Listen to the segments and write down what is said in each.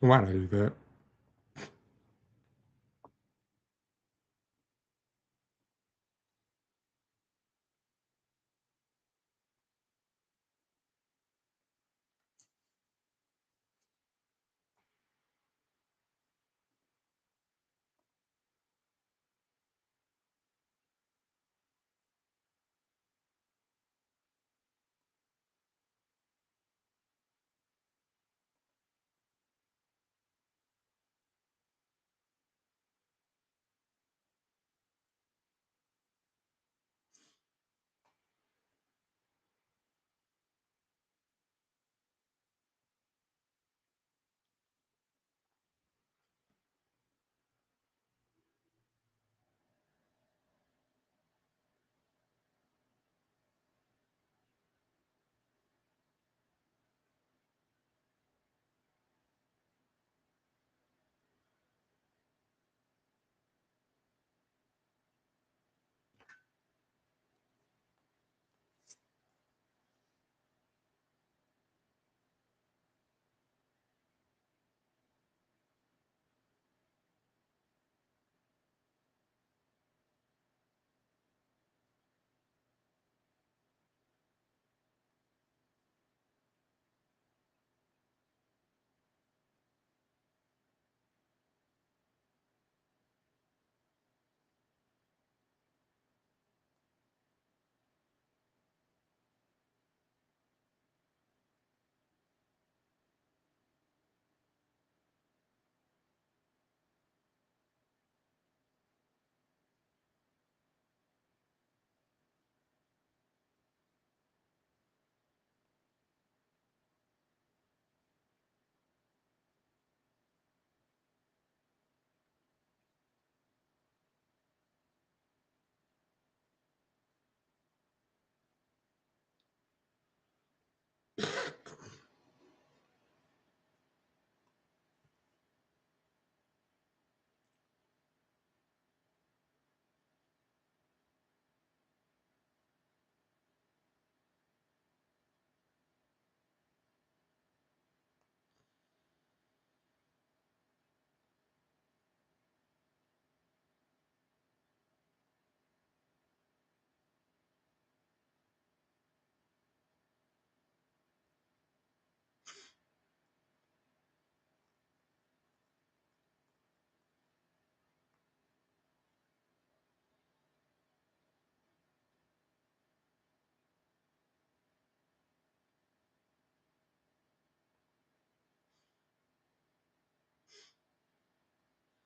Why'd I do that?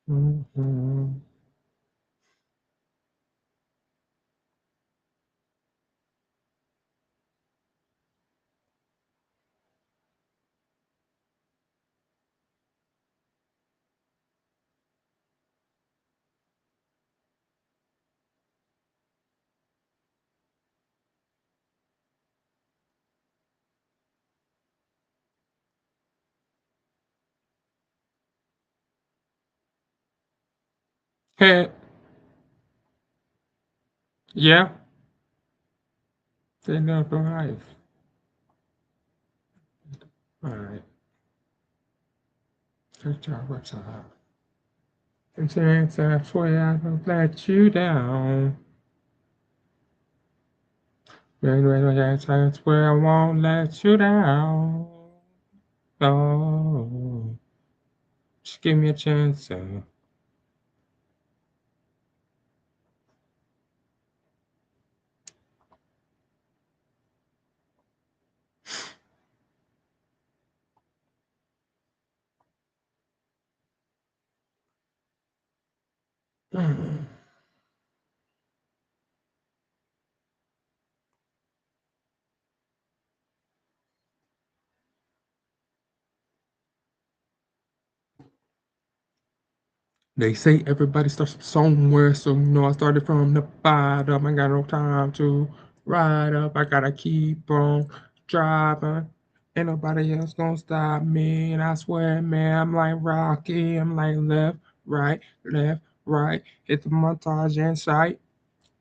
Mhm. Hey, yeah, they know for life. All right, good job. What's up? And since I swear I won't let you down. I swear I won't let you down. Oh, just give me a chance. They say everybody starts from somewhere, so I started from the bottom. I got no time to ride up. I gotta keep on driving. Ain't nobody else gonna stop me. And I swear, man, I'm like Rocky. I'm like left, right. Hit the montage in sight.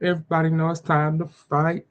Everybody knows it's time to fight.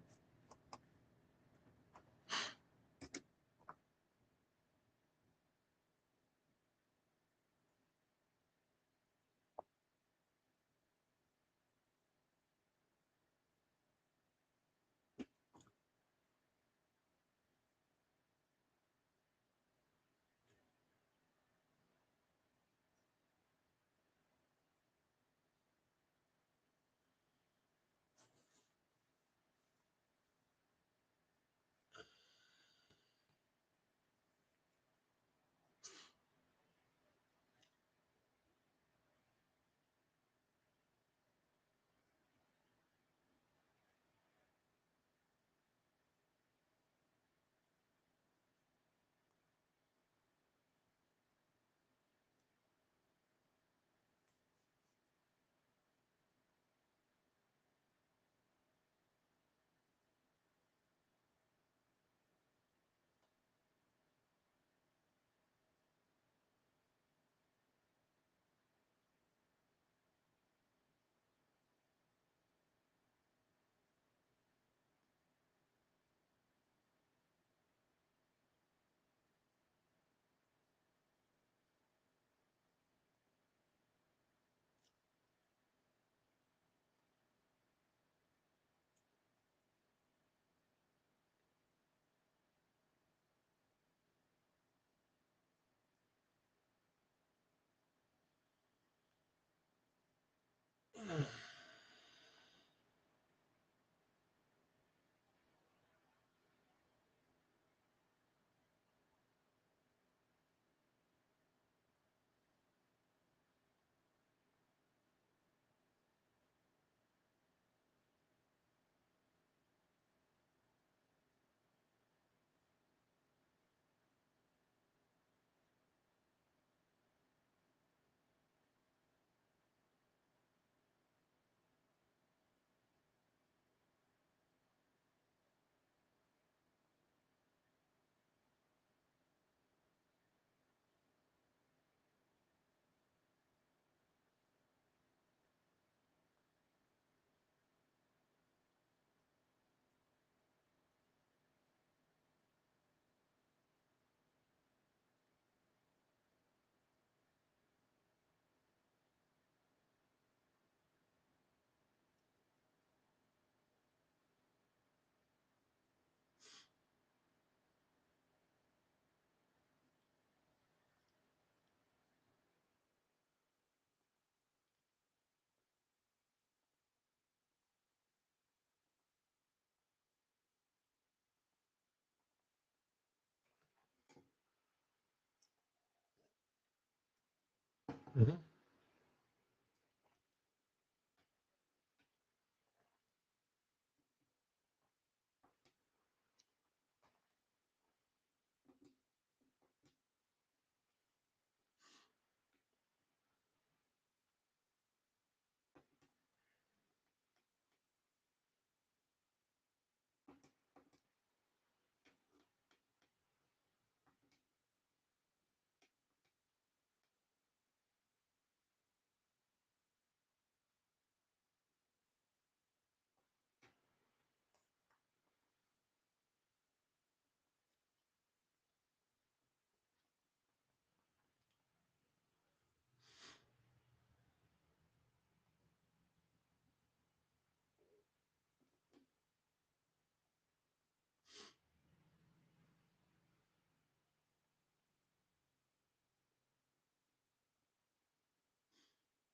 Mhm.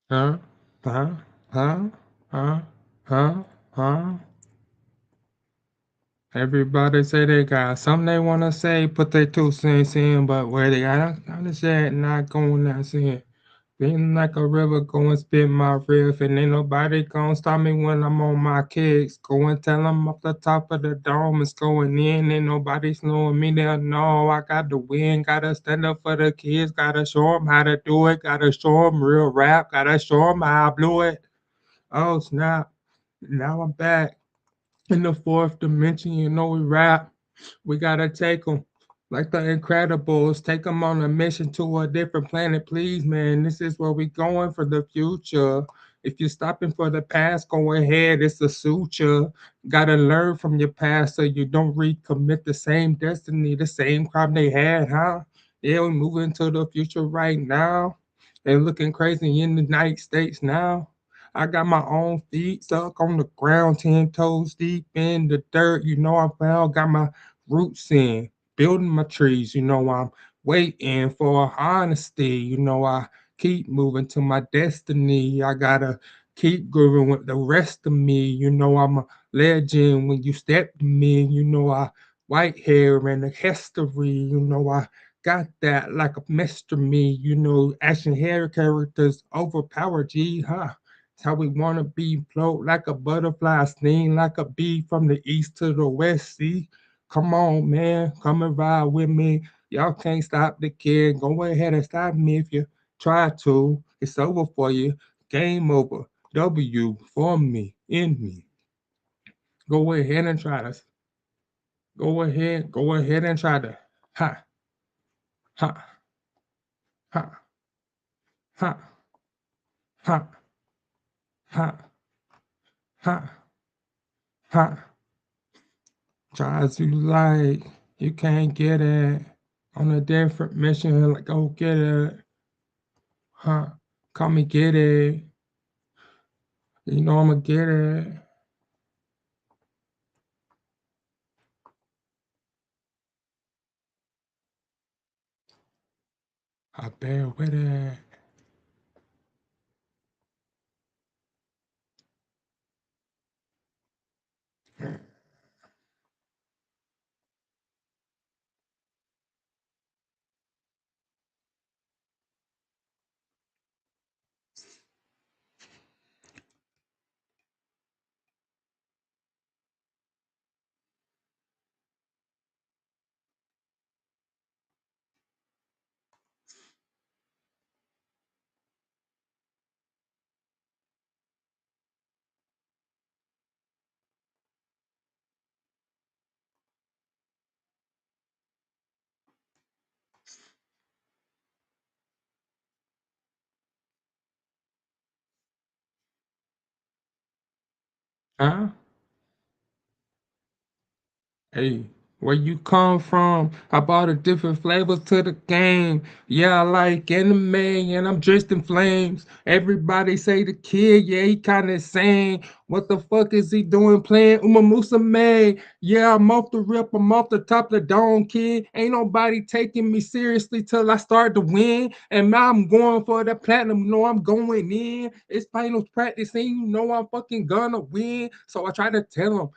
Huh? Huh? Huh? Huh? Huh? Huh? Everybody say they got something they wanna say, put their 2 cents in, but where they gotta say it, not going that saying. Feeling like a river, go and spit my riff, and ain't nobody gonna stop me when I'm on my kicks. Go and tell 'em off the top of the dome, it's going in, ain't nobody slowing me down. No, I got to win, gotta stand up for the kids, gotta show 'em how to do it, gotta show 'em real rap, gotta show 'em how I blew it. Oh snap, now I'm back in the fourth dimension, you know we rap. We gotta take them like the Incredibles, take them on a mission to a different planet, please, man. This is where we going for the future. If you're stopping for the past, go ahead. It's a suture. Gotta learn from your past so you don't recommit the same destiny, the same crime they had, huh? Yeah, we moving to the future right now and looking crazy in the United States now. I got my own feet stuck on the ground, 10 toes deep in the dirt. You know I found, got my roots in, building my trees. You know, I'm waiting for honesty. You know, I keep moving to my destiny. I gotta keep growing with the rest of me. You know, I'm a legend when you step to me. You know, I white hair and the history. You know, I got that like a Mr. Me. You know, action hair characters overpower G, huh? It's how we wanna be, float like a butterfly, sting like a bee from the east to the west. See, come on, man, come and ride with me. Y'all can't stop the kid. Go ahead and stop me if you try to. It's over for you. Game over. W for me, in me. Go ahead and try to. Go ahead and try to. Ha, ha, ha, ha, ha, ha, ha, ha. Try as you like. You can't get it. On a different mission, like go get it. Huh? Come and get it. You know I'ma get it. I bear with it. Huh? Hey, where you come from? I brought a different flavors to the game. Yeah, I like anime and I'm dressed in flames. Everybody say the kid, yeah, he kinda insane. What the fuck is he doing playing Umamasume? Yeah, I'm off the rip, I'm off the top of the dome, kid. Ain't nobody taking me seriously till I start to win. And now I'm going for the platinum. No, I'm going in. It's finals practice, and you know I'm fucking gonna win. So I try to tell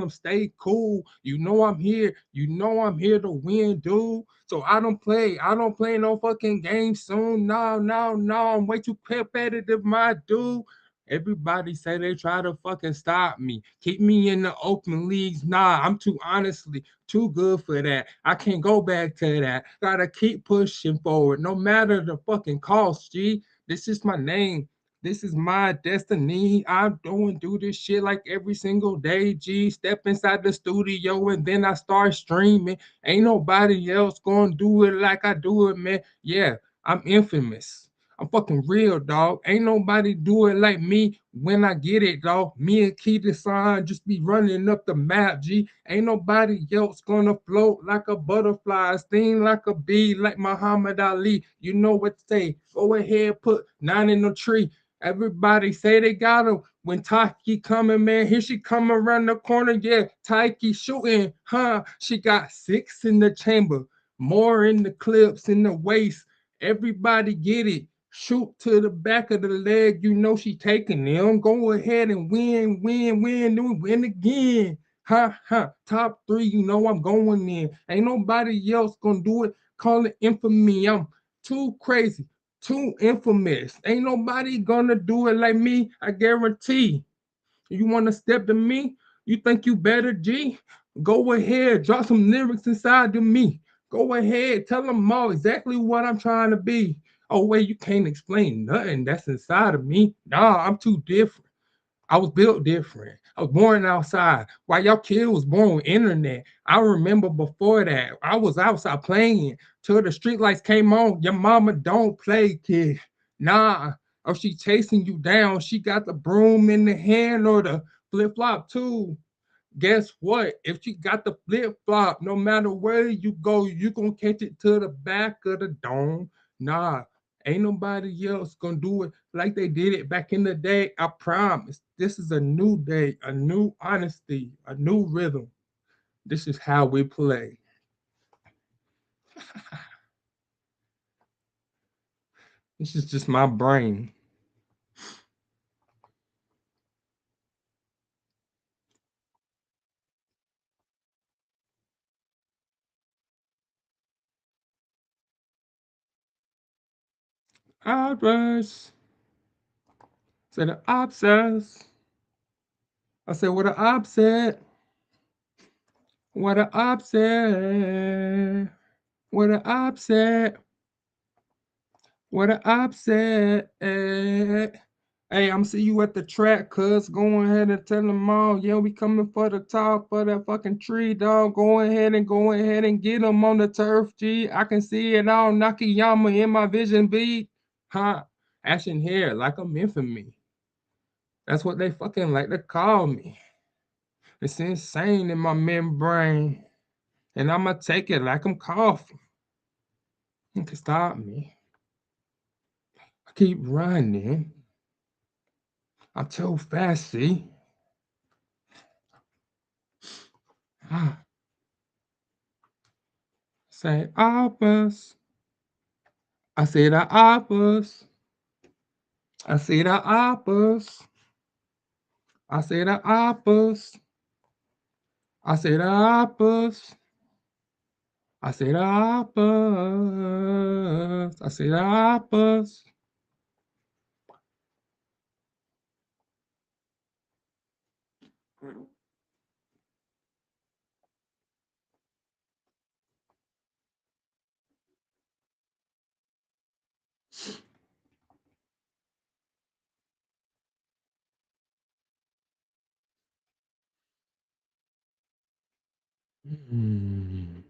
him, stay cool. You know I'm here. You know I'm here to win, dude. So I don't play no fucking game soon. No, no, no. I'm way too competitive, my dude. Everybody say they try to fucking stop me, keep me in the open leagues. Nah, I'm too honestly too good for that. I can't go back to that. Gotta keep pushing forward, no matter the fucking cost. G, this is my name. This is my destiny. I'm doing do this shit like every single day. G, step inside the studio and then I start streaming. Ain't nobody else gonna do it like I do it, man. Yeah, I'm infamous. I'm fucking real, dog. Ain't nobody do it like me when I get it, dog. Me and Keita Sign just be running up the map, G. Ain't nobody else gonna float like a butterfly, sting like a bee, like Muhammad Ali. You know what to say. Go ahead, put 9 in the tree. Everybody say they got him. When Taki coming, man, here she come around the corner. Yeah, Taki shooting, huh? She got 6 in the chamber, more in the clips in the waist. Everybody get it. Shoot to the back of the leg. You know she taking them. Go ahead and win, win, win, then win again. Ha ha. Top 3. You know I'm going in. Ain't nobody else gonna do it. Call it infamy. I'm too crazy, too infamous. Ain't nobody gonna do it like me. I guarantee. You want to step to me? You think you better, G? Go ahead, drop some lyrics inside to me. Go ahead, tell them all exactly what I'm trying to be. Oh, wait, you can't explain nothing that's inside of me. Nah, I'm too different. I was built different. I was born outside. While y'all kid was born with internet. I remember before that, I was outside playing till the street lights came on. Your mama don't play, kid. Nah. Or she chasing you down. She got the broom in the hand or the flip flop too. Guess what? If she got the flip flop, no matter where you go, you gonna catch it to the back of the dome. Nah, ain't nobody else gonna do it like they did it back in the day. I promise. This is a new day, a new honesty, a new rhythm. This is how we play. This is just my brain. Aries. Say the obsess. I said what the upset. What the upset. What the upset. What a upset. Hey, I'm see you at the track, cuz. Go ahead and tell them all. Yeah, we coming for the top of that fucking tree, dog. Go ahead and get them on the turf, G. I can see it all. Nakayama in my vision beat. Huh? Ashen hair, like I'm infamy. That's what they fucking like to call me. It's insane in my membrane. And I'ma take it like I'm coughing. You can stop me. I keep running. I'm too fast, see? Say oppas. I say the oppas. I say the oppas. I say the oppas. I say the oppas. I say the oppas. I say the oppas. Mm.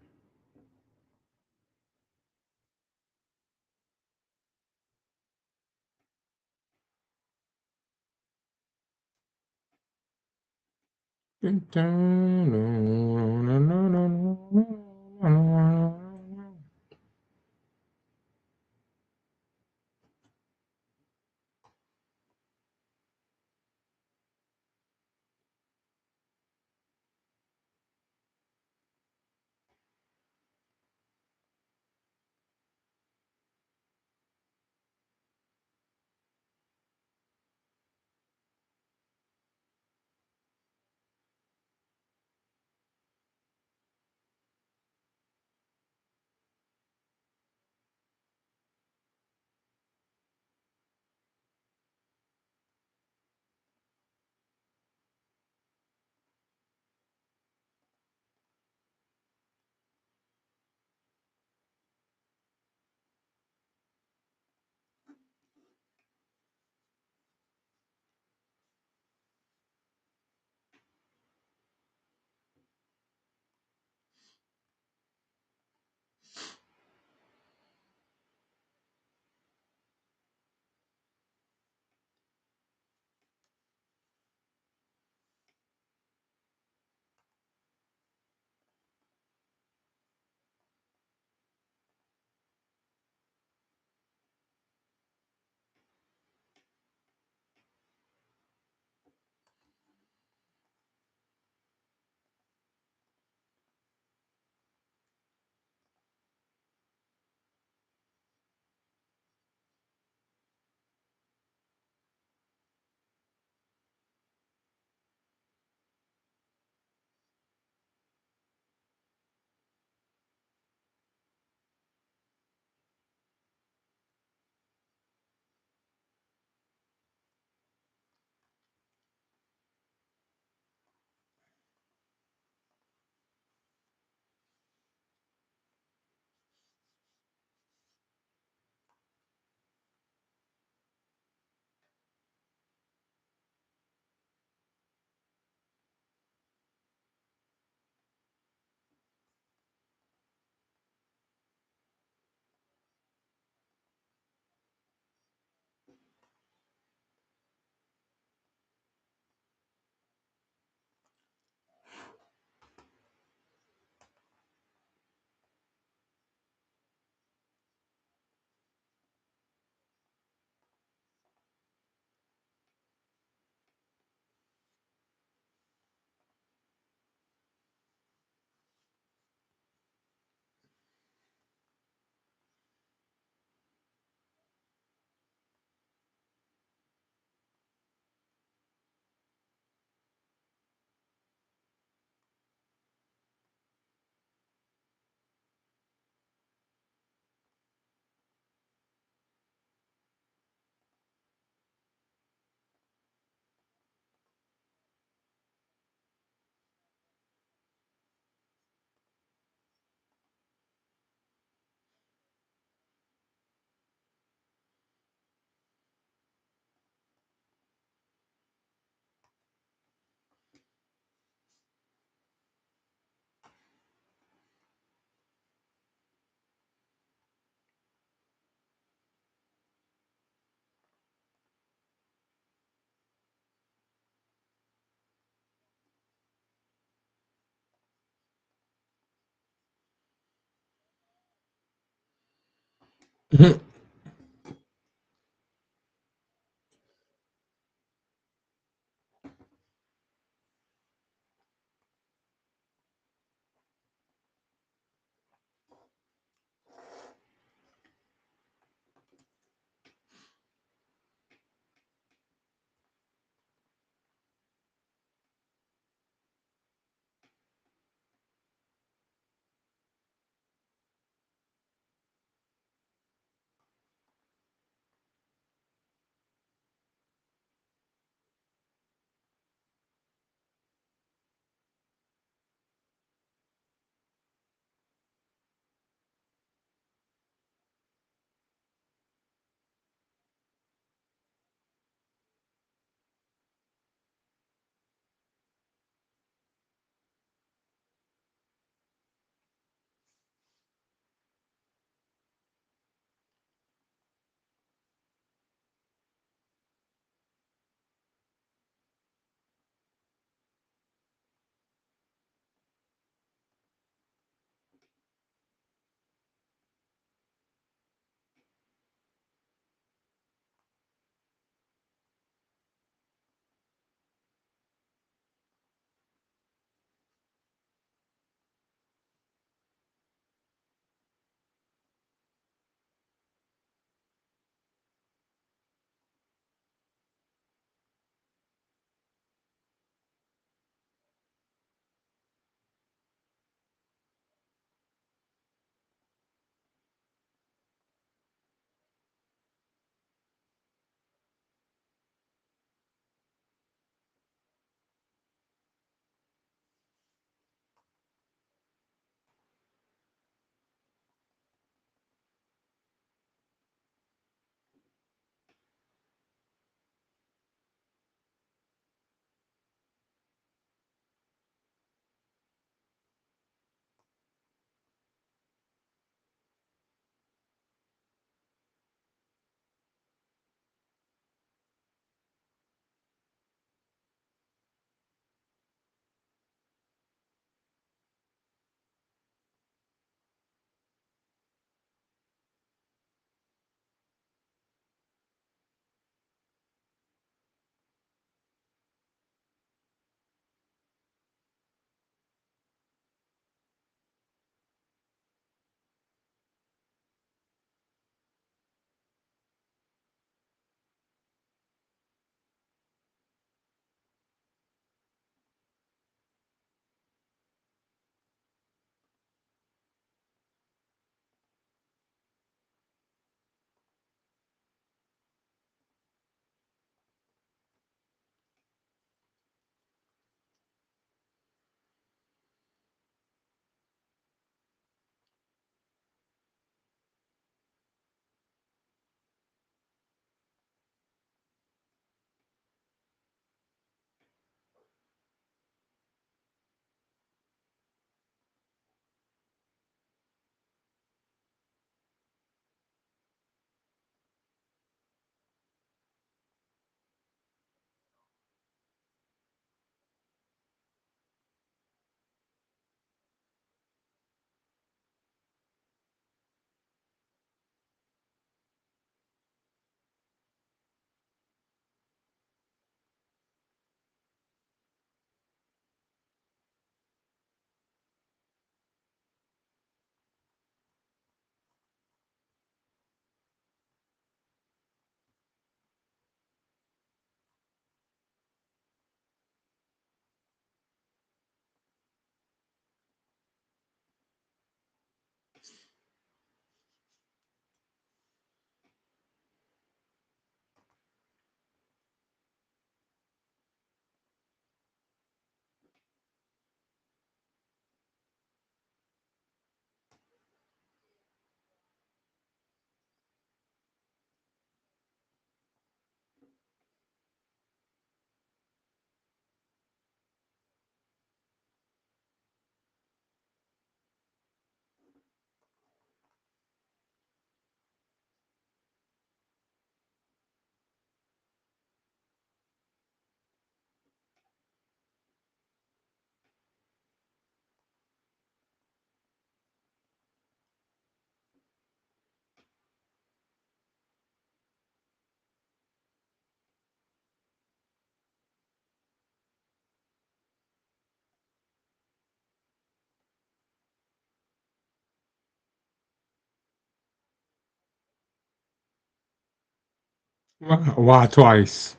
Why twice?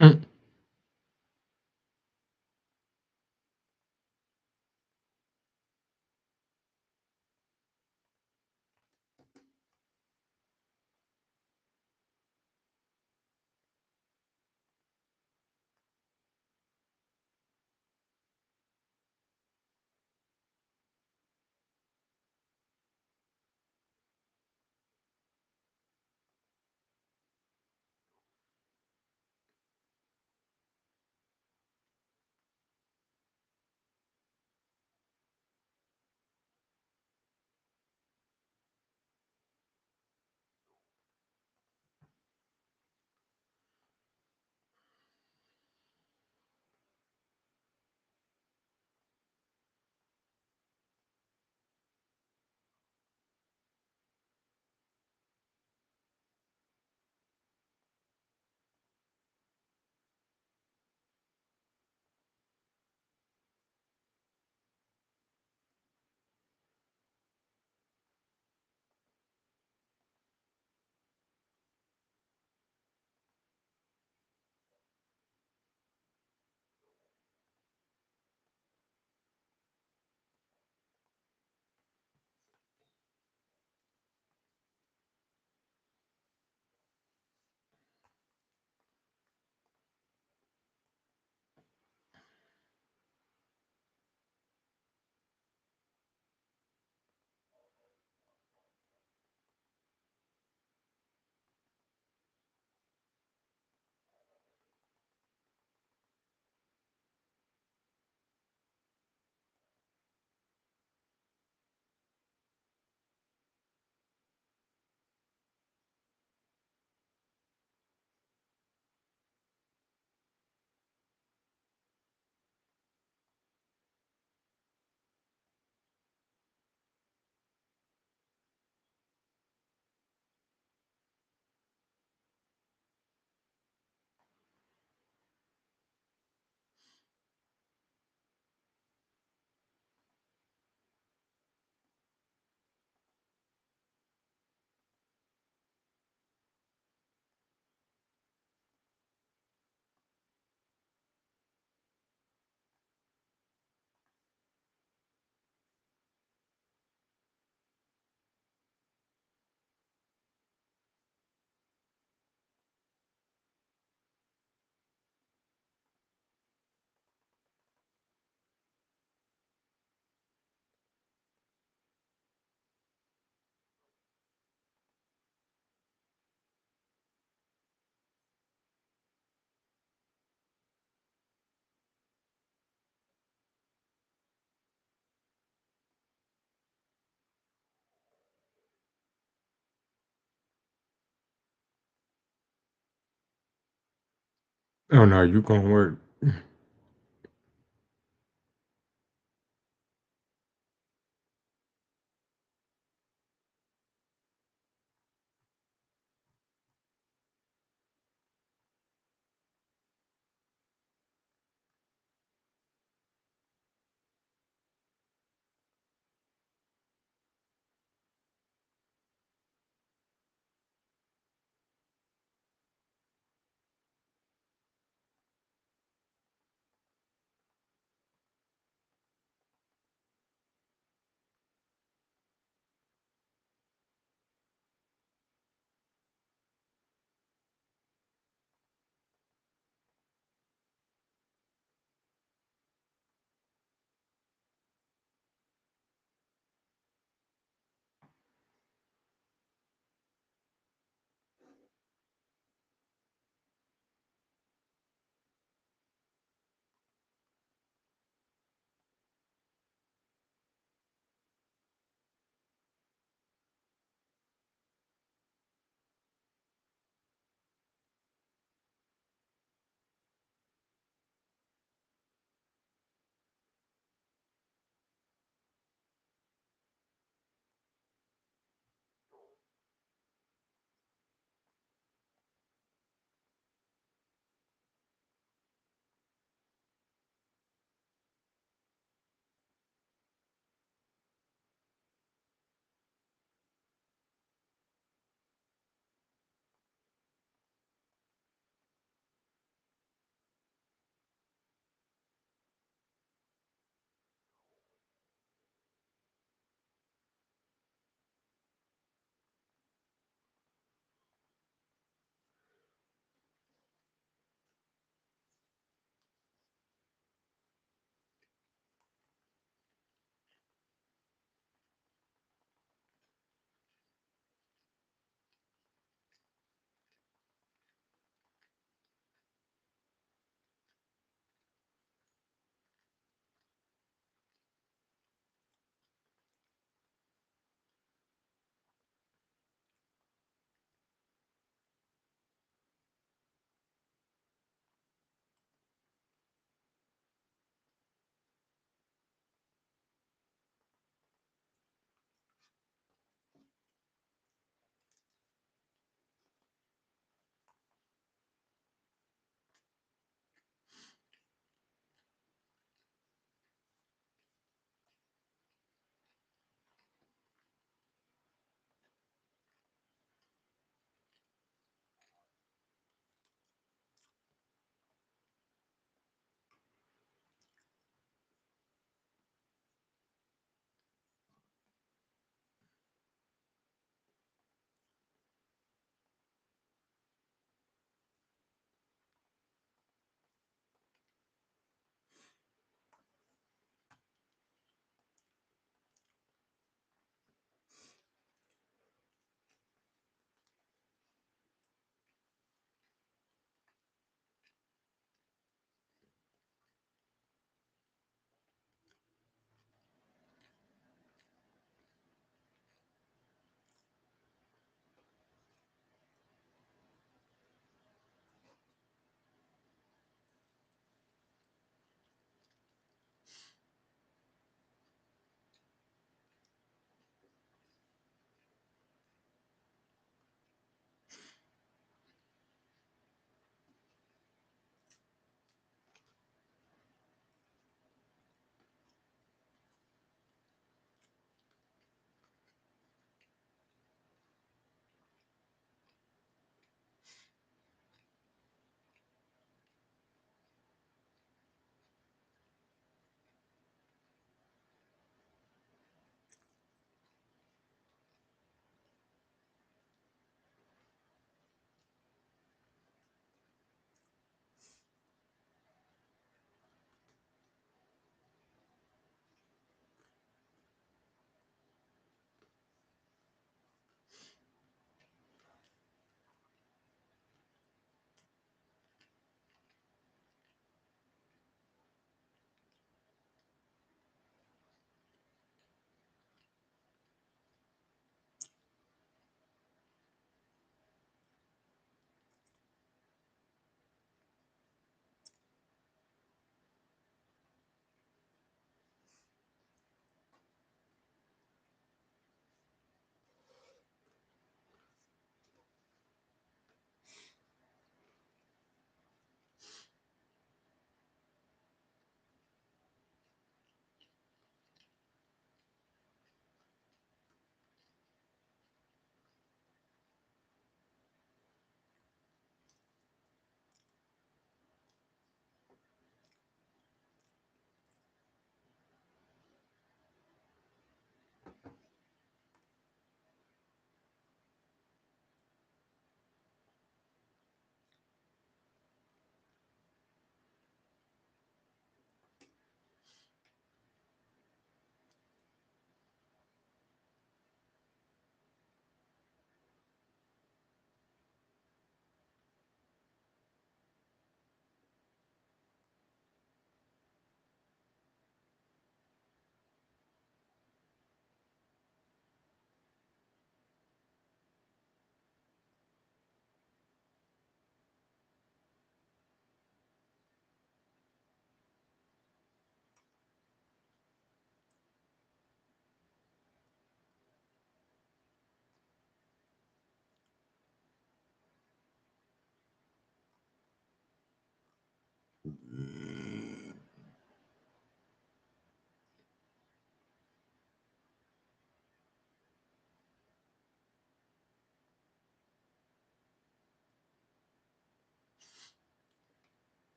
Hmm. Oh no, you gonna work.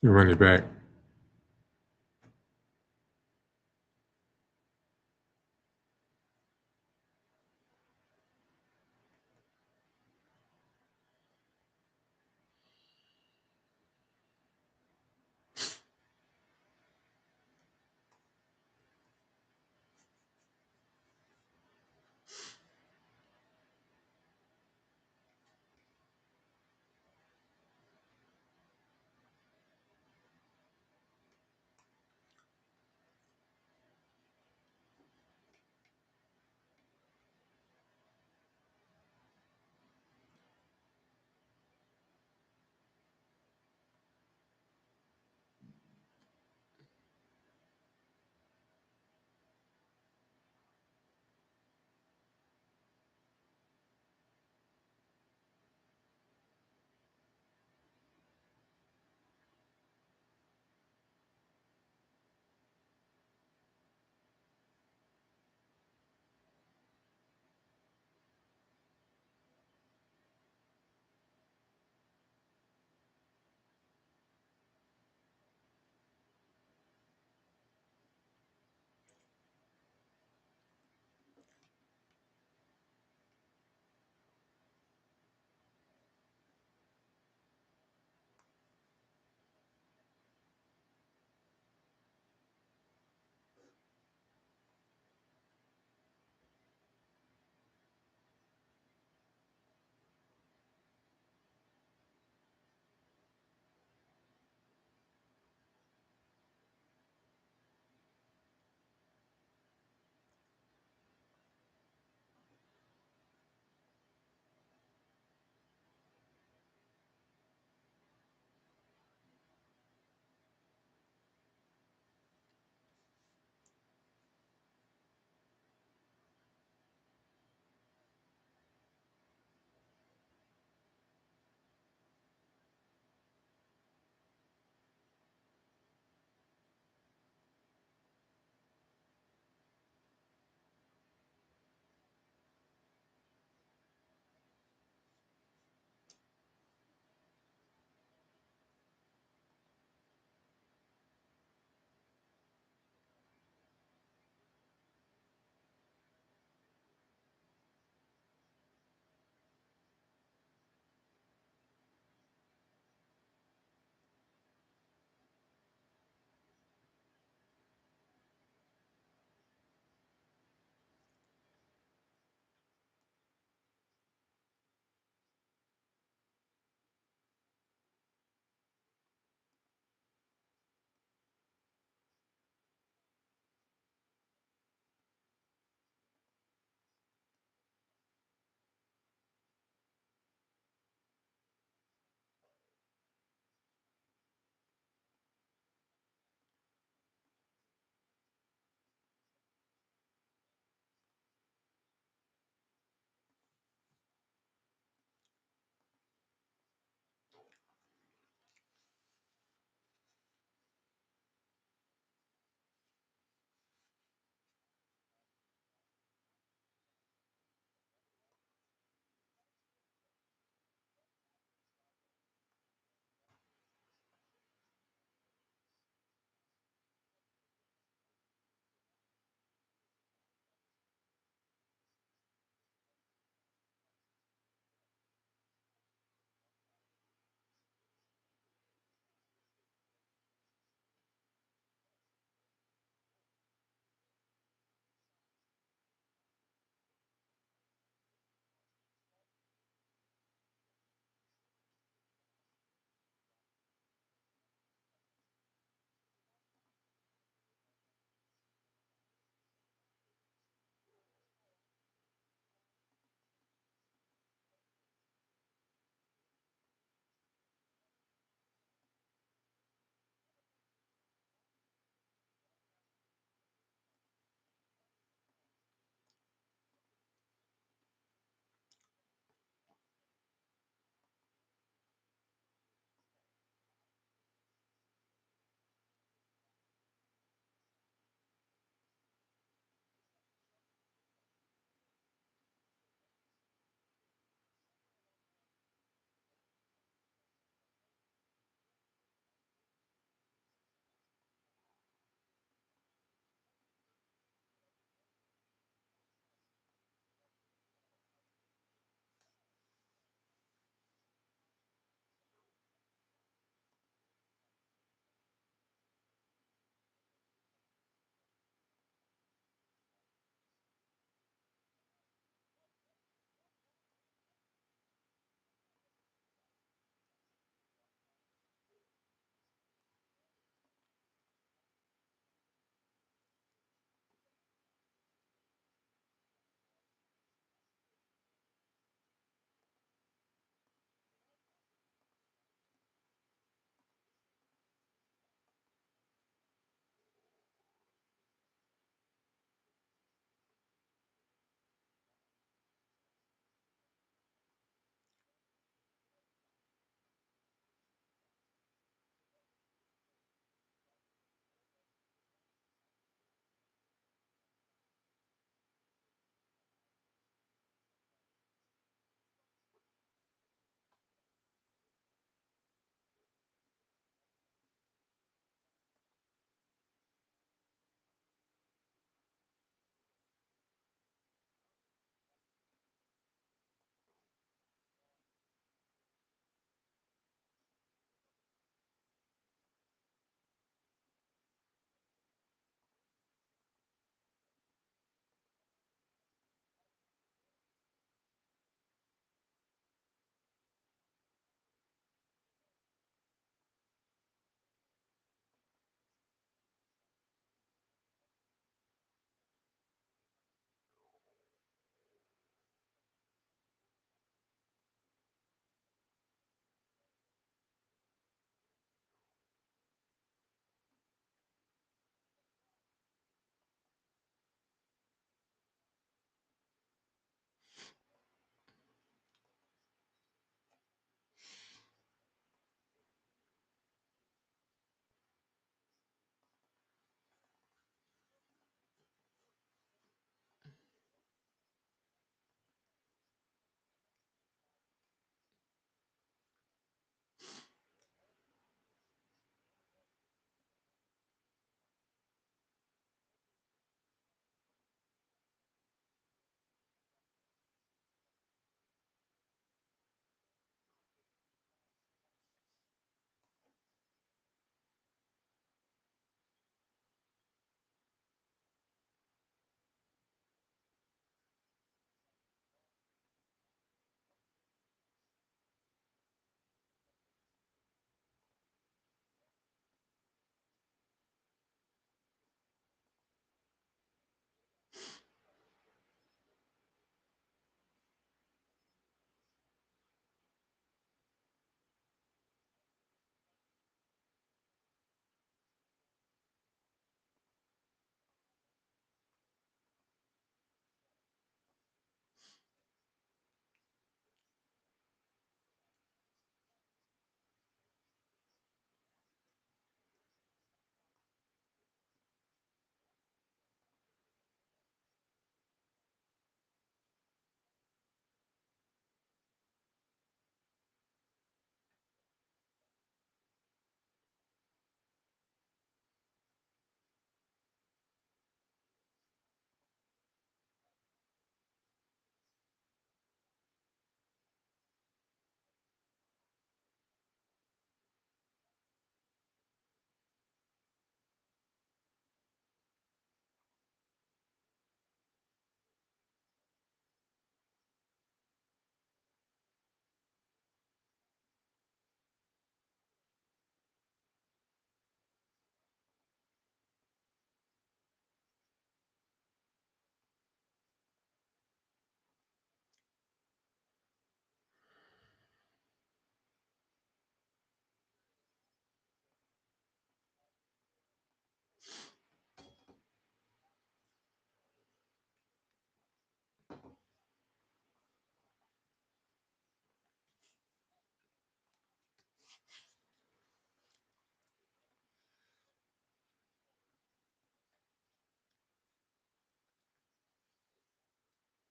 You run it back.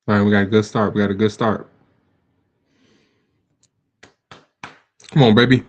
All right, we got a good start. We got a good start. Come on, baby.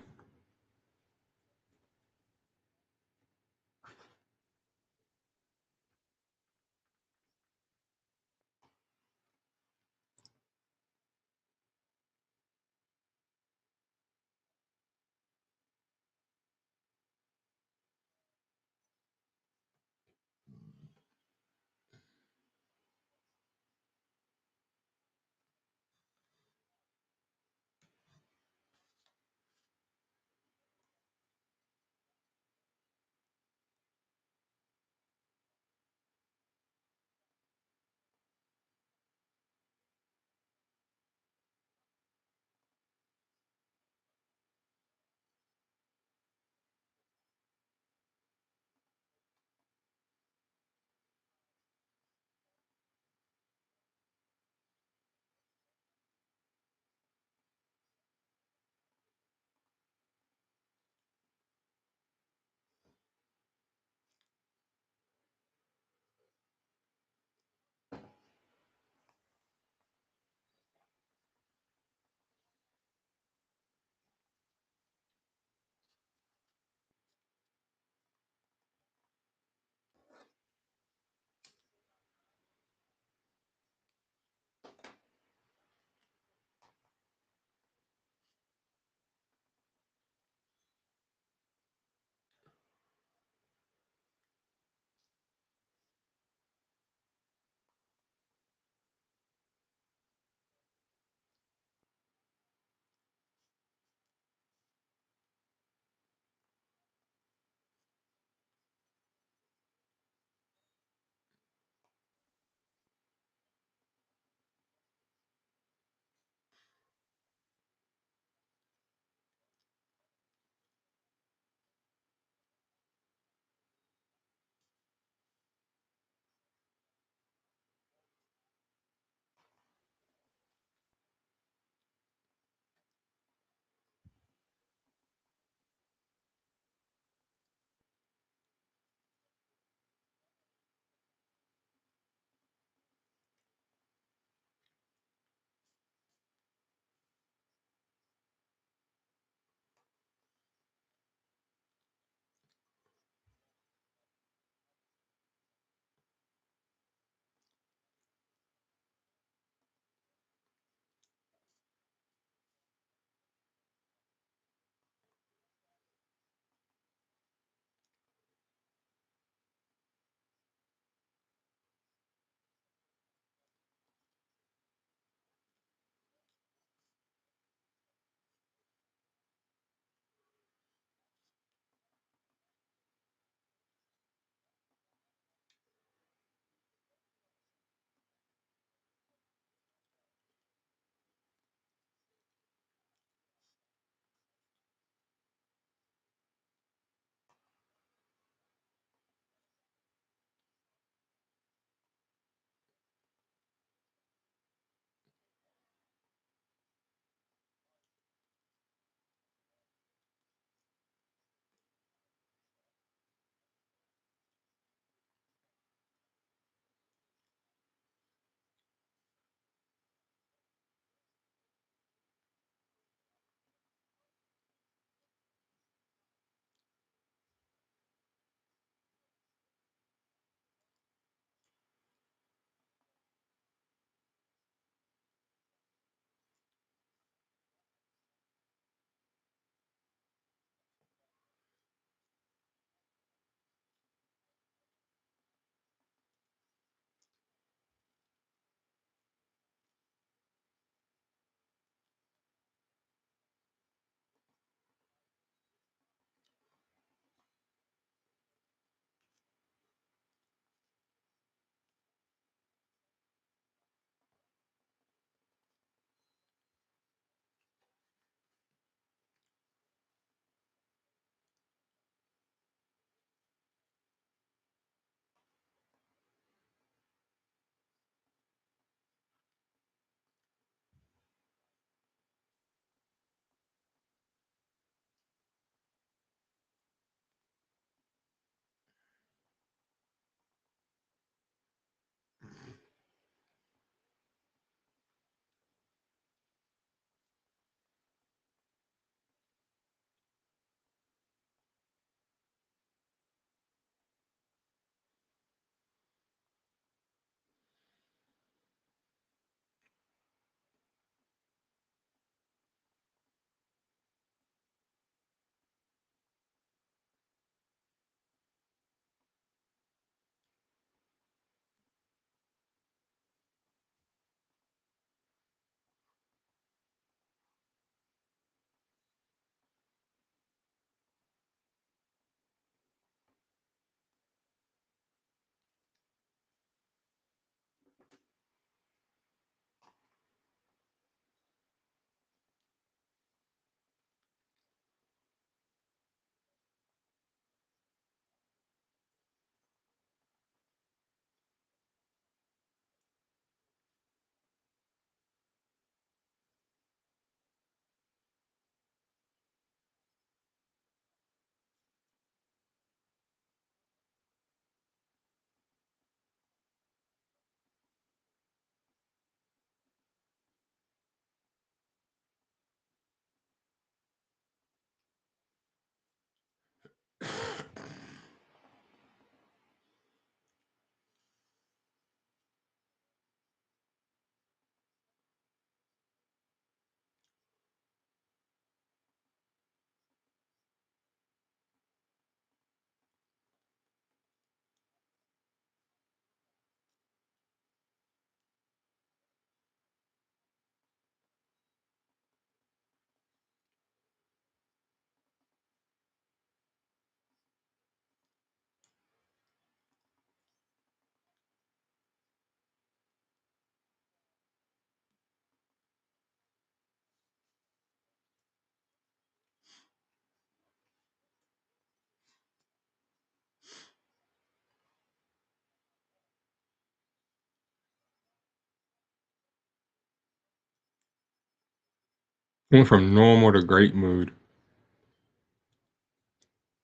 Went from normal to great mood.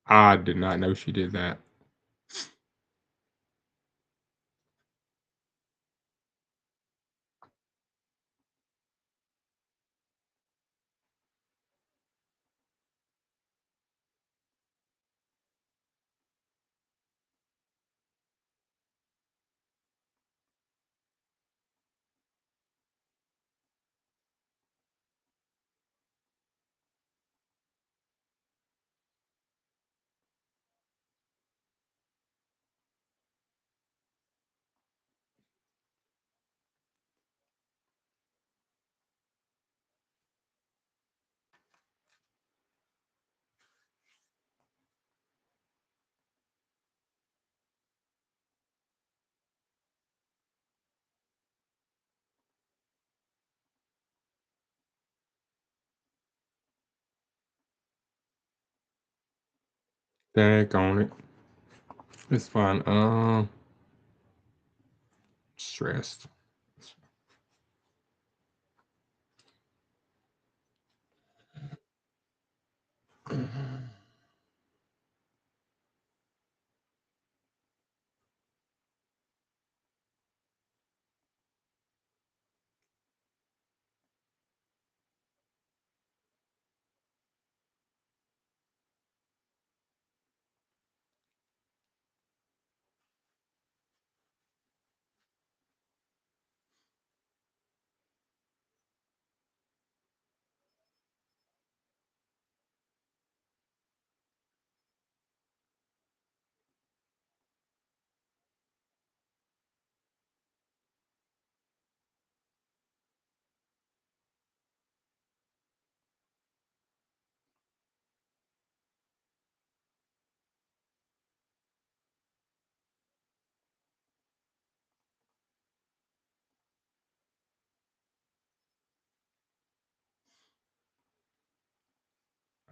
I did not know she did that. Dag on it. It's fine. Stressed.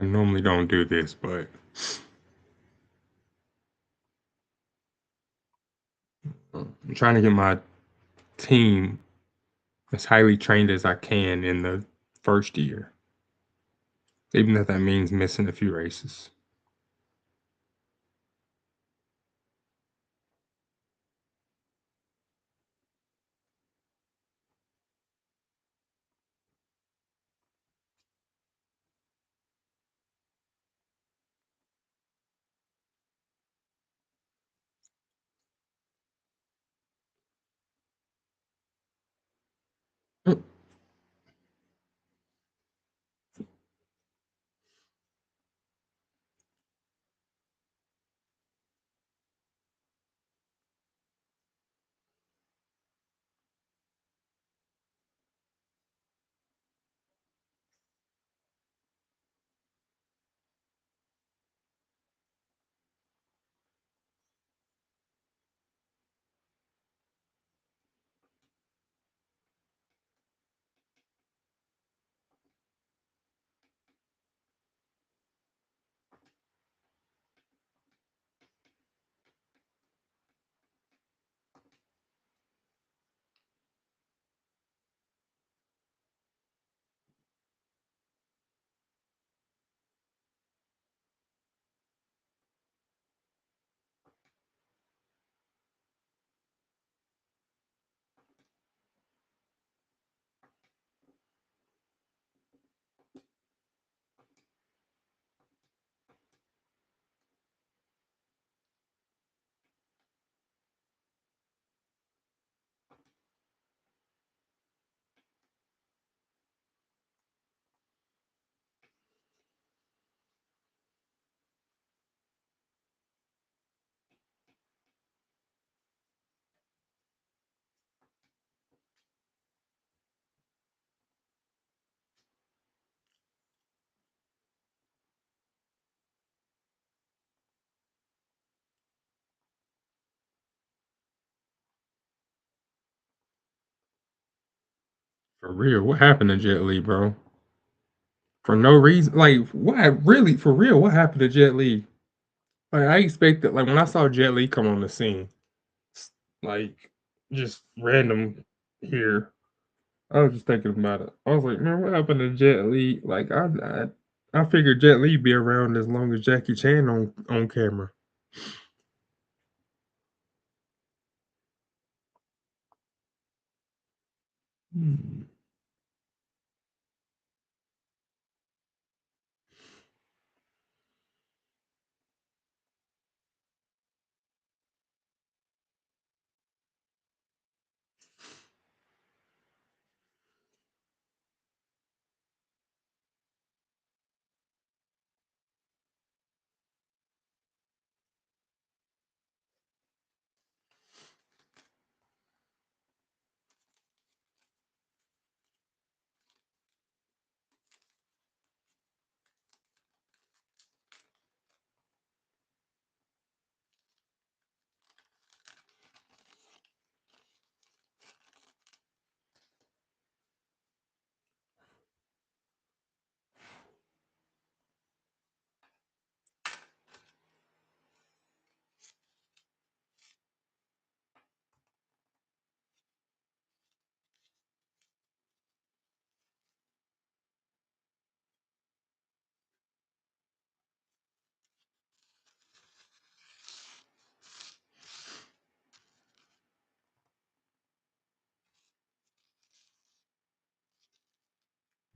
I normally don't do this, but I'm trying to get my team as highly trained as I can in the first year, even if that means missing a few races. For real, what happened to Jet Li, bro? For no reason, like what? Really, for real, what happened to Jet Li? Like I expected, like when I saw Jet Li come on the scene, like just random here. I was just thinking about it. I was like, man, what happened to Jet Li? Like, I figured Jet Li be around as long as Jackie Chan on camera. Hmm.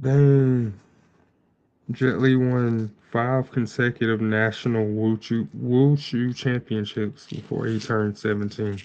Dang. Jet Li won 5 consecutive national wushu championships before he turned 17.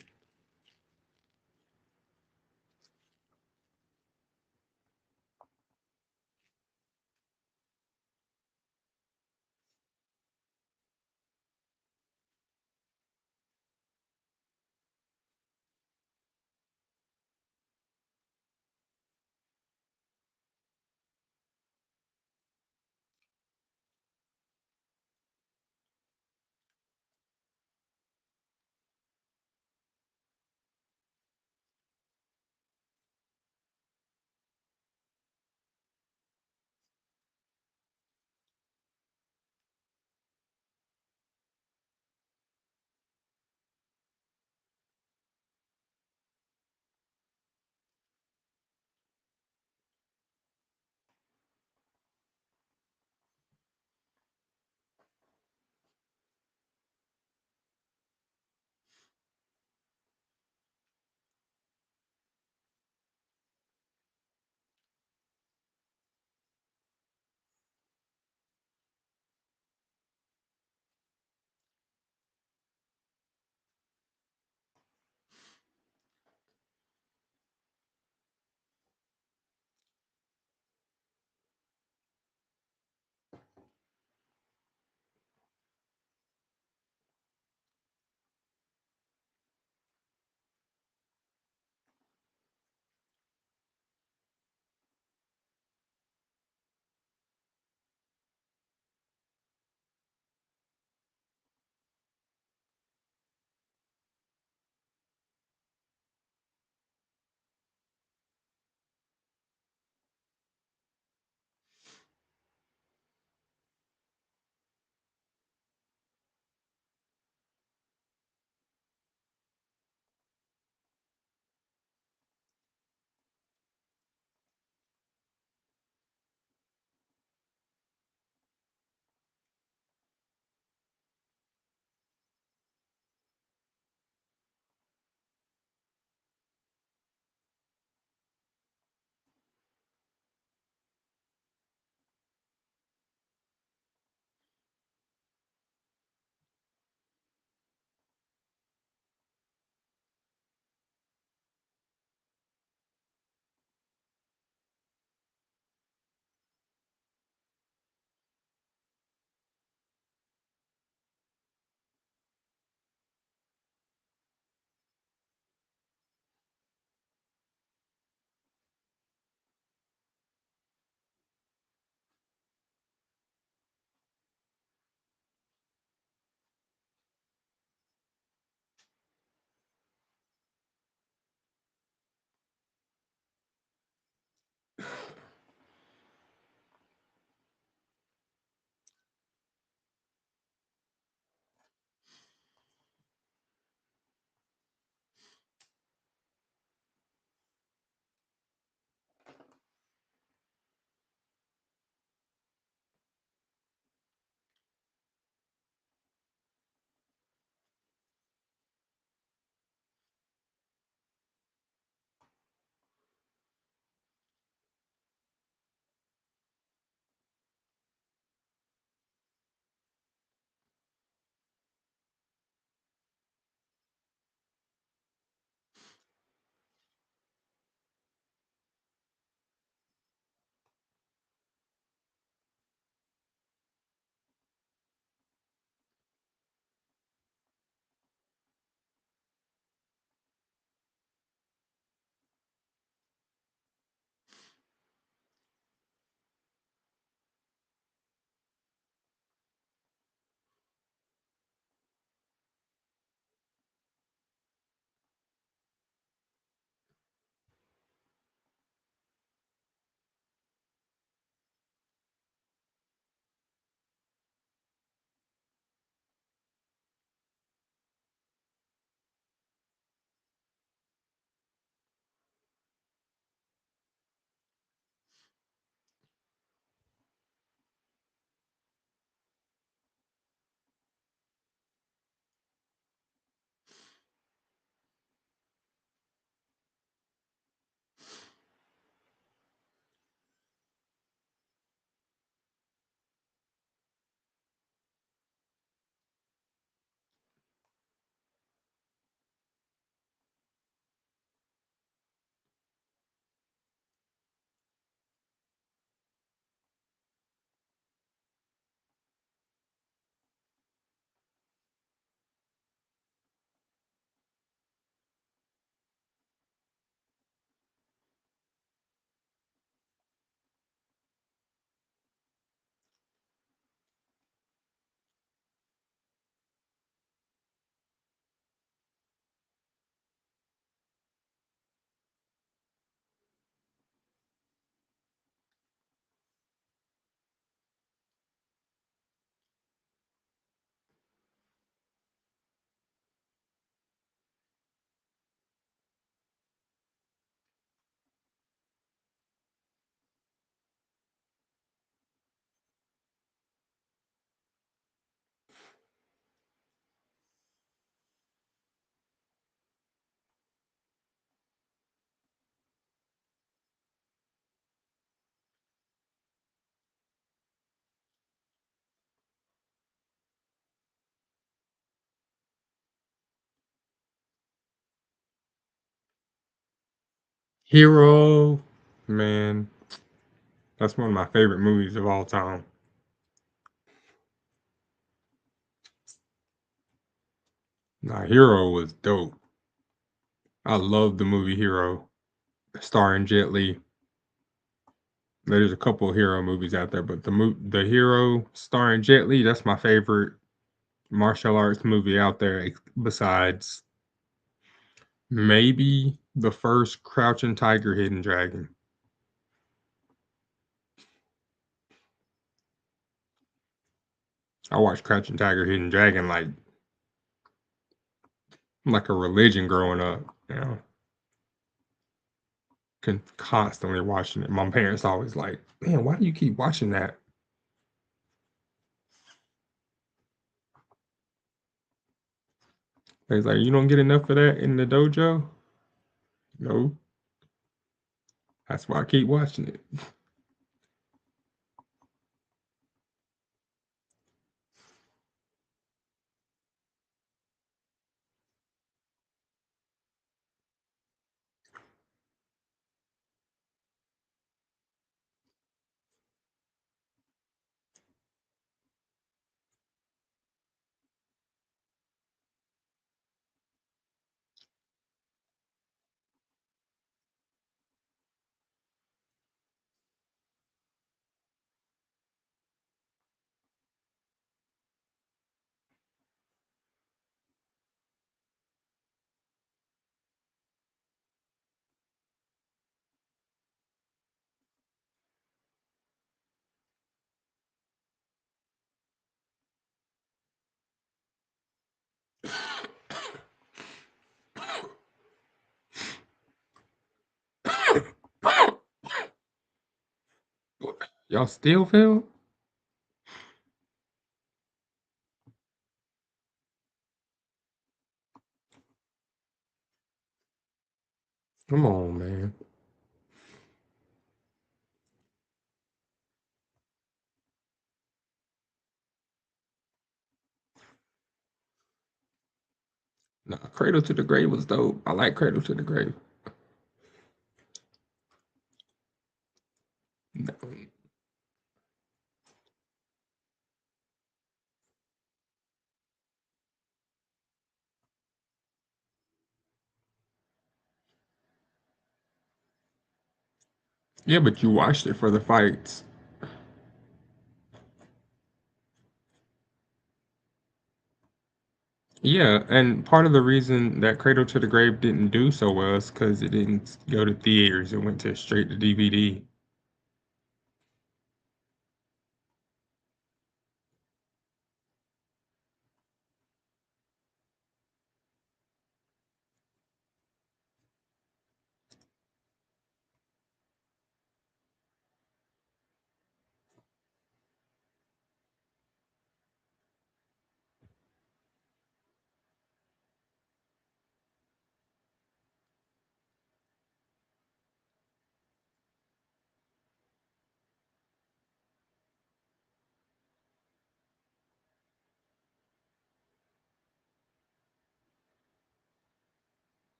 Hero, man, that's one of my favorite movies of all time. Nah, Hero was dope. I love the movie Hero, starring Jet Li. There's a couple of hero movies out there, but the Hero starring Jet Li, that's my favorite martial arts movie out there, besides maybe the first Crouching Tiger, Hidden Dragon. I watched Crouching Tiger, Hidden Dragon like a religion growing up. You know, constantly watching it. My parents always like, "Man, why do you keep watching that?" It's like, "You don't get enough of that in the dojo?" No, that's why I keep watching it. Y'all still feel? Come on, man. Nah, Cradle to the Grave was dope. I like Cradle to the Grave. Yeah, but you watched it for the fights. Yeah, and part of the reason that Cradle to the Grave didn't do so well is because it didn't go to theaters. It went to straight to DVD.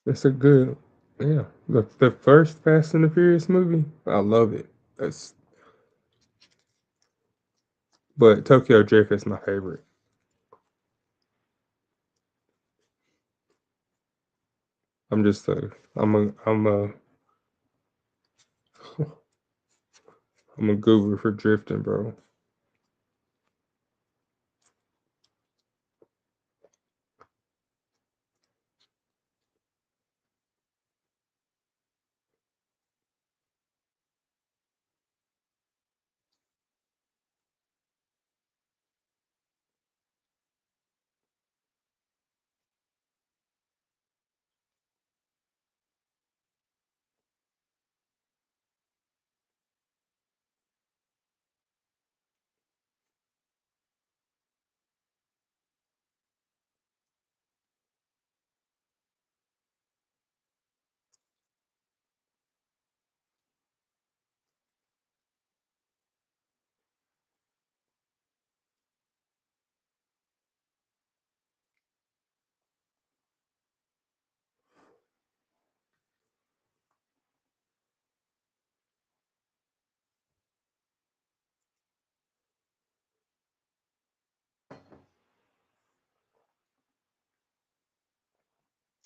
It's a good, yeah. The first Fast and the Furious movie, I love it. That's but Tokyo Drift is my favorite. I'm just a I'm a guru for drifting, bro.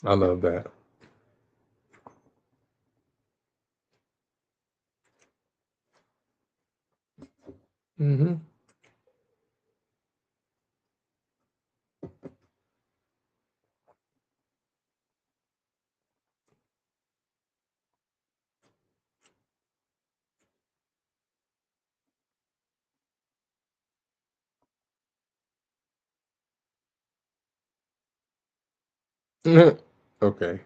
I love that. Hmm. Okay.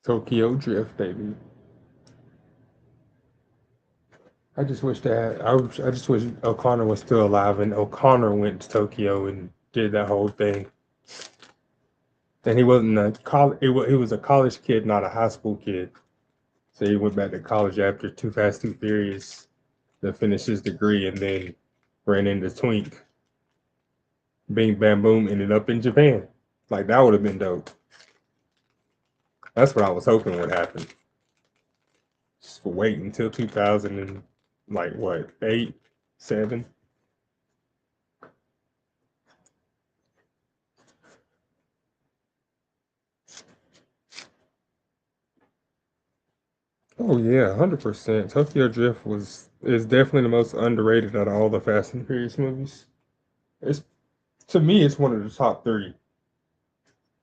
Tokyo Drift, baby. I just wish that I just wish O'Connor was still alive and O'Connor went to Tokyo and did that whole thing. And he wasn't a college. He was a college kid, not a high school kid. So he went back to college after Too Fast, Too Furious to finish his degree, and then ran into Twink. Bing Bam Boom ended up in Japan. Like that would have been dope. That's what I was hoping would happen. Just wait until 2000 and like what 8, 7. Oh yeah, 100%. Tokyo Drift was is definitely the most underrated out of all the Fast and Furious movies. It's to me, it's one of the top three.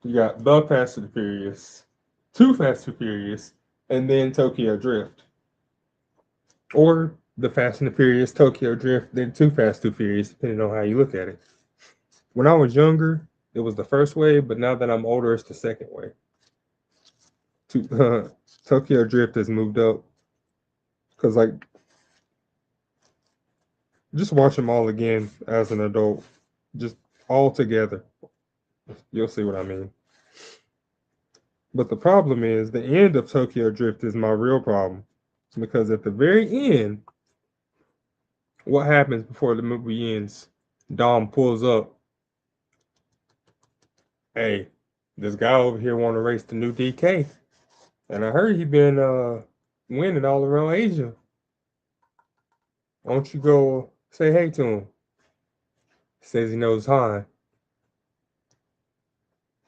You got The Fast and Furious, Too Fast and Furious, and then Tokyo Drift, or The Fast and the Furious, Tokyo Drift, then Too Fast, Too Furious, depending on how you look at it. When I was younger, it was the first wave, but now that I'm older, it's the second wave. Tokyo Drift has moved up because like just watch them all again as an adult, just all together. You'll see what I mean. But the problem is the end of Tokyo Drift is my real problem because at the very end, what happens before the movie ends? Dom pulls up. Hey, this guy over here want to race the new DK, and I heard he been winning all around Asia. Why don't you go say hey to him? Says he knows Han.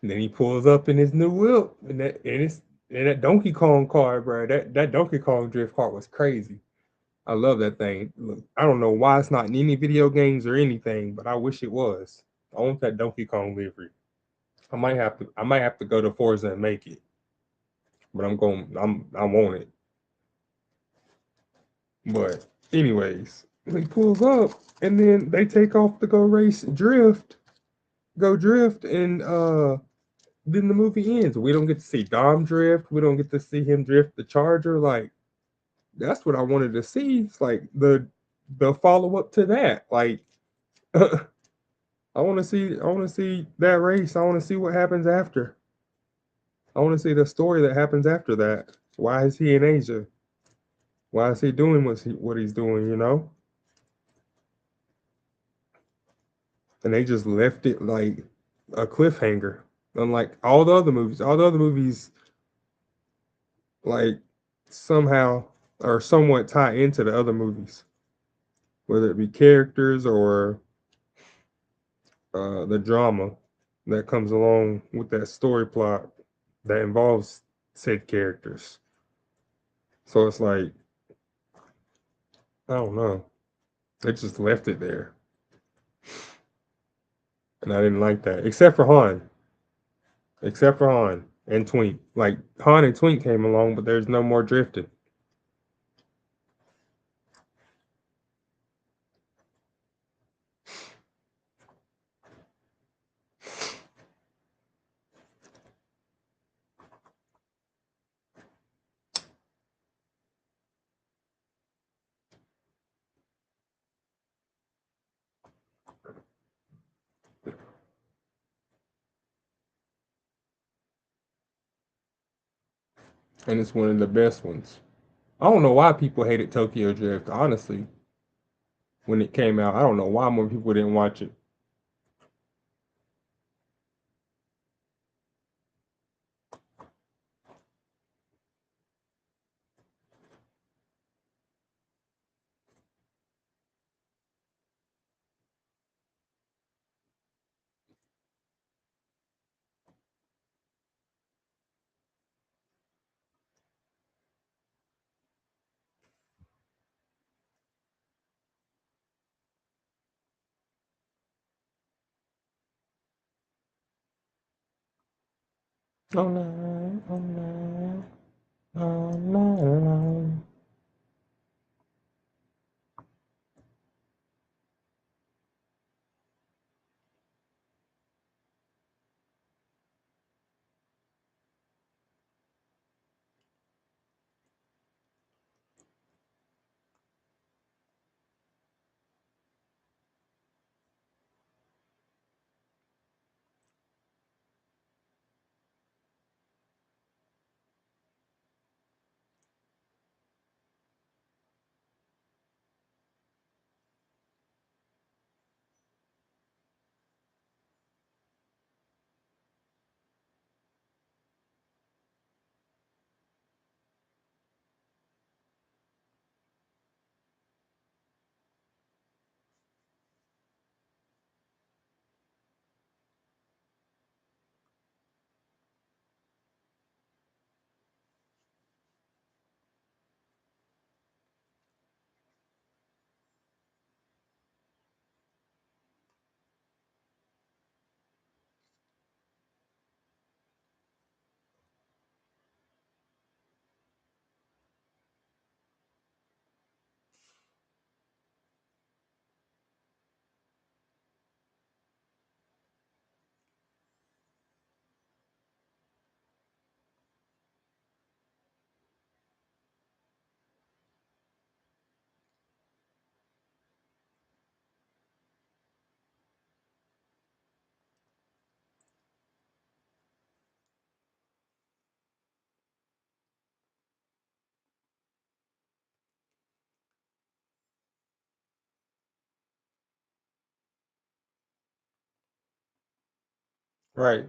And then he pulls up in his new whip, and that Donkey Kong car, bro. That Donkey Kong drift car was crazy. I love that thing. Look, I don't know why it's not in any video games or anything, but I wish it was. I want that Donkey Kong livery. I might have to go to Forza and make it. But I want it. But anyways, he pulls up and then they take off to go race go drift, and then the movie ends. We don't get to see Dom drift. We don't get to see him drift the Charger. Like that's what I wanted to see. It's like the follow up to that. Like I want to see that race. I want to see what happens after. I want to see the story that happens after that. Why is he in Asia? Why is he doing what he's doing? You know? And they just left it like a cliffhanger. Unlike all the other movies like somehow or somewhat tie into the other movies, whether it be characters or the drama that comes along with that story plot that involves said characters. So it's like I don't know. They just left it there, and I didn't like that. Except for Han and Twink. Like Han and Twink came along, but there's no more drifting. And it's one of the best ones. I don't know why people hated Tokyo Drift. Honestly, when it came out, I don't know why more people didn't watch it. Oh no, oh no, oh no. Right.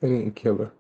They didn't kill her.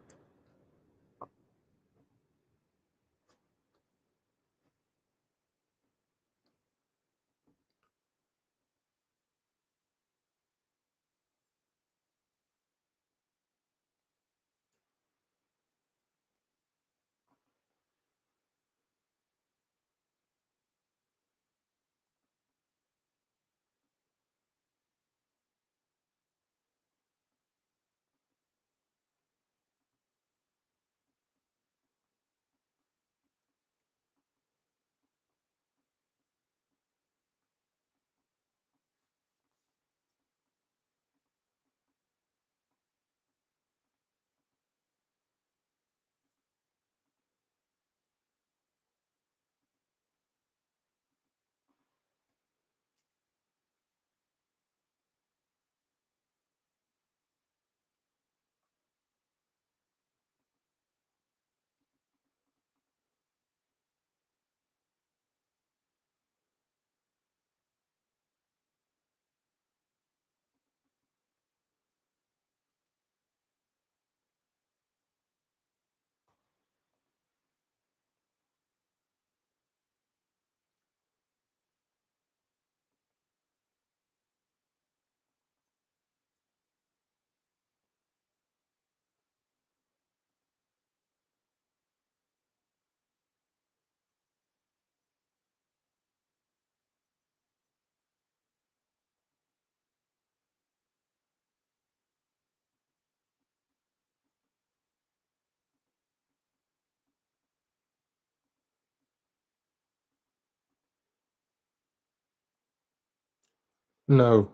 No.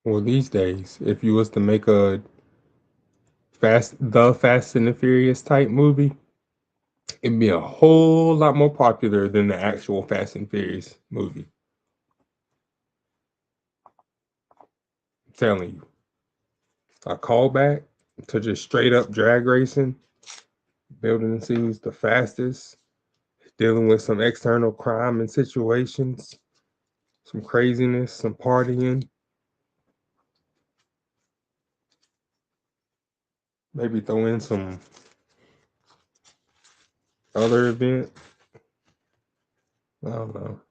Well, these days, if you was to make a Fast and the Furious type movie, it'd be a whole lot more popular than the actual Fast and Furious movie. I'm telling you, a callback to just straight up drag racing, building scenes the fastest, dealing with some external crime and situations, some craziness, some partying, maybe throw in some other event. I don't know.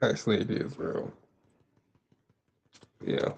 Actually, it is real. Yeah.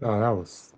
Oh, that was.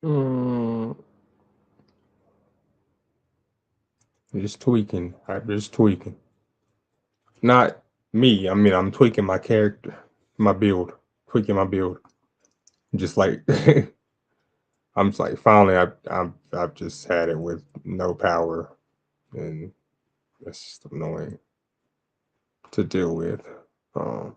Mm, just tweaking. I'm just tweaking. Not me. I mean, I'm tweaking my character, my build, tweaking my build. Just like I'm just like finally, I've just had it with no power, and it's just annoying to deal with. Um,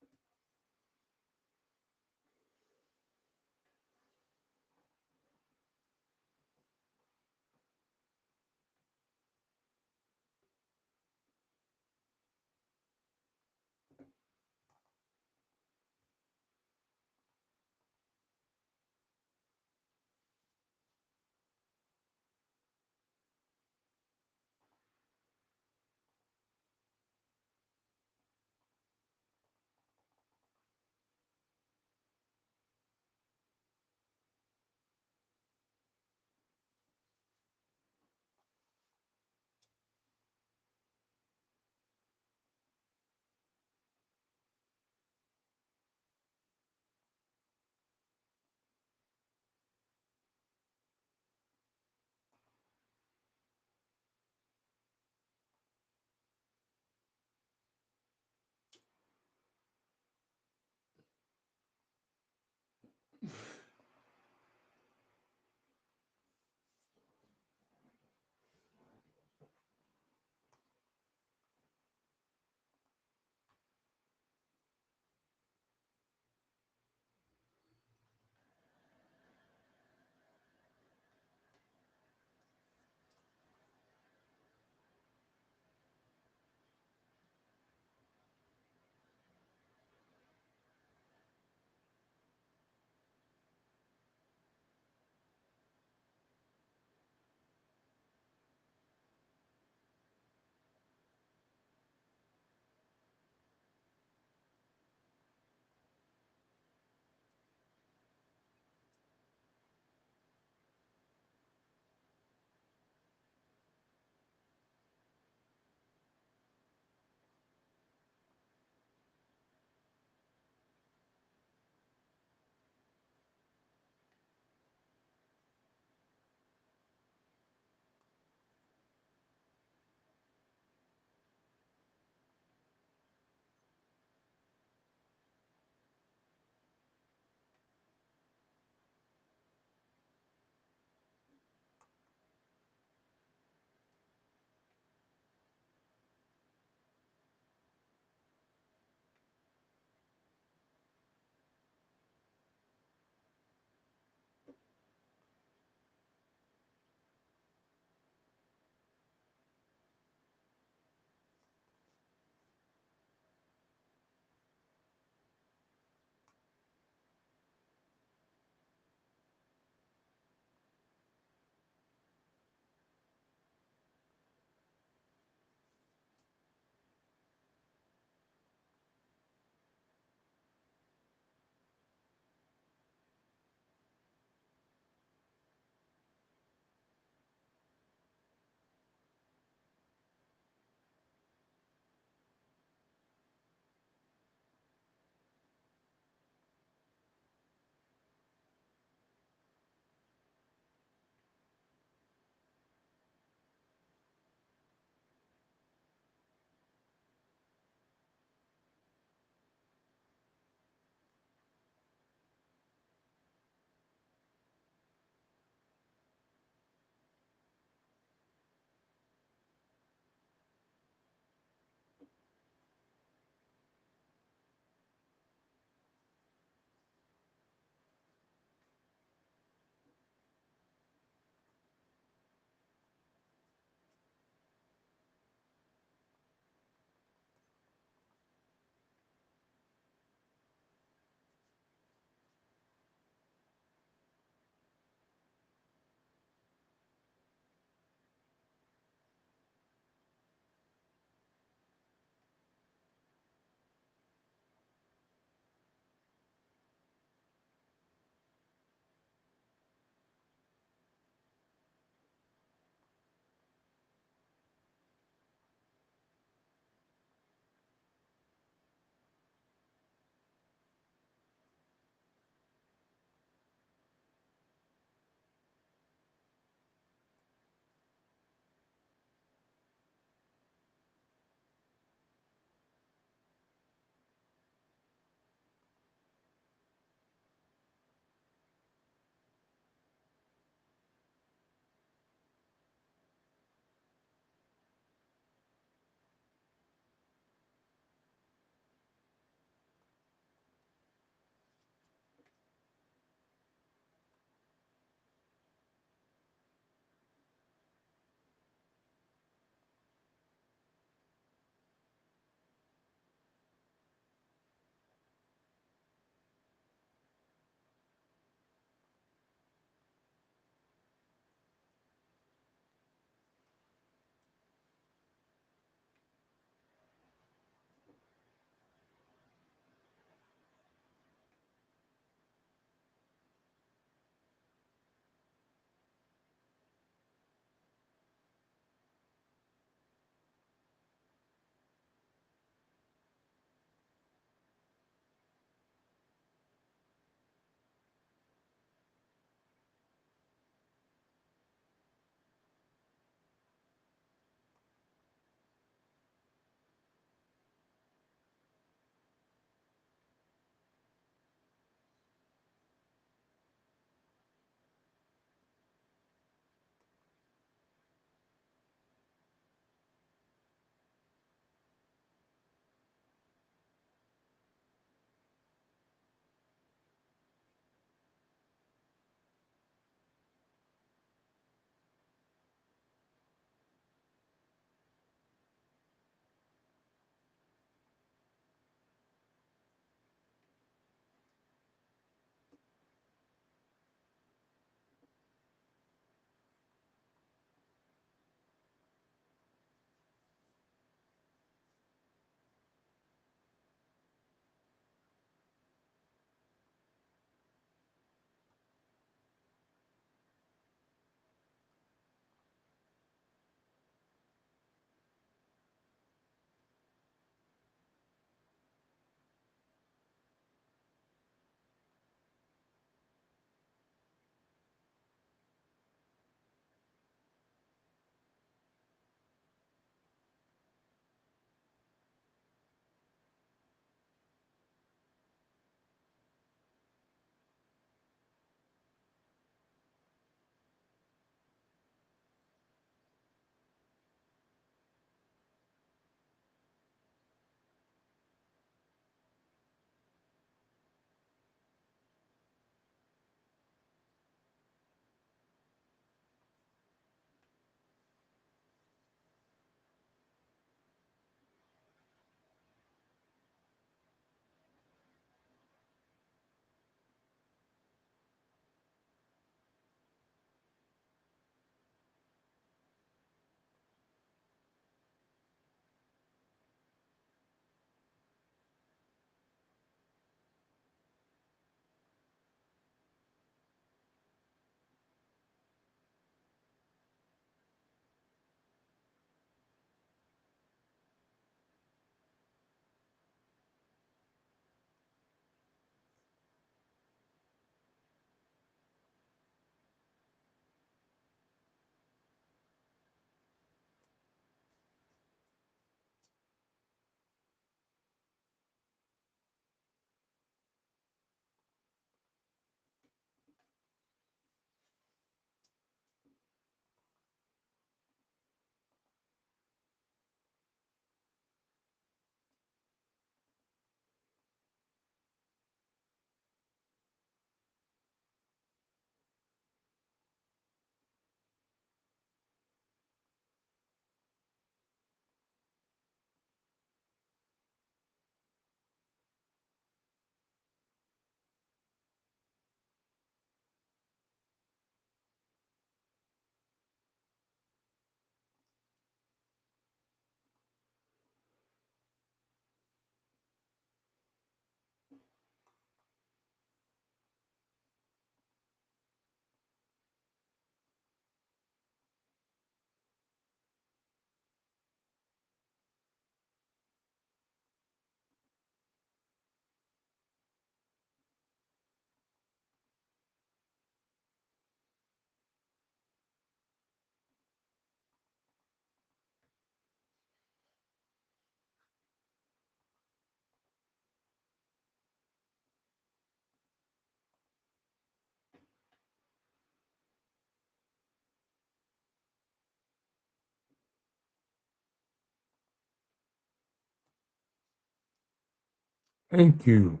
Thank you.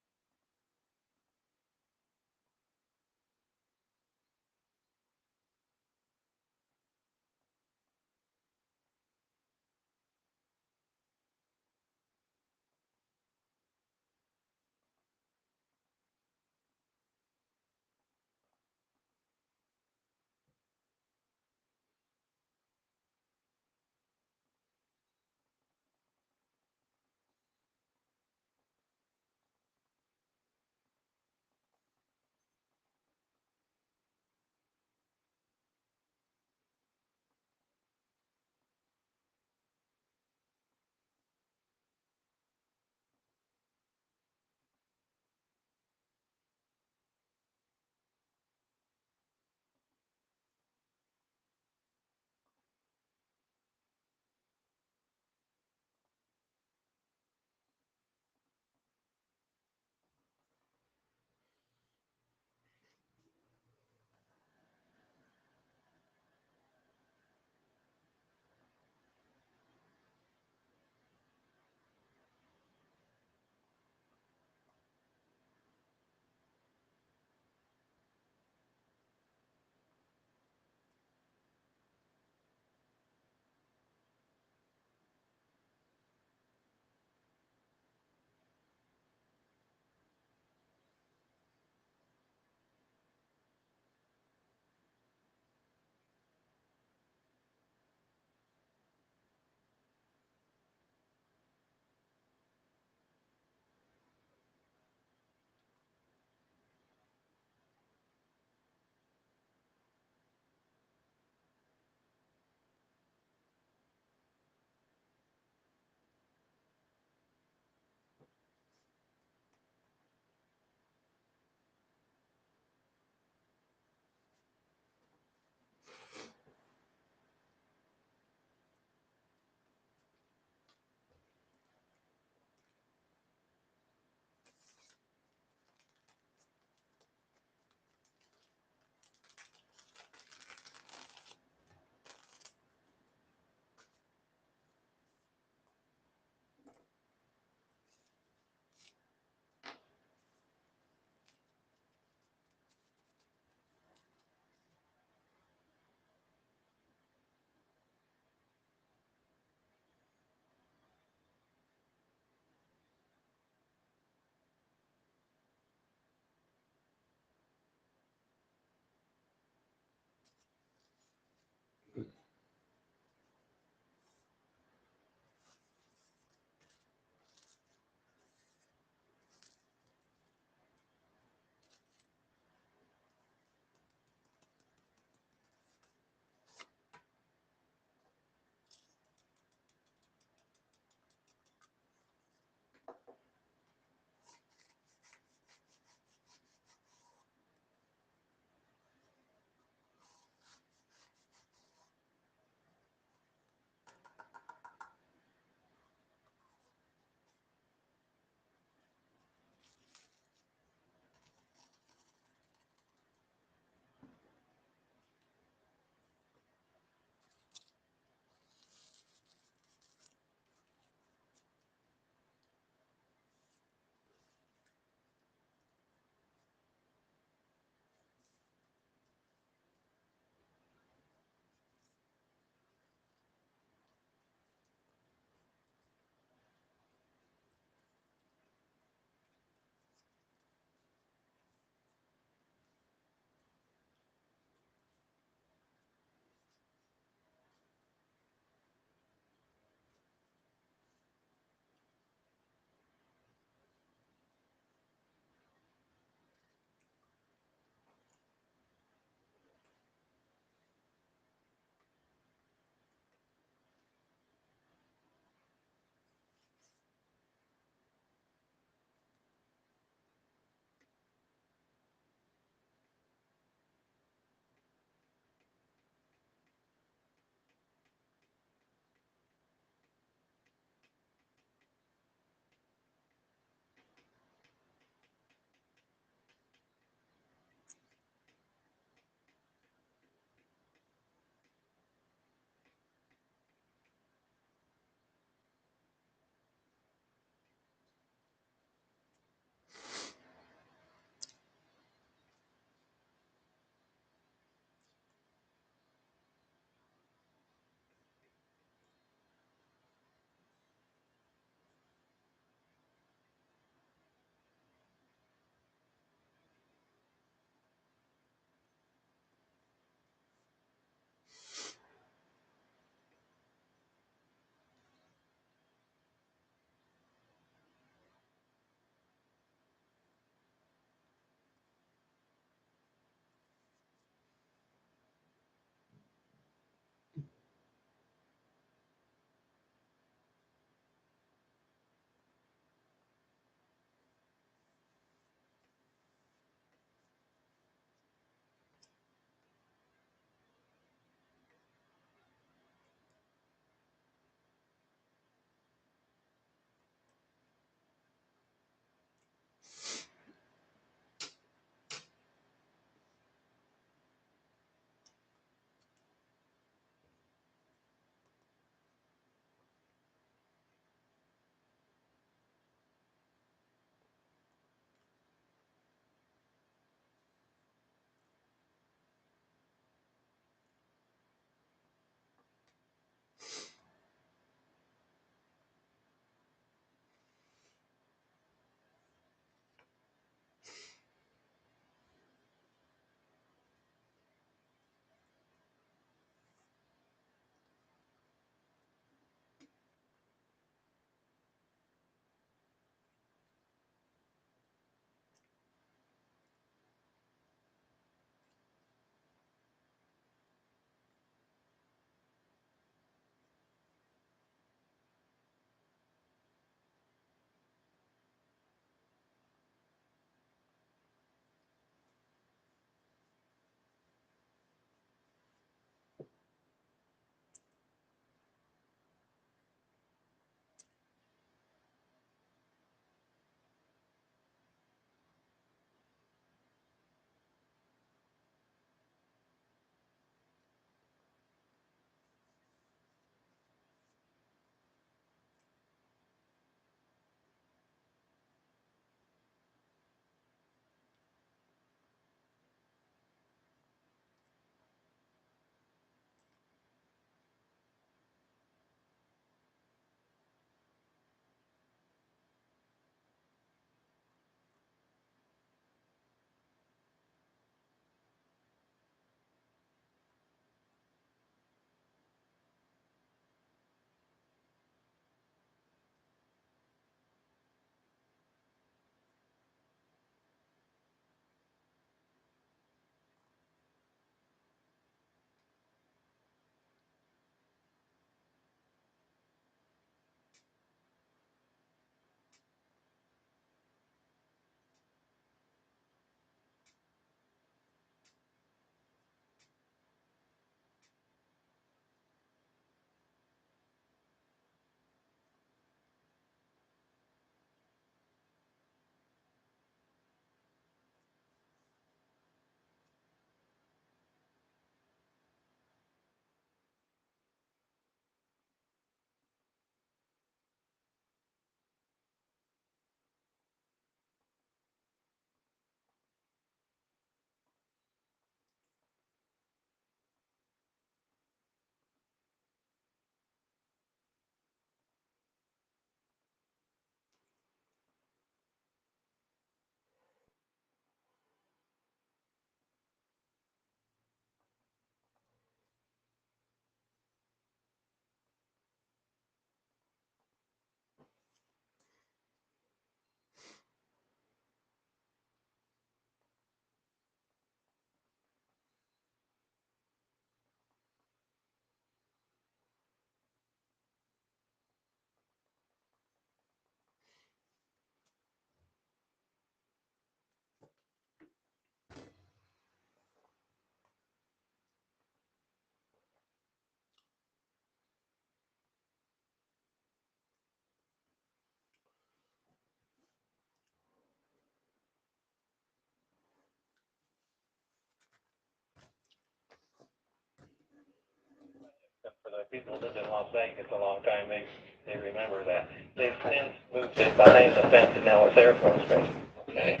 People lived in Las Vegas a long time. They remember that. They've since moved it behind the fence, and now it's Air Force Base. Okay.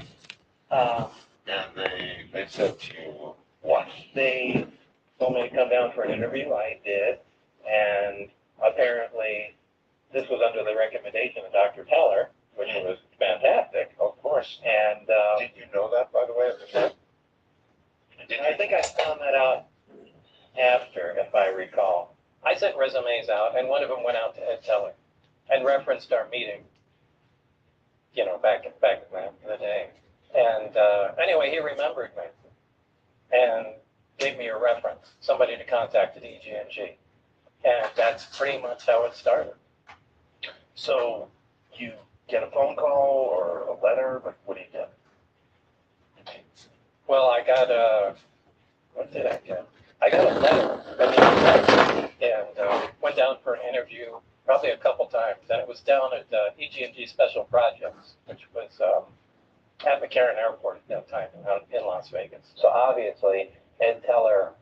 Uh, And they said to you what? they told me to come down for an interview. I did, and apparently this was under the recommendation of Dr. Teller, which was fantastic. Of course. And Did you know that, by the way, at the time? I think I found that out after, if I recall. I sent resumes out, and one of them went out to Ed Teller and referenced our meeting, back in the day. And anyway, he remembered me and gave me a reference, somebody to contact at EG&G. And that's pretty much how it started. So you get a phone call or a letter, but what do you get? Well, I got what did I get? I got a letter from the and went down for an interview probably a couple times. And it was down at EG&G Special Projects, which was at McCarran Airport at that time in Las Vegas. So obviously, Ed Teller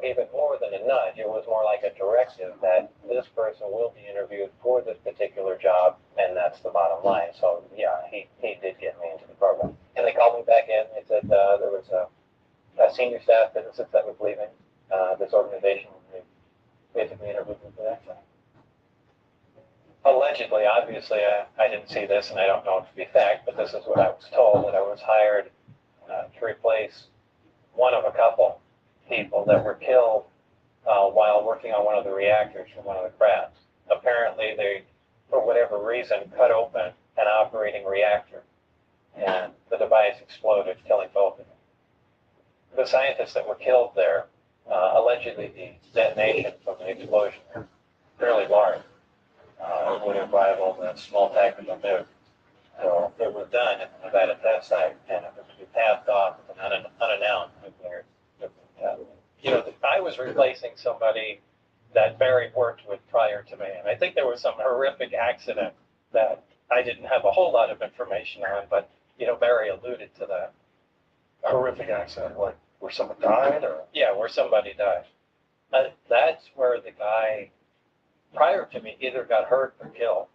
gave it more than a nudge. It was more like a directive that this person will be interviewed for this particular job, and that's the bottom line. So yeah, he did get me into the program. And they called me back in. They said there was a senior staff physicist that was leaving this organization. They basically interviewed me for that job. Allegedly, obviously, I didn't see this, and I don't know it to be fact, but this is what I was told, that I was hired to replace one of a couple people that were killed while working on one of the reactors for one of the crafts. Apparently, they, for whatever reason, cut open an operating reactor, and the device exploded, killing both of them. The scientists that were killed there, allegedly the detonation from the explosion, fairly large. It would have rivaled a small tactical nuke. So it was done at the Nevada test site, and it was to be passed off as an unannounced nuclear test. I was replacing somebody that Barry worked with prior to me, and I think there was some horrific accident that I didn't have a whole lot of information on, but Barry alluded to that. A horrific accident, like where someone died, or? Yeah, where somebody died. That's where the guy prior to me either got hurt or killed.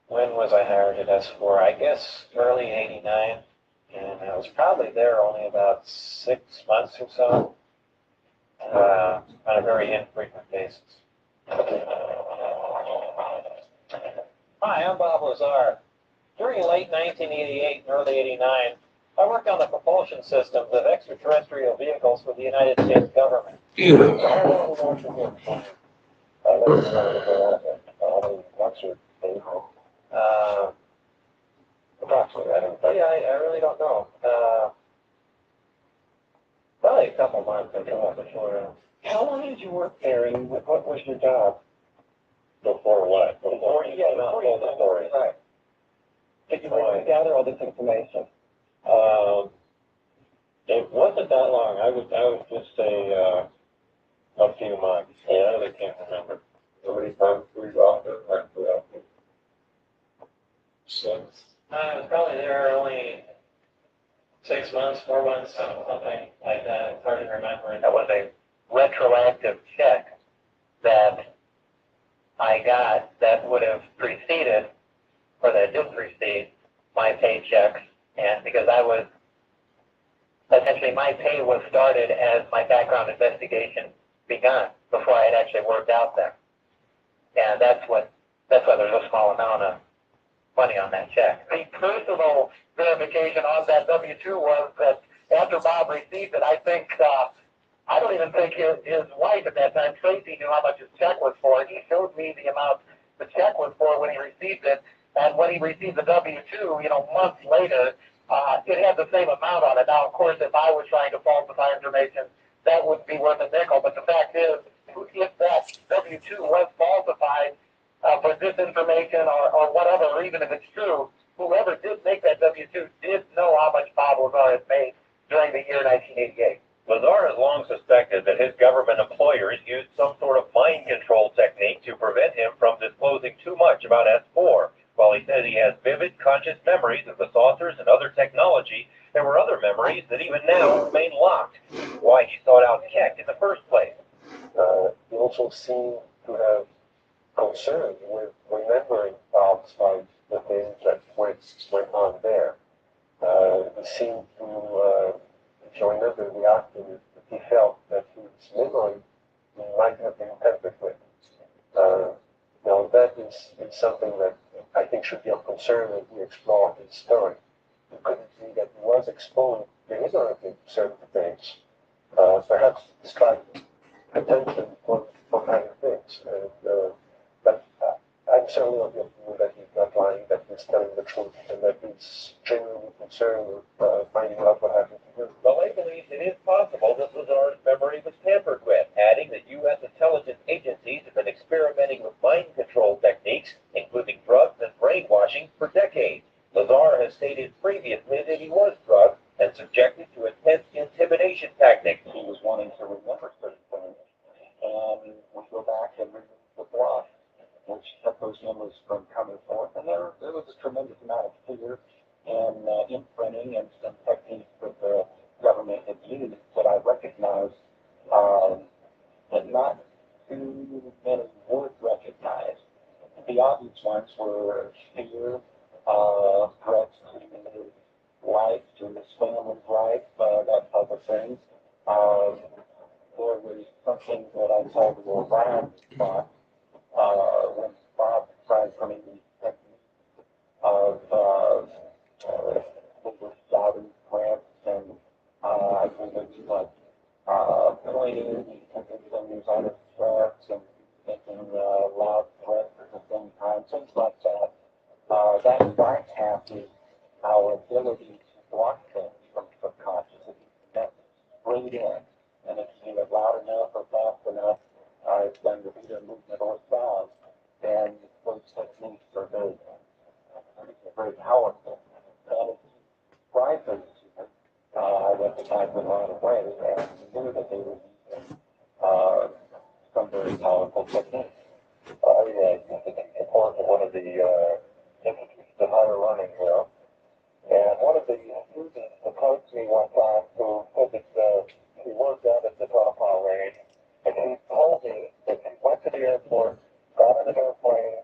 When was I hired at S4? I guess early '89, and I was probably there only about 6 months or so, on a very infrequent basis. Hi, I'm Bob Lazar. During late 1988 and early '89, I worked on the propulsion systems of extraterrestrial vehicles for the United States government. Approximately, I really don't know. Probably a couple months, I don't know for sure. How long did you work there, and what was your job? Before what? Before you told the story. Right. Did you gather all this information? It wasn't that long. I would just say a few months. I really can't remember. How many times were you out there? I was probably there only 6 months, 4 months, something like that. It's hard to remember. That was a retroactive check that I got that would have preceded, or that did precede, my paychecks. And because I was, essentially my pay was started as my background investigation begun, before I had actually worked out there. And that's why there's a small amount of money on that check. The personal verification on that W-2 was that after Bob received it, I think, I don't even think his wife at that time, Tracy, knew how much his check was for. He showed me the amount the check was for when he received it. And when he received the W-2, months later, it had the same amount on it. Now, of course, if I was trying to falsify information, that wouldn't be worth a nickel. But the fact is, if that W-2 was falsified for disinformation or whatever, or even if it's true, whoever did make that W-2 did know how much Bob Lazar had made during the year 1988. Lazar has long suspected that his government employers used some sort of mind control technique to prevent him from disclosing too much about S4. While he says he has vivid, conscious memories of the saucers and other technology, there were other memories that even now remain locked. Why he sought out Keck in the first place. He also seemed to have concern with remembering outside the things that went on there. He seemed to, if you remember the afterwards, he felt that his memory might have been tampered with. Now that is something that I think should be of concern as we explore his story. It could be that he was exposed deliberately to certain things, perhaps distract attention from other things. But I'm certainly of the opinion that he's not lying, that he's telling the truth, and that he's genuinely concerned with finding out what happened to him. Malay believes it is possible that Lazar's memory was tampered with, adding that U.S. intelligence agencies have been experimenting with mind control techniques, including drugs and brainwashing, for decades. Lazar has stated previously that he was drugged and subjected to intense intimidation tactics. He was wanting to remember certain things, and we go back and remove the block, which kept those memories from coming forth. And there was a tremendous amount of fear and imprinting and some techniques that the government had used that I recognize, but not too many would recognize. The obvious ones were fear, threats to his life, to his family's life, that type of thing. There was something that I told the Orion spot when Bob tried coming to technique of over shouting threats and I think it was like pointing and thinking these other threats and making loud threats at the same time, things like that. That bypasses our ability to block things from subconscious. If you can bring it in, and if you do it loud enough or fast enough, it's going to be the movement or sound, then those techniques are very powerful. And if you try those, I recognize them right away, and knew that they were using some very powerful techniques. I support one of the institutes of higher learning here. And one of the students approached me one time who said that he worked out at the Topal range, and he told me that he went to the airport, got on an airplane,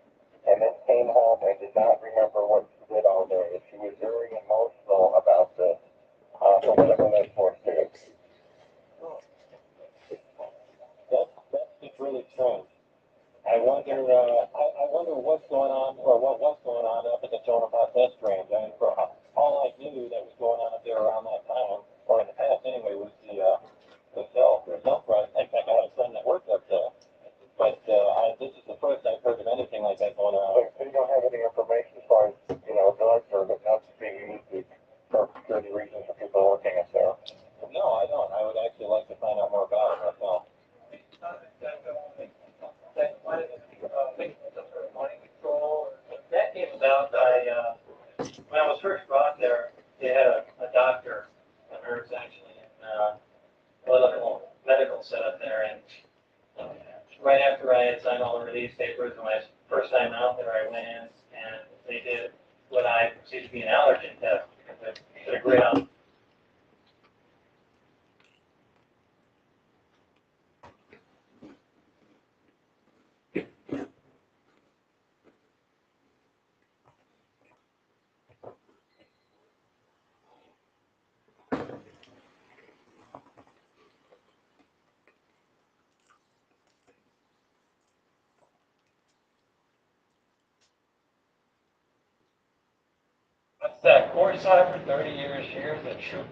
and then came home and did not remember what he did all day. She was very emotional about this, for whatever that force is. That's really strange. I wonder what's going on, or what was going on up at the Tonopah Test Range. I mean, for all I knew that was going on up there around that time, or in the past anyway, was the self-run. In fact, I had a friend that worked up there. But this is the first I've heard of anything like that going on. So you don't have any information as far as, drugs or not being used for security reasons for people working up there? No, I don't. I would actually like to find out more about it myself. That came about when I was first brought there, they had a doctor, a nurse actually, and a little medical setup there. And right after I had signed all the release papers, and my first time out there, I went in and they did what I perceived to be an allergen test because they did a great on. What's that? Courtside for 30 years. Here's the truth.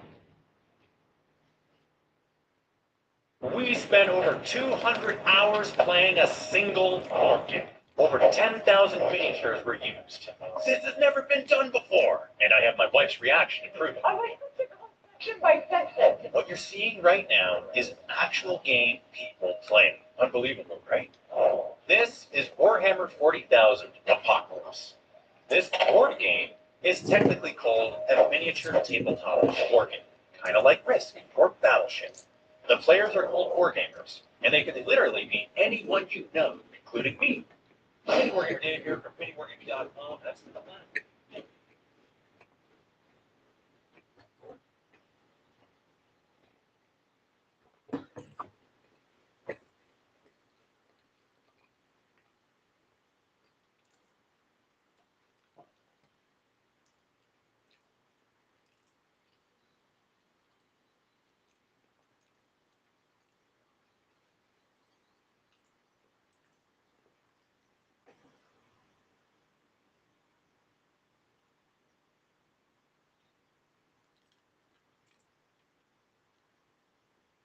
We spent over 200 hours playing a single board game. Over 10,000 miniatures were used. This has never been done before, and I have my wife's reaction to prove it. I wish we could go section by section. What you're seeing right now is an actual game people play. Unbelievable, right? This is Warhammer 40,000 Apocalypse. This board game is technically called a miniature tabletop board game, kind of like Risk or Battleship. The players are called wargamers, and they can literally be anyone you know, including me. Mini Wargamer Dave here from miniwargaming.com. That's the plan.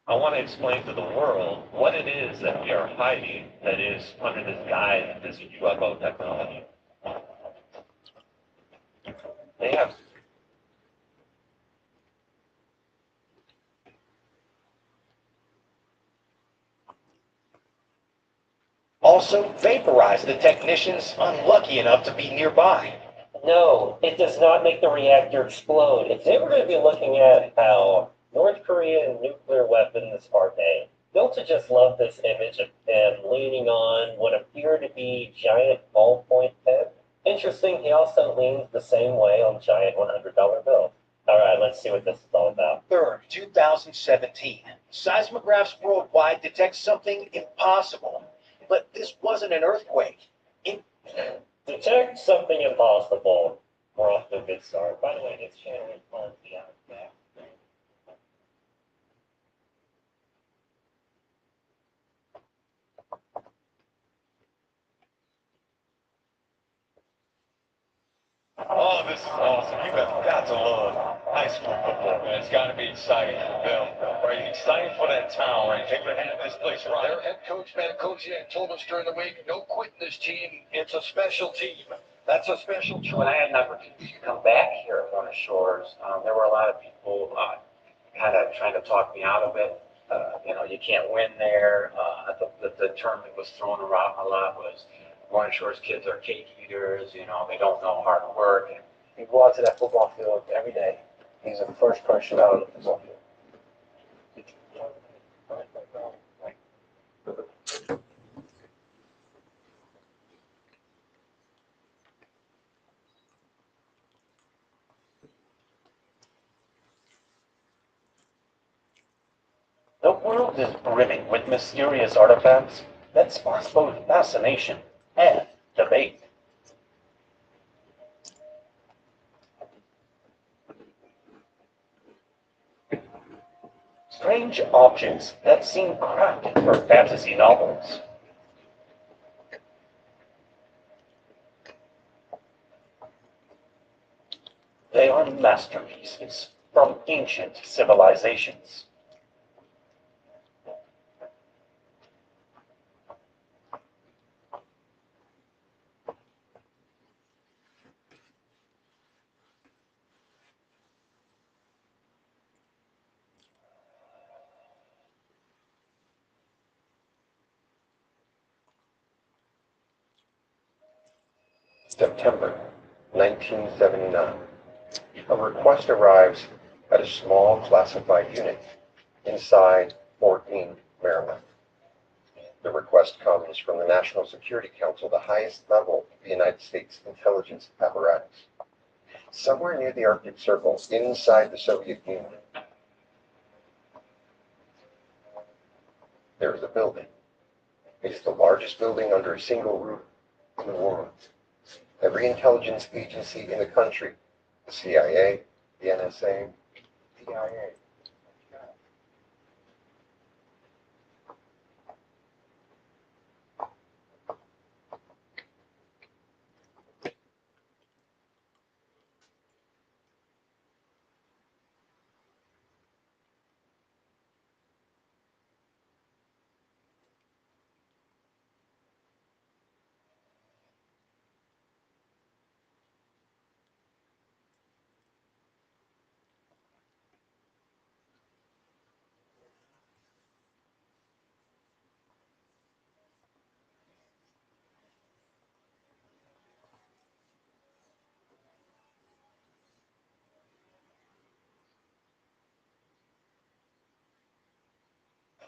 I want to explain to the world what it is that we are hiding that is under this guise of this UFO technology. They have Also vaporized the technicians unlucky enough to be nearby. No, it does not make the reactor explode. Today we're going to be looking at how North Korean nuclear weapons are made. Milton just loved this image of him leaning on what appear to be giant ballpoint pens. Interesting, he also leans the same way on giant $100 bills. All right, let's see what this is all about. 3rd, 2017. Seismographs worldwide detect something impossible. But this wasn't an earthquake. It Detect something impossible. We're off to a good start. By the way, this channel is on the back. Oh, this is awesome. You have got to love high school football, man. It's got to be exciting for them, right? Exciting for that town, right? They would have this place right. Their head coach, man, Coach Ed told us during the week, no quitting this team. It's a special team. That's a special choice. When I had an opportunity to come back here on the shores, there were a lot of people kind of trying to talk me out of it. You can't win there. The term that was thrown around a lot was North Shores kids are cake eaters. They don't know hard work. And you go out to that football field every day. He's the first person out of the football field. The world is brimming with mysterious artifacts that sparks both fascination and debate. Strange objects that seem crafted for fantasy novels. They are masterpieces from ancient civilizations. September 1979. A request arrives at a small classified unit inside Fort Meade, Maryland. The request comes from the National Security Council, the highest level of the United States intelligence apparatus. Somewhere near the Arctic Circle, inside the Soviet Union, there is a building. It is the largest building under a single roof in the world. Every intelligence agency in the country, the CIA, the NSA, DIA.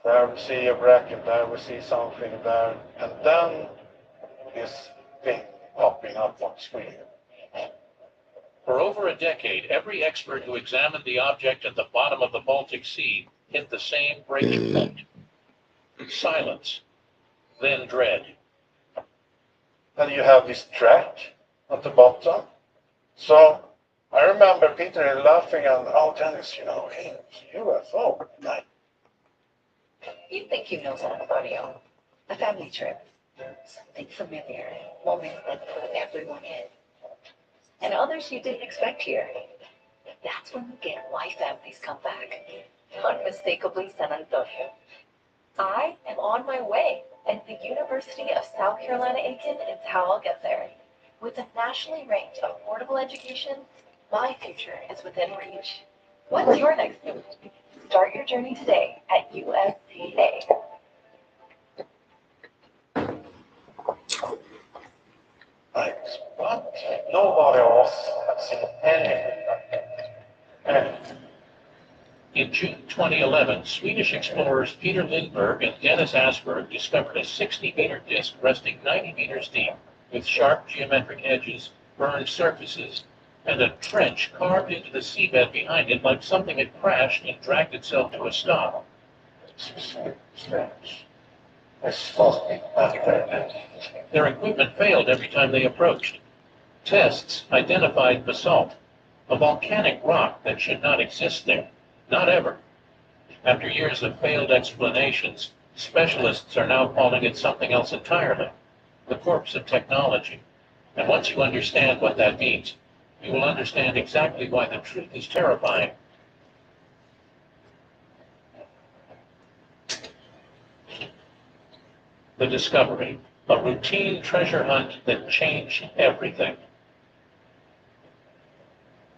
There we see a bracket, there we see something there, and then this thing popping up on screen. For over a decade, every expert who examined the object at the bottom of the Baltic Sea hit the same breaking point. Silence, then dread. Then you have this track at the bottom. So I remember Peter laughing and, oh, Dennis, hey, UFO. You think you know something about you. A family trip. Something familiar. Moments that put everyone in. And others you didn't expect here. That's when you get why families come back. Unmistakably San Antonio. I am on my way, and the University of South Carolina Aiken is how I'll get there. With a nationally ranked affordable education, my future is within reach. What's your next move? Start your journey today at USCA. Thanks. But nobody else has seen anything like that. In June 2011, Swedish explorers Peter Lindbergh and Dennis Asberg discovered a 60-meter disk resting 90 meters deep, with sharp geometric edges, burned surfaces, and a trench carved into the seabed behind it like something had crashed and dragged itself to a stop. Strange. This must be back there. Their equipment failed every time they approached. Tests identified basalt, a volcanic rock that should not exist there. Not ever. After years of failed explanations, specialists are now calling it something else entirely, the corpse of technology. And once you understand what that means, you will understand exactly why the truth is terrifying. The discovery, a routine treasure hunt that changed everything.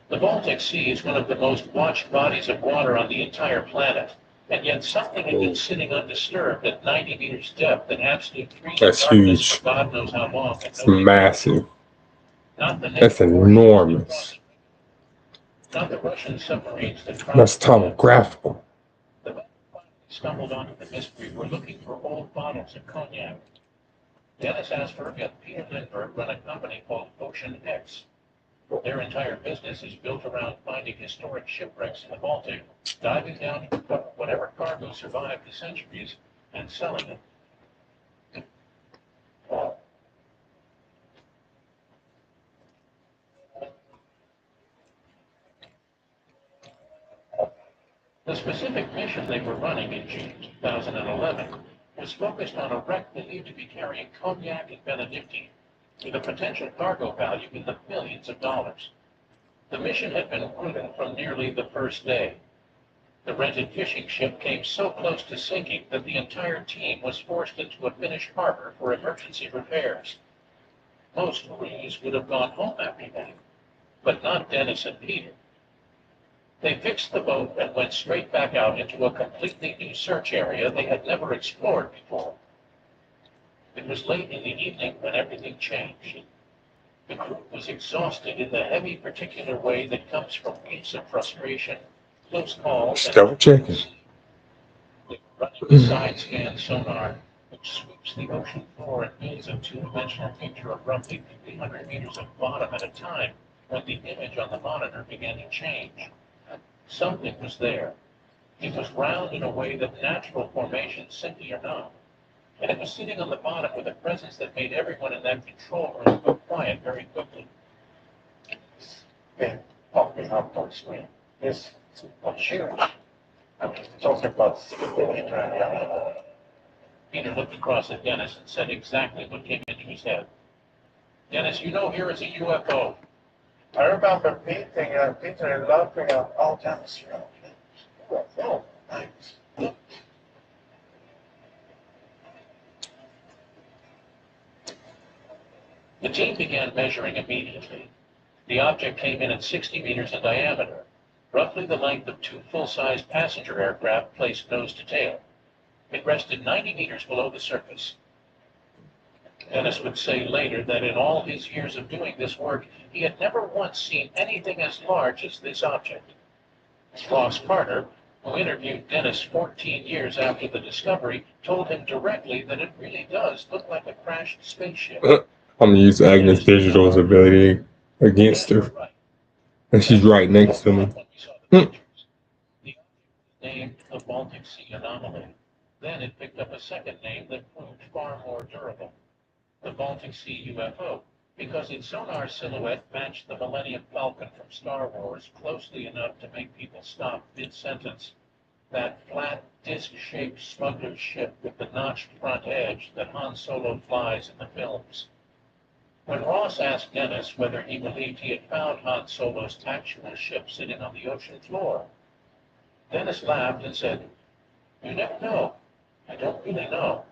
The Baltic Sea is one of the most watched bodies of water on the entire planet, and yet something had been sitting undisturbed at 90 meters depth in absolute freezing That's darkness huge. for God knows how long. It's massive. Not the That's negative enormous. not the Russian submarines that That's crossed tomographical. the men finally stumbled onto the mystery were looking for old bottles of cognac. Dennis Asberg and Peter Lindbergh run a company called Ocean X. Their entire business is built around finding historic shipwrecks in the Baltic, diving down to whatever cargo survived the centuries, and selling it. The specific mission they were running in June 2011 was focused on a wreck believed to be carrying cognac and Benedictine, with a potential cargo value in the millions of dollars. The mission had been proven from nearly the first day. The rented fishing ship came so close to sinking that the entire team was forced into a Finnish harbor for emergency repairs. Most crews would have gone home after that, but not Dennis and Peter. They fixed the boat and went straight back out into a completely new search area they had never explored before. It was late in the evening when everything changed. The crew was exhausted in the heavy particular way that comes from weeks of frustration, close calls, Just double checking. They were running the side scan sonar, which sweeps the ocean floor and builds a two-dimensional picture of roughly 300 meters of bottom at a time when the image on the monitor began to change. Something was there. It was round in a way that natural formations simply are not. And it was sitting on the bottom with a presence that made everyone in that control room go quiet very quickly. Been popping up on screen. This was huge. I'm talking about spinning around. Peter looked across at Dennis and said exactly what came into his head. Dennis, you know here is a UFO. I remember Peter laughing at all times, you know. UFO, thanks. The team began measuring immediately. The object came in at 60 meters in diameter, roughly the length of two full-size passenger aircraft placed nose to tail. It rested 90 meters below the surface. Dennis would say later that in all his years of doing this work, he had never once seen anything as large as this object. Ross Carter, who interviewed Dennis 14 years after the discovery, told him directly that it really does look like a crashed spaceship. I'm gonna use Agnes Digital's ability against her. And she's right next to me. The object was named the Baltic Sea Anomaly. Then it picked up a second name that proved far more durable, the Baltic Sea UFO, because its sonar silhouette matched the Millennium Falcon from Star Wars closely enough to make people stop mid-sentence. That flat, disc-shaped smuggler's ship with the notched front edge that Han Solo flies in the films. When Ross asked Dennis whether he believed he had found Han Solo's actual ship sitting on the ocean floor, Dennis laughed and said, "You never know. I don't really know.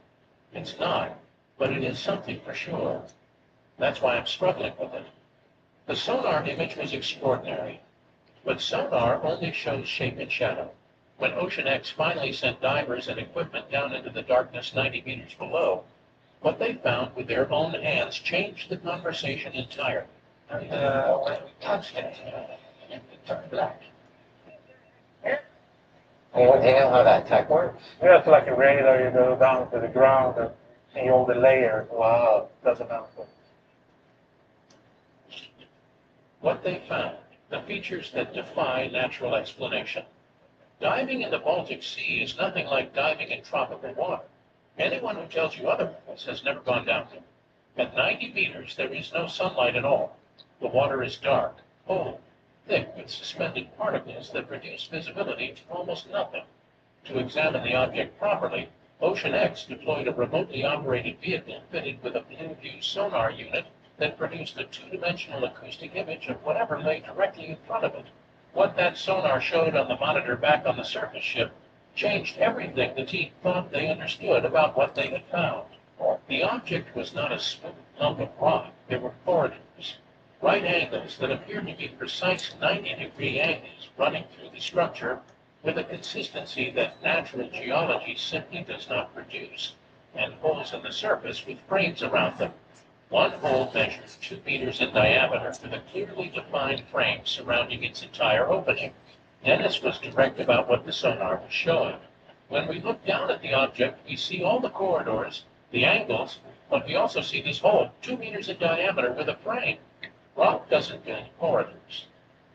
It's not, but it is something for sure. That's why I'm struggling with it." The sonar image was extraordinary, but sonar only shows shape and shadow. When Ocean X finally sent divers and equipment down into the darkness 90 meters below, what they found with their own hands changed the conversation entirely. And when we touched it, it turned black. Anyone know how that tech works? Yeah, it's like a radar. You go down to the ground and see all the layers. Wow, doesn't answer. What they found, the features that defy natural explanation. Diving in the Baltic Sea is nothing like diving in tropical water. Anyone who tells you otherwise has never gone down there. At 90 meters, there is no sunlight at all. The water is dark, cold, thick with suspended particles that reduce visibility to almost nothing. To examine the object properly, Ocean X deployed a remotely operated vehicle fitted with a blue view sonar unit that produced a two-dimensional acoustic image of whatever lay directly in front of it. What that sonar showed on the monitor back on the surface ship changed everything the team thought they understood about what they had found. The object was not a smooth lump of rock. There were corridors, right angles that appeared to be precise 90-degree angles running through the structure with a consistency that natural geology simply does not produce, and holes in the surface with frames around them. One hole measured 2 meters in diameter with a clearly defined frame surrounding its entire opening. Dennis was direct about what the sonar was showing. When we look down at the object, we see all the corridors, the angles, but we also see this hole, 2 meters in diameter with a frame. Rock doesn't build corridors.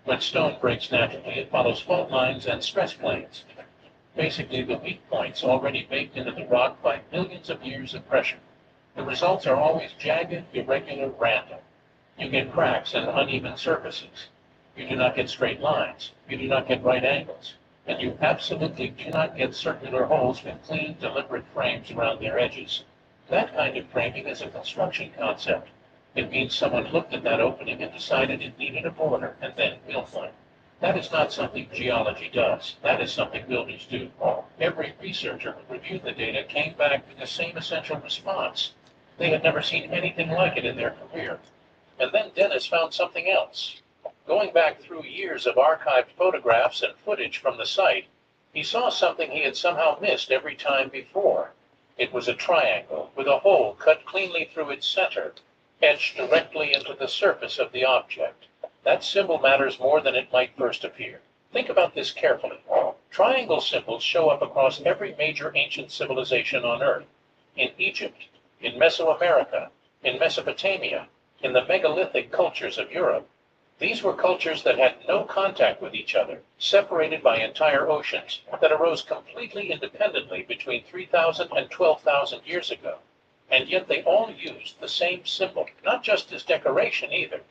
When stone breaks naturally, it follows fault lines and stress planes. Basically, the weak points already baked into the rock by millions of years of pressure. The results are always jagged, irregular, random. You get cracks and uneven surfaces. You do not get straight lines. You do not get right angles. And you absolutely do not get circular holes with clean, deliberate frames around their edges. That kind of framing is a construction concept. It means someone looked at that opening and decided it needed a border and then built one. That is not something geology does. That is something builders do. Every researcher who reviewed the data came back with the same essential response. They had never seen anything like it in their career. And then Dennis found something else. Going back through years of archived photographs and footage from the site, he saw something he had somehow missed every time before. It was a triangle with a hole cut cleanly through its center, etched directly into the surface of the object. That symbol matters more than it might first appear. Think about this carefully. Triangle symbols show up across every major ancient civilization on Earth. In Egypt, in Mesoamerica, in Mesopotamia, in the megalithic cultures of Europe. These were cultures that had no contact with each other, separated by entire oceans, that arose completely independently between 3,000 and 12,000 years ago. And yet they all used the same symbol, not just as decoration either.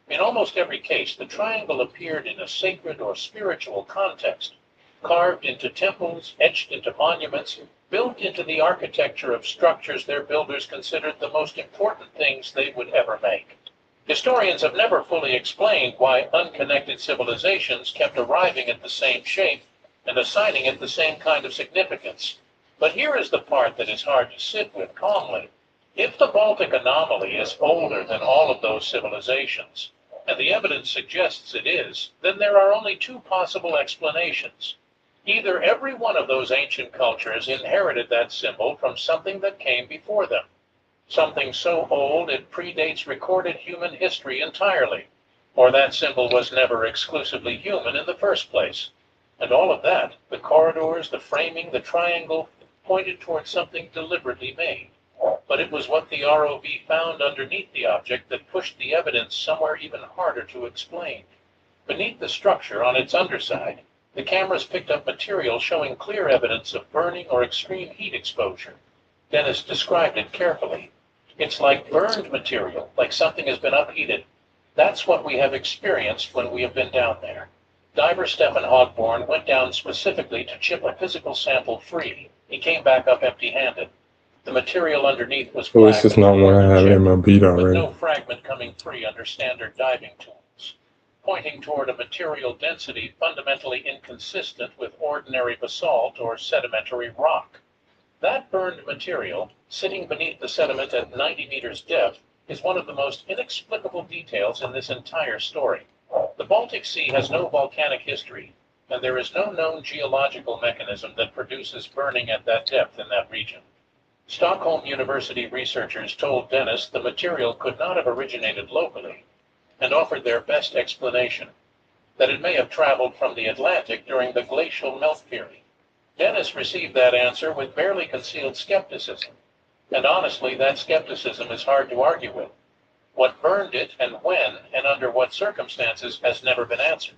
In almost every case, the triangle appeared in a sacred or spiritual context, carved into temples, etched into monuments, built into the architecture of structures their builders considered the most important things they would ever make. Historians have never fully explained why unconnected civilizations kept arriving at the same shape and assigning it the same kind of significance. But here is the part that is hard to sit with calmly. If the Baltic anomaly is older than all of those civilizations, and the evidence suggests it is, then there are only two possible explanations. Either every one of those ancient cultures inherited that symbol from something that came before them, something so old it predates recorded human history entirely, or that symbol was never exclusively human in the first place. And all of that, the corridors, the framing, the triangle, pointed towards something deliberately made. But it was what the ROV found underneath the object that pushed the evidence somewhere even harder to explain. Beneath the structure, on its underside, the cameras picked up material showing clear evidence of burning or extreme heat exposure. Dennis described it carefully. It's like burned material, like something has been upheated. That's what we have experienced when we have been down there. Diver Stephen Hogborn went down specifically to chip a physical sample free. He came back up empty-handed. The material underneath was So it's black just and not what I have in my beat with already. no fragment coming free under standard diving tools, pointing toward a material density fundamentally inconsistent with ordinary basalt or sedimentary rock. That burned material, sitting beneath the sediment at 90 meters depth, is one of the most inexplicable details in this entire story. The Baltic Sea has no volcanic history, and there is no known geological mechanism that produces burning at that depth in that region. Stockholm University researchers told Dennis the material could not have originated locally, and offered their best explanation, that it may have traveled from the Atlantic during the glacial melt period. Dennis received that answer with barely concealed skepticism, and honestly, that skepticism is hard to argue with. What burned it and when and under what circumstances has never been answered.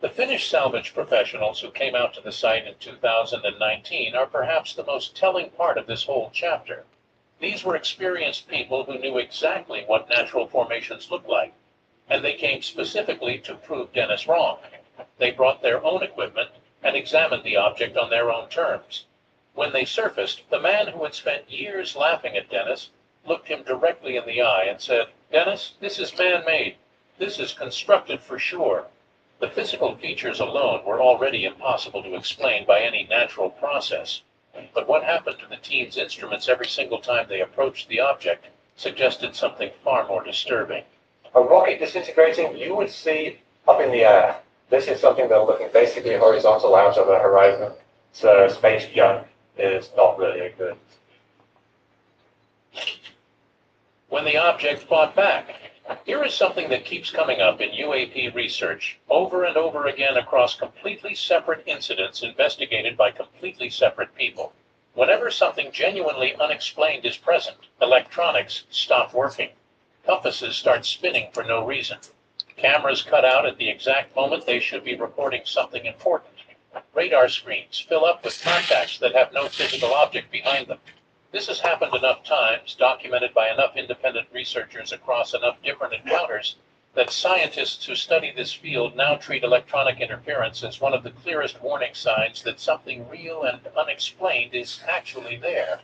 The Finnish salvage professionals who came out to the site in 2019 are perhaps the most telling part of this whole chapter. These were experienced people who knew exactly what natural formations look like, and they came specifically to prove Dennis wrong. They brought their own equipment and examined the object on their own terms. When they surfaced, the man who had spent years laughing at Dennis looked him directly in the eye and said, "Dennis, this is man-made. This is constructed for sure." The physical features alone were already impossible to explain by any natural process. But what happened to the team's instruments every single time they approached the object suggested something far more disturbing. A rocket disintegrating, you would see up in the air. This is something that looking basically horizontal out of the horizon. So space junk is not really a good. When the object fought back. Here is something that keeps coming up in UAP research over and over again across completely separate incidents investigated by completely separate people. Whenever something genuinely unexplained is present, electronics stop working. Compasses start spinning for no reason. Cameras cut out at the exact moment they should be recording something important. Radar screens fill up with contacts that have no physical object behind them. This has happened enough times, documented by enough independent researchers across enough different encounters, that scientists who study this field now treat electronic interference as one of the clearest warning signs that something real and unexplained is actually there.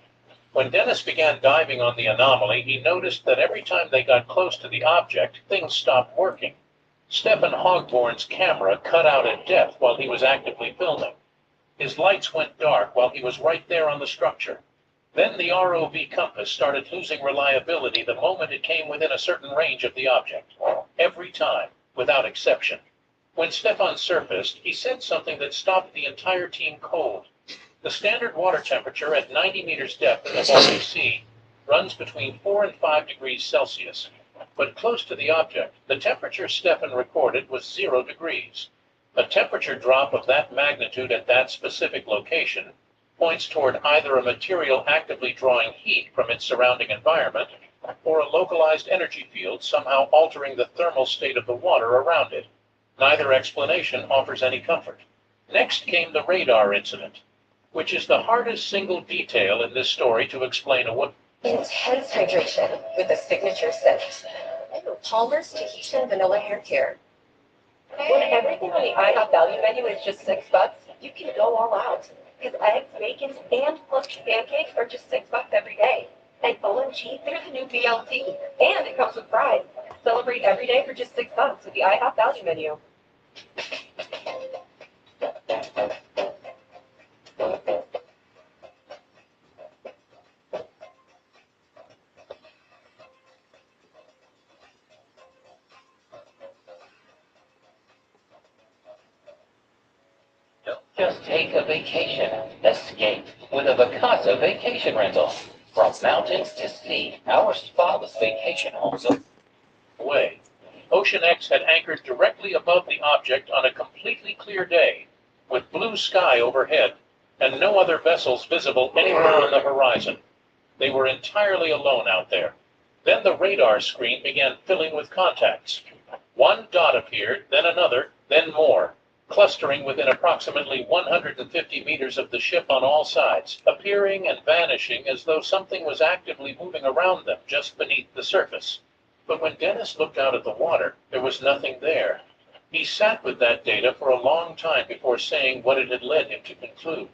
When Dennis began diving on the anomaly, he noticed that every time they got close to the object, things stopped working. Stephen Hogborn's camera cut out at death while he was actively filming. His lights went dark while he was right there on the structure. Then the ROV compass started losing reliability the moment it came within a certain range of the object. Every time, without exception. When Stefan surfaced, he said something that stopped the entire team cold. The standard water temperature at 90 meters depth in the Baltic Sea runs between 4 and 5 degrees Celsius. But close to the object, the temperature Stefan recorded was 0 degrees. A temperature drop of that magnitude at that specific location points toward either a material actively drawing heat from its surrounding environment or a localized energy field somehow altering the thermal state of the water around it. Neither explanation offers any comfort. Next came the radar incident, which is the hardest single detail in this story to explain away. Intense hydration with a signature scent. Palmer's Tahitian Vanilla Hair Care. When everything on the IHOP value menu is just $6, you can go all out. Because eggs, bacon, and fluffy pancakes are just $6 every day. And OMG, they're the new BLT. And it comes with fries. Celebrate every day for just $6 with the IHOP value menu. Just take a vacation. Escape with a Vacasa vacation rental. From mountains to sea, our spotless vacation homes. Way. Ocean X had anchored directly above the object on a completely clear day, with blue sky overhead, and no other vessels visible anywhere on the horizon. They were entirely alone out there. Then the radar screen began filling with contacts. One dot appeared, then another, then more, clustering within approximately 150 meters of the ship on all sides, appearing and vanishing as though something was actively moving around them just beneath the surface. But when Dennis looked out at the water, there was nothing there. He sat with that data for a long time before saying what it had led him to conclude.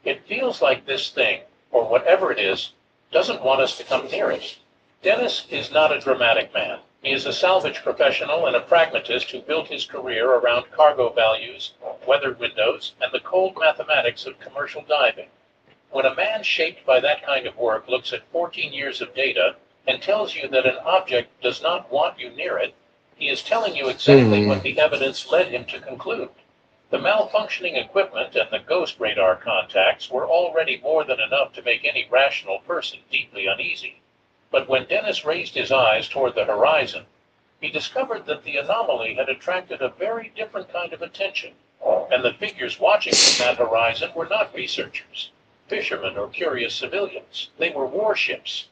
It feels like this thing, or whatever it is, doesn't want us to come near it. Dennis is not a dramatic man. He is a salvage professional and a pragmatist who built his career around cargo values, weather windows, and the cold mathematics of commercial diving. When a man shaped by that kind of work looks at 14 years of data and tells you that an object does not want you near it, he is telling you exactly what the evidence led him to conclude. The malfunctioning equipment and the ghost radar contacts were already more than enough to make any rational person deeply uneasy. But when Dennis raised his eyes toward the horizon, he discovered that the anomaly had attracted a very different kind of attention, and the figures watching from that horizon were not researchers, fishermen, or curious civilians. They were warships.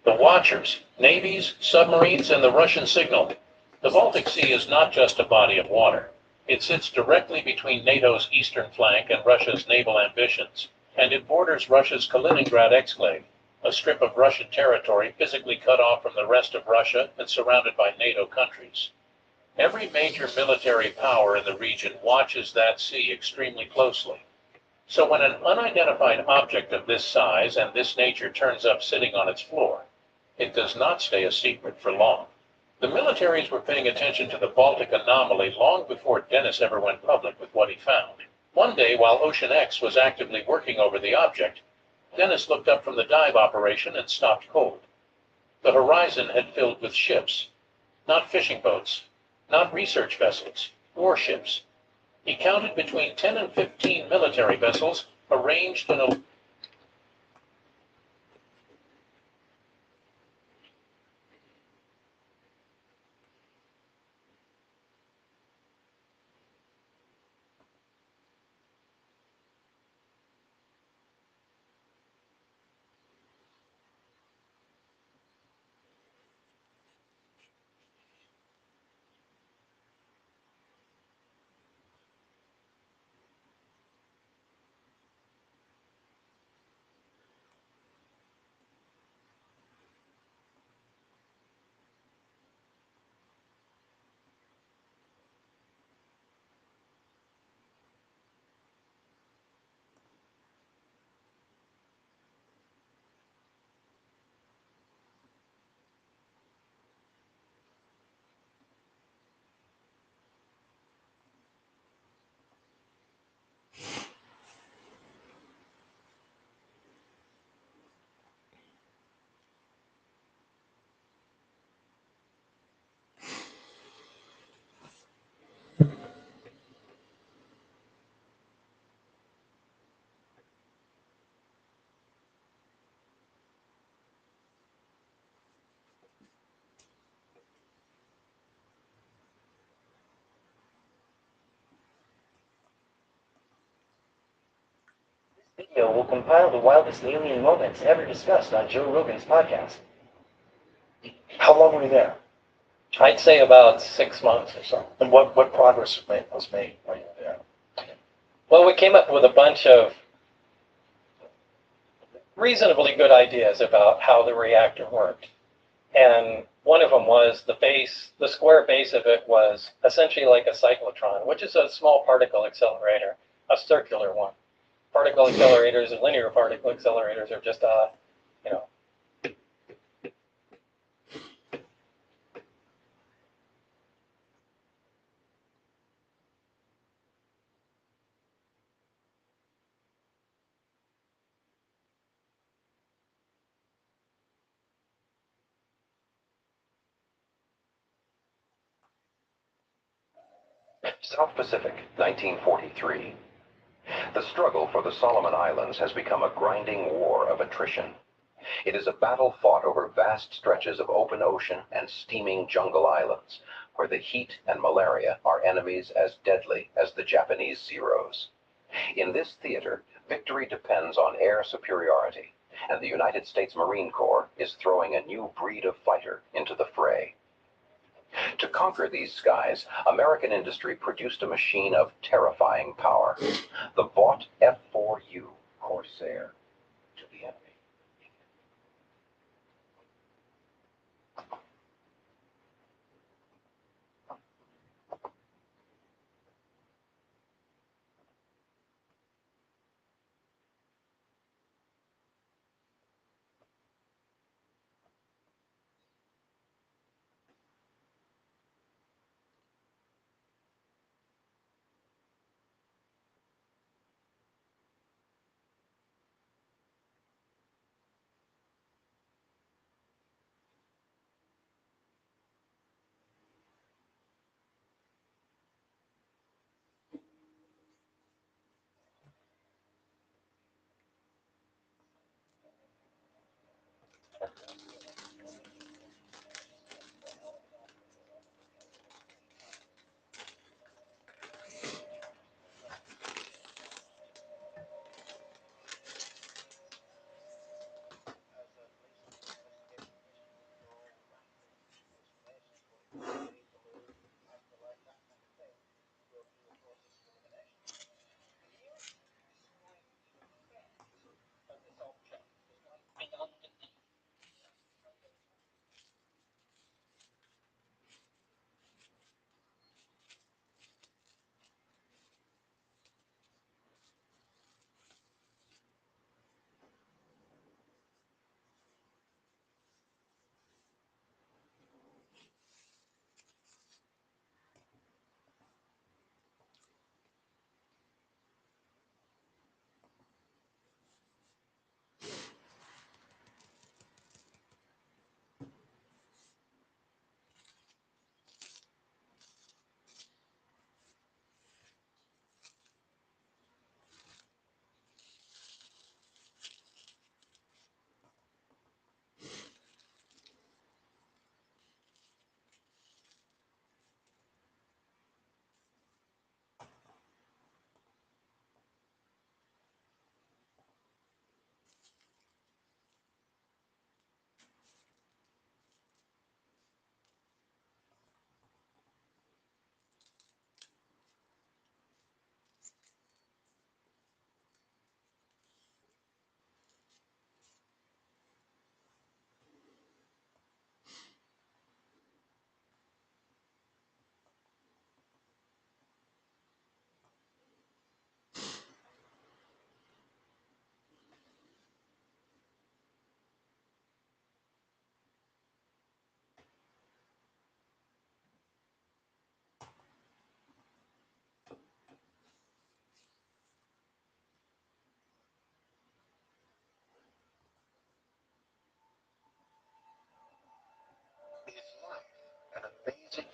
The Watchers, navies, submarines, and the Russian signal. The Baltic Sea is not just a body of water. It sits directly between NATO's eastern flank and Russia's naval ambitions, and it borders Russia's Kaliningrad exclave, a strip of Russian territory physically cut off from the rest of Russia and surrounded by NATO countries. Every major military power in the region watches that sea extremely closely. So when an unidentified object of this size and this nature turns up sitting on its floor, it does not stay a secret for long. The militaries were paying attention to the Baltic anomaly long before Dennis ever went public with what he found. One day, while Ocean X was actively working over the object, Dennis looked up from the dive operation and stopped cold. The horizon had filled with ships. Not fishing boats, not research vessels, warships. He counted between 10 and 15 military vessels arranged in a Video will compile the wildest alien moments ever discussed on Joe Rogan's podcast. How long were you there? I'd say about 6 months or so. And what progress was made while you were there? Well, we came up with a bunch of reasonably good ideas about how the reactor worked. And one of them was the square base of it was essentially like a cyclotron, which is a small particle accelerator, a circular one. Particle accelerators and linear particle accelerators are just, you know, South Pacific, 1943. The struggle for the Solomon Islands has become a grinding war of attrition. It is a battle fought over vast stretches of open ocean and steaming jungle islands, where the heat and malaria are enemies as deadly as the Japanese Zeros. In this theater, victory depends on air superiority, and the United States Marine Corps is throwing a new breed of fighter into the fray. To conquer these skies, American industry produced a machine of terrifying power, the bought F-4U Corsair. To the enemy.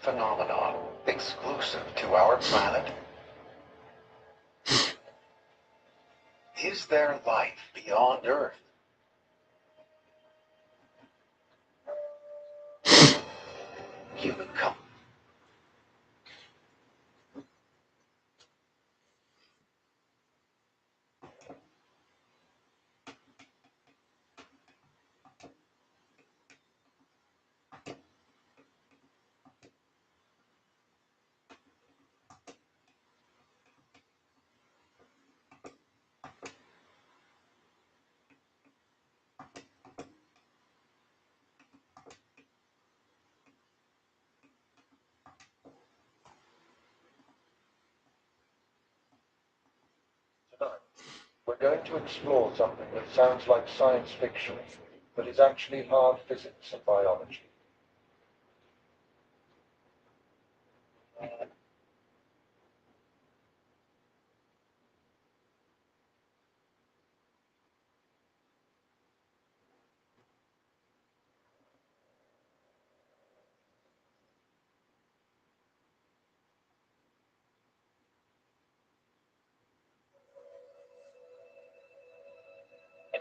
phenomenon exclusive to our planet? Is there life beyond Earth? Humankind. Tonight, we're going to explore something that sounds like science fiction, but is actually hard physics and biology.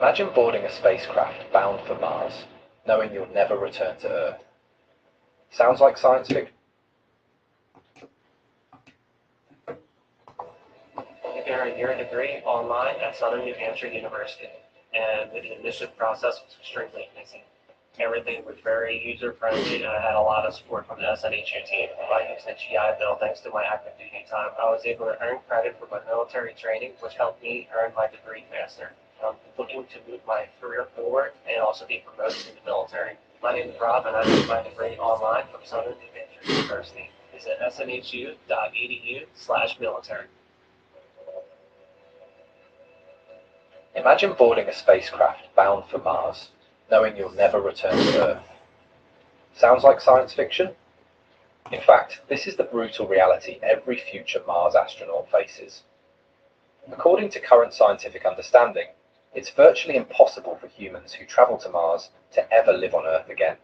Imagine boarding a spacecraft bound for Mars, knowing you'll never return to Earth. Sounds like science fiction. I got a year degree online at Southern New Hampshire University, and the admission process was extremely easy. Everything was very user-friendly, and I had a lot of support from the SNHU team. By using the GI Bill thanks to my active duty time, I was able to earn credit for my military training, which helped me earn my degree faster. I'm looking to move my career forward and also be promoted in the military. My name is Rob, and I did my degree online from Southern New Hampshire University. Visit snhu.edu/military. Imagine boarding a spacecraft bound for Mars, knowing you'll never return to Earth. Sounds like science fiction? In fact, this is the brutal reality every future Mars astronaut faces. According to current scientific understanding, it's virtually impossible for humans who travel to Mars to ever live on Earth again.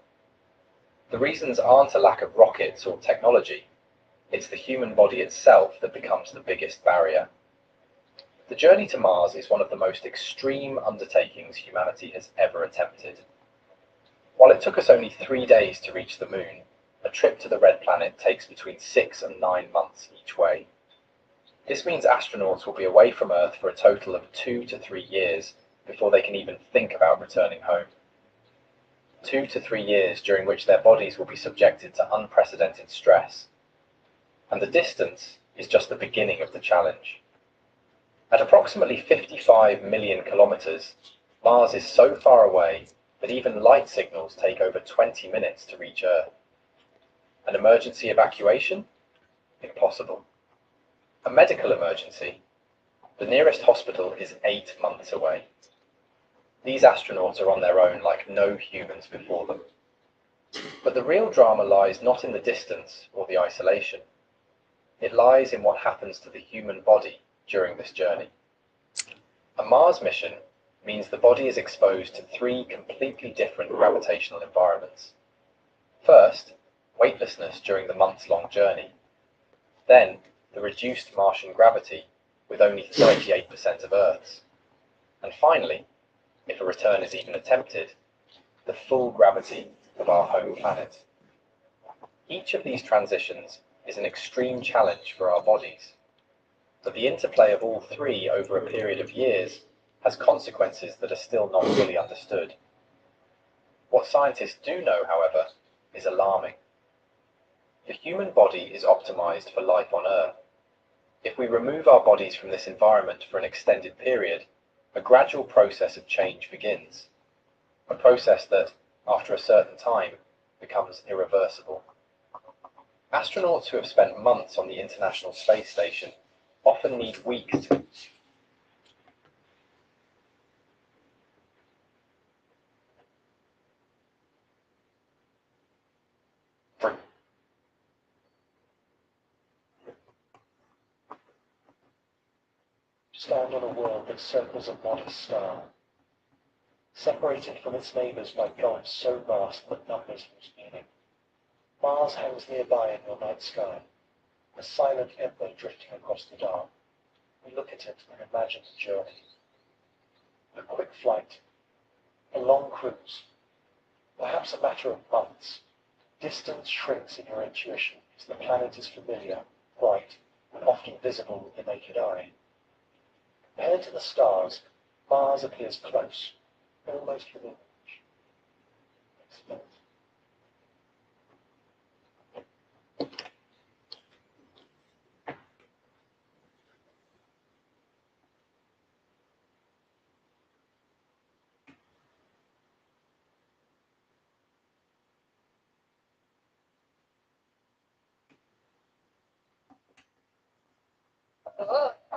The reasons aren't a lack of rockets or technology, it's the human body itself that becomes the biggest barrier. The journey to Mars is one of the most extreme undertakings humanity has ever attempted. While it took us only 3 days to reach the Moon, a trip to the Red Planet takes between 6 and 9 months each way. This means astronauts will be away from Earth for a total of 2 to 3 years before they can even think about returning home. 2 to 3 years during which their bodies will be subjected to unprecedented stress. And the distance is just the beginning of the challenge. At approximately 55 million kilometers, Mars is so far away that even light signals take over 20 minutes to reach Earth. An emergency evacuation? Impossible. A medical emergency? The nearest hospital is 8 months away. These astronauts are on their own like no humans before them. But the real drama lies not in the distance or the isolation. It lies in what happens to the human body during this journey. A Mars mission means the body is exposed to 3 completely different gravitational environments. First, weightlessness during the months-long journey. Then, the reduced Martian gravity with only 38% of Earth's. And finally, if a return is even attempted, the full gravity of our home planet. Each of these transitions is an extreme challenge for our bodies. But the interplay of all 3 over a period of years has consequences that are still not fully understood. What scientists do know, however, is alarming. The human body is optimized for life on Earth. If we remove our bodies from this environment for an extended period, a gradual process of change begins. A process that, after a certain time, becomes irreversible. Astronauts who have spent months on the International Space Station often need weeks to stand on a world that circles a modest star, separated from its neighbours by gulfs so vast that numbers lose meaning. Mars hangs nearby in your night sky, a silent ember drifting across the dark. We look at it and imagine the journey. A quick flight, a long cruise, perhaps a matter of months. Distance shrinks in your intuition as the planet is familiar, bright, and often visible with the naked eye. Compared to the stars, Mars appears close, almost within reach.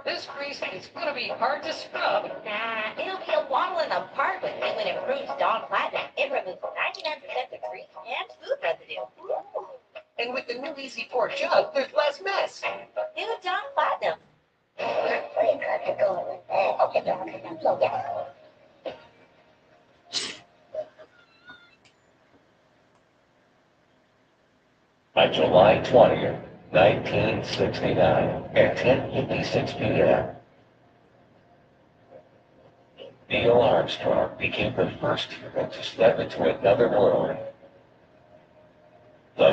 This grease is gonna be hard to scrub. Nah, it'll be a waddle in the park with new and improved Dawn Platinum. It removes 99% of grease and food residue. And with the new Easy Pour jug, there's less mess. New Dawn Platinum. On July 20th, 1969, at 10:56 p.m., Neil Armstrong became the first human to step into another world. The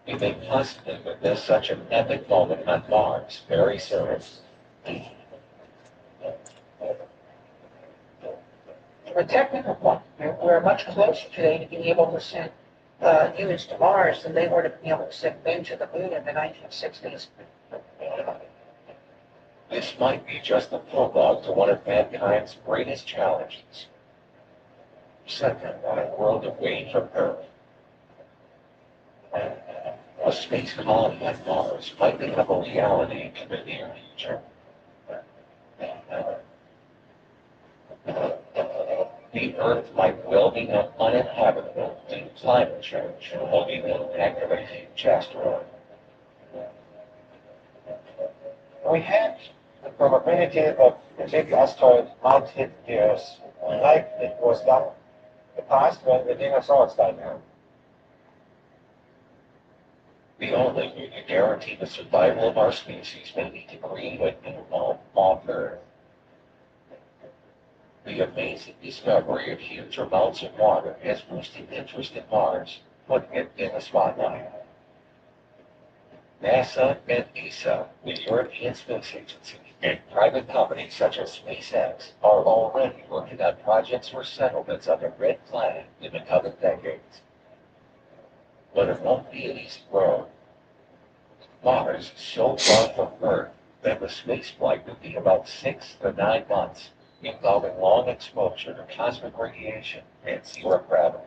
we may possibly witness such an epic moment on Mars very soon. From a technical point of view, we're much closer today to being able to send humans to Mars than they were to being able to send men to the moon in the 1960s. This might be just the prologue to one of mankind's greatest challenges. Second, on a world away from Earth. A space colony on Mars might become a reality in the near future. The Earth might well become uninhabitable due to climate change or the impact of a huge asteroid. We had the probability of a big asteroid might hit the Earth, like it was done in the past when the dinosaurs died out. The only way to guarantee the survival of our species may be to create a new home on Earth. The amazing discovery of huge amounts of water has boosted interest in Mars, putting it in the spotlight. NASA and ESA, the European Space Agency, and private companies such as SpaceX are already working on projects for settlements on the Red Planet in the coming decades. But it won't be an easy road. Mars is so far from Earth that the space flight would be about 6 to 9 months, involving long exposure to cosmic radiation and zero gravity.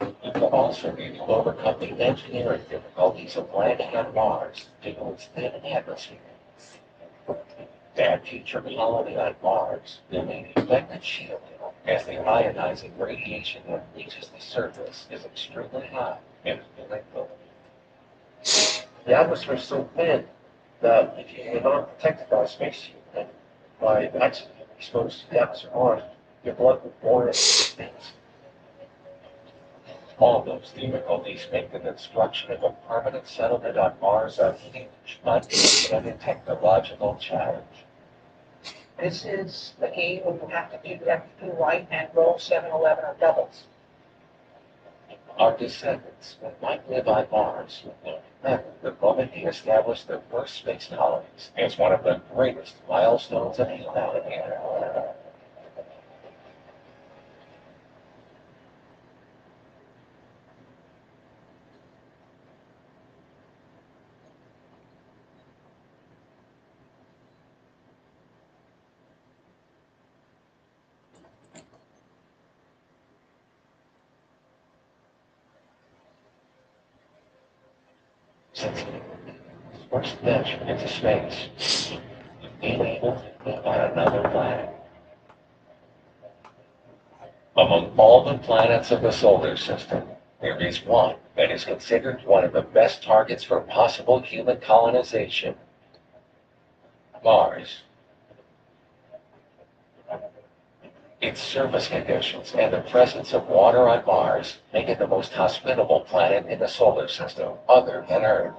It will also need to overcome the engineering difficulties of landing on Mars due to its thin atmosphere. That future colony on Mars will need effective shielding, as the ionizing radiation that reaches the surface is extremely high and lethal. The atmosphere is so thin that if you are not protected by a spacesuit and by accident exposed to the atmosphere of Mars, your blood will boil and things. All those difficulties make the construction of a permanent settlement on Mars a huge, unprecedented technological challenge. This is the game where you have to do everything right and roll 7-11 on doubles. Our descendants might live on Mars will remember the moment they established their first space colonies as one of the greatest milestones of humanity. Since first venture into space, being able to live on another planet. Among all the planets of the solar system, There is one that is considered one of the best targets for possible human colonization: Mars. Its surface conditions and the presence of water on Mars make it the most hospitable planet in the solar system, other than Earth.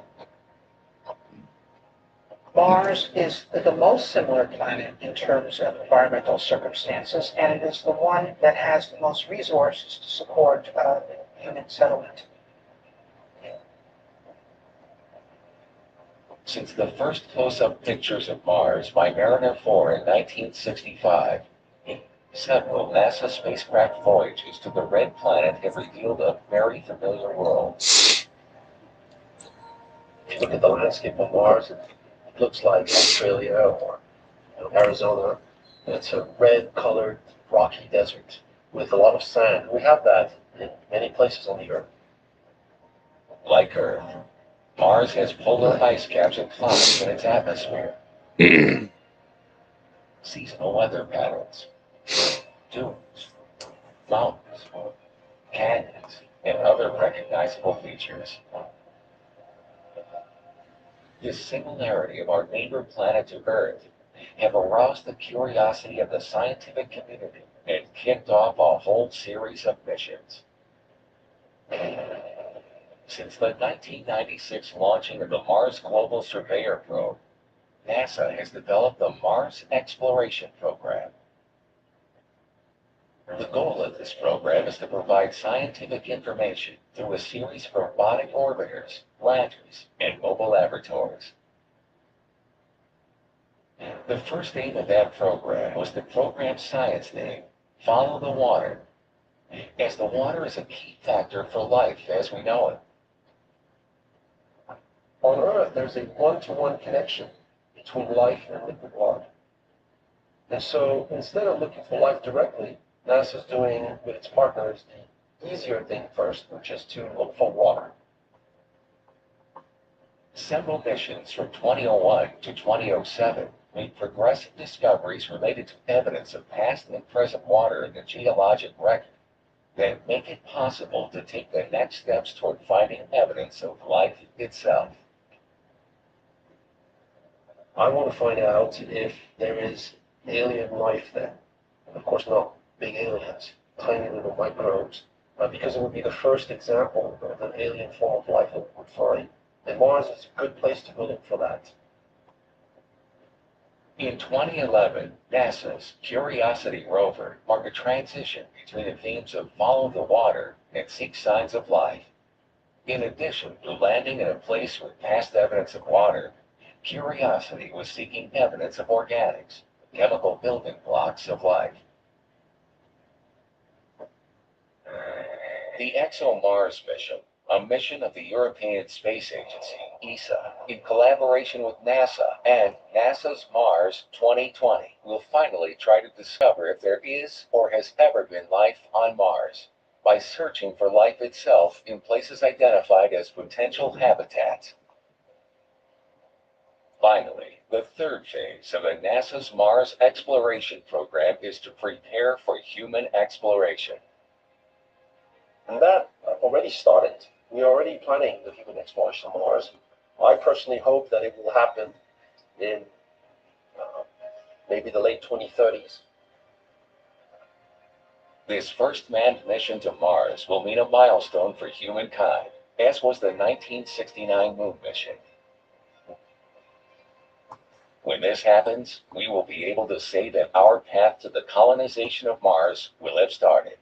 Mars is the most similar planet in terms of environmental circumstances, and it is the one that has the most resources to support human settlement. Since the first close-up pictures of Mars by Mariner 4 in 1965, several NASA spacecraft voyages to the Red Planet have revealed a very familiar world. If you look at the landscape of Mars, it looks like Australia or Arizona. It's a red-colored rocky desert with a lot of sand. We have that in many places on the Earth. Like Earth, Mars has polar ice caps and clouds in its atmosphere. Seasonal weather patterns, dunes, mountains, canyons, and other recognizable features. This similarity of our neighbor planet to Earth have aroused the curiosity of the scientific community and kicked off a whole series of missions. Since the 1996 launching of the Mars Global Surveyor probe, NASA has developed the Mars Exploration Program. The goal of this program is to provide scientific information through a series of robotic orbiters, landers, and mobile laboratories. The first aim of that program was the program's science name, Follow the Water, as the water is a key factor for life as we know it. On Earth, there's a one-to-one connection between life and liquid water. And so instead of looking for life directly, NASA's doing with its partners the easier thing first, which is to look for water. Several missions from 2001 to 2007 made progressive discoveries related to evidence of past and present water in the geologic record that make it possible to take the next steps toward finding evidence of life itself. I want to find out if there is alien life there. Of course, not big aliens, tiny little microbes, because it would be the first example of an alien form of life that we would find. And Mars is a good place to go look for that. In 2011, NASA's Curiosity rover marked a transition between the themes of Follow the Water and Seek Signs of Life. In addition to landing in a place with past evidence of water, Curiosity was seeking evidence of organics, chemical building blocks of life. The ExoMars mission, a mission of the European Space Agency, ESA, in collaboration with NASA and NASA's Mars 2020, will finally try to discover if there is or has ever been life on Mars by searching for life itself in places identified as potential habitats. Finally, the third phase of the NASA's Mars exploration program is to prepare for human exploration. And that already started. We're already planning the human exploration of Mars. I personally hope that it will happen in maybe the late 2030s. This first manned mission to Mars will mean a milestone for humankind, as was the 1969 moon mission. When this happens, we will be able to say that our path to the colonization of Mars will have started.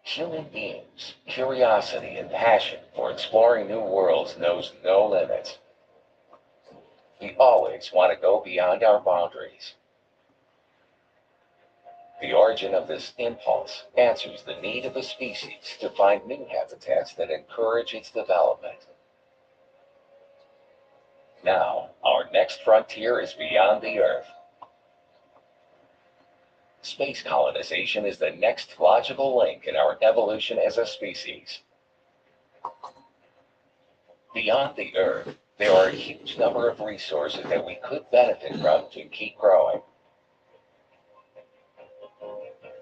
Human beings' curiosity and passion for exploring new worlds knows no limits. We always want to go beyond our boundaries. The origin of this impulse answers the need of the species to find new habitats that encourage its development. Now, our next frontier is beyond the Earth. Space colonization is the next logical link in our evolution as a species. Beyond the Earth, There are a huge number of resources that we could benefit from to keep growing.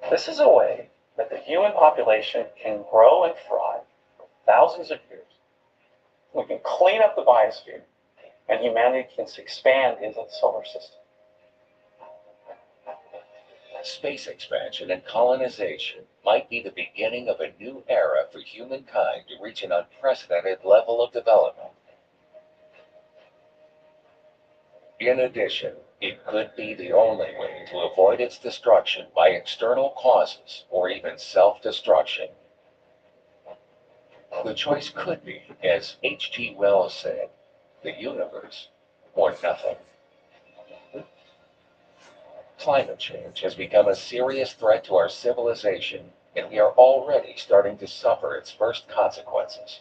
This is a way that the human population can grow and thrive for thousands of years. We can clean up the biosphere, and humanity can expand into the solar system. Space expansion and colonization might be the beginning of a new era for humankind to reach an unprecedented level of development. In addition, it could be the only way to avoid its destruction by external causes or even self-destruction. The choice could be, as H.G. Wells said, the universe or nothing. Climate change has become a serious threat to our civilization, and we are already starting to suffer its first consequences.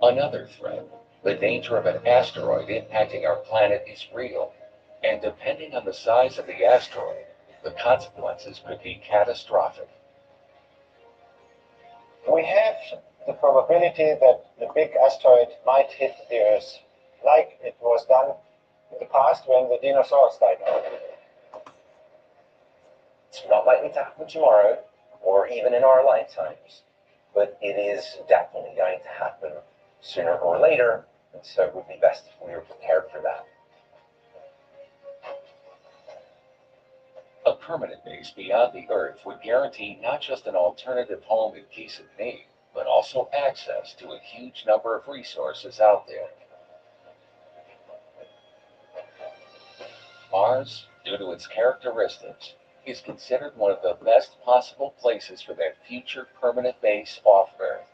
Another threat, the danger of an asteroid impacting our planet, is real, and depending on the size of the asteroid, the consequences could be catastrophic. We have the probability that the big asteroid might hit the Earth, like it was done in the past when the dinosaurs died out. It's not likely to happen tomorrow, or even in our lifetimes, but it is definitely going to happen sooner or later, and so it would be best if we were prepared for that. A permanent base beyond the Earth would guarantee not just an alternative home in case of need, but also access to a huge number of resources out there. Mars, due to its characteristics, is considered one of the best possible places for that future permanent base off Earth.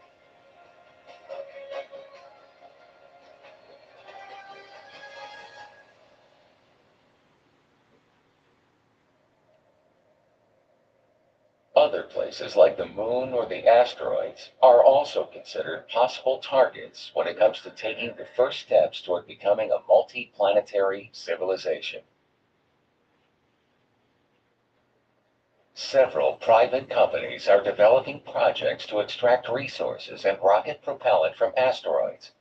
Other places like the Moon or the asteroids are also considered possible targets when it comes to taking the first steps toward becoming a multi-planetary civilization. Several private companies are developing projects to extract resources and rocket propellant from asteroids.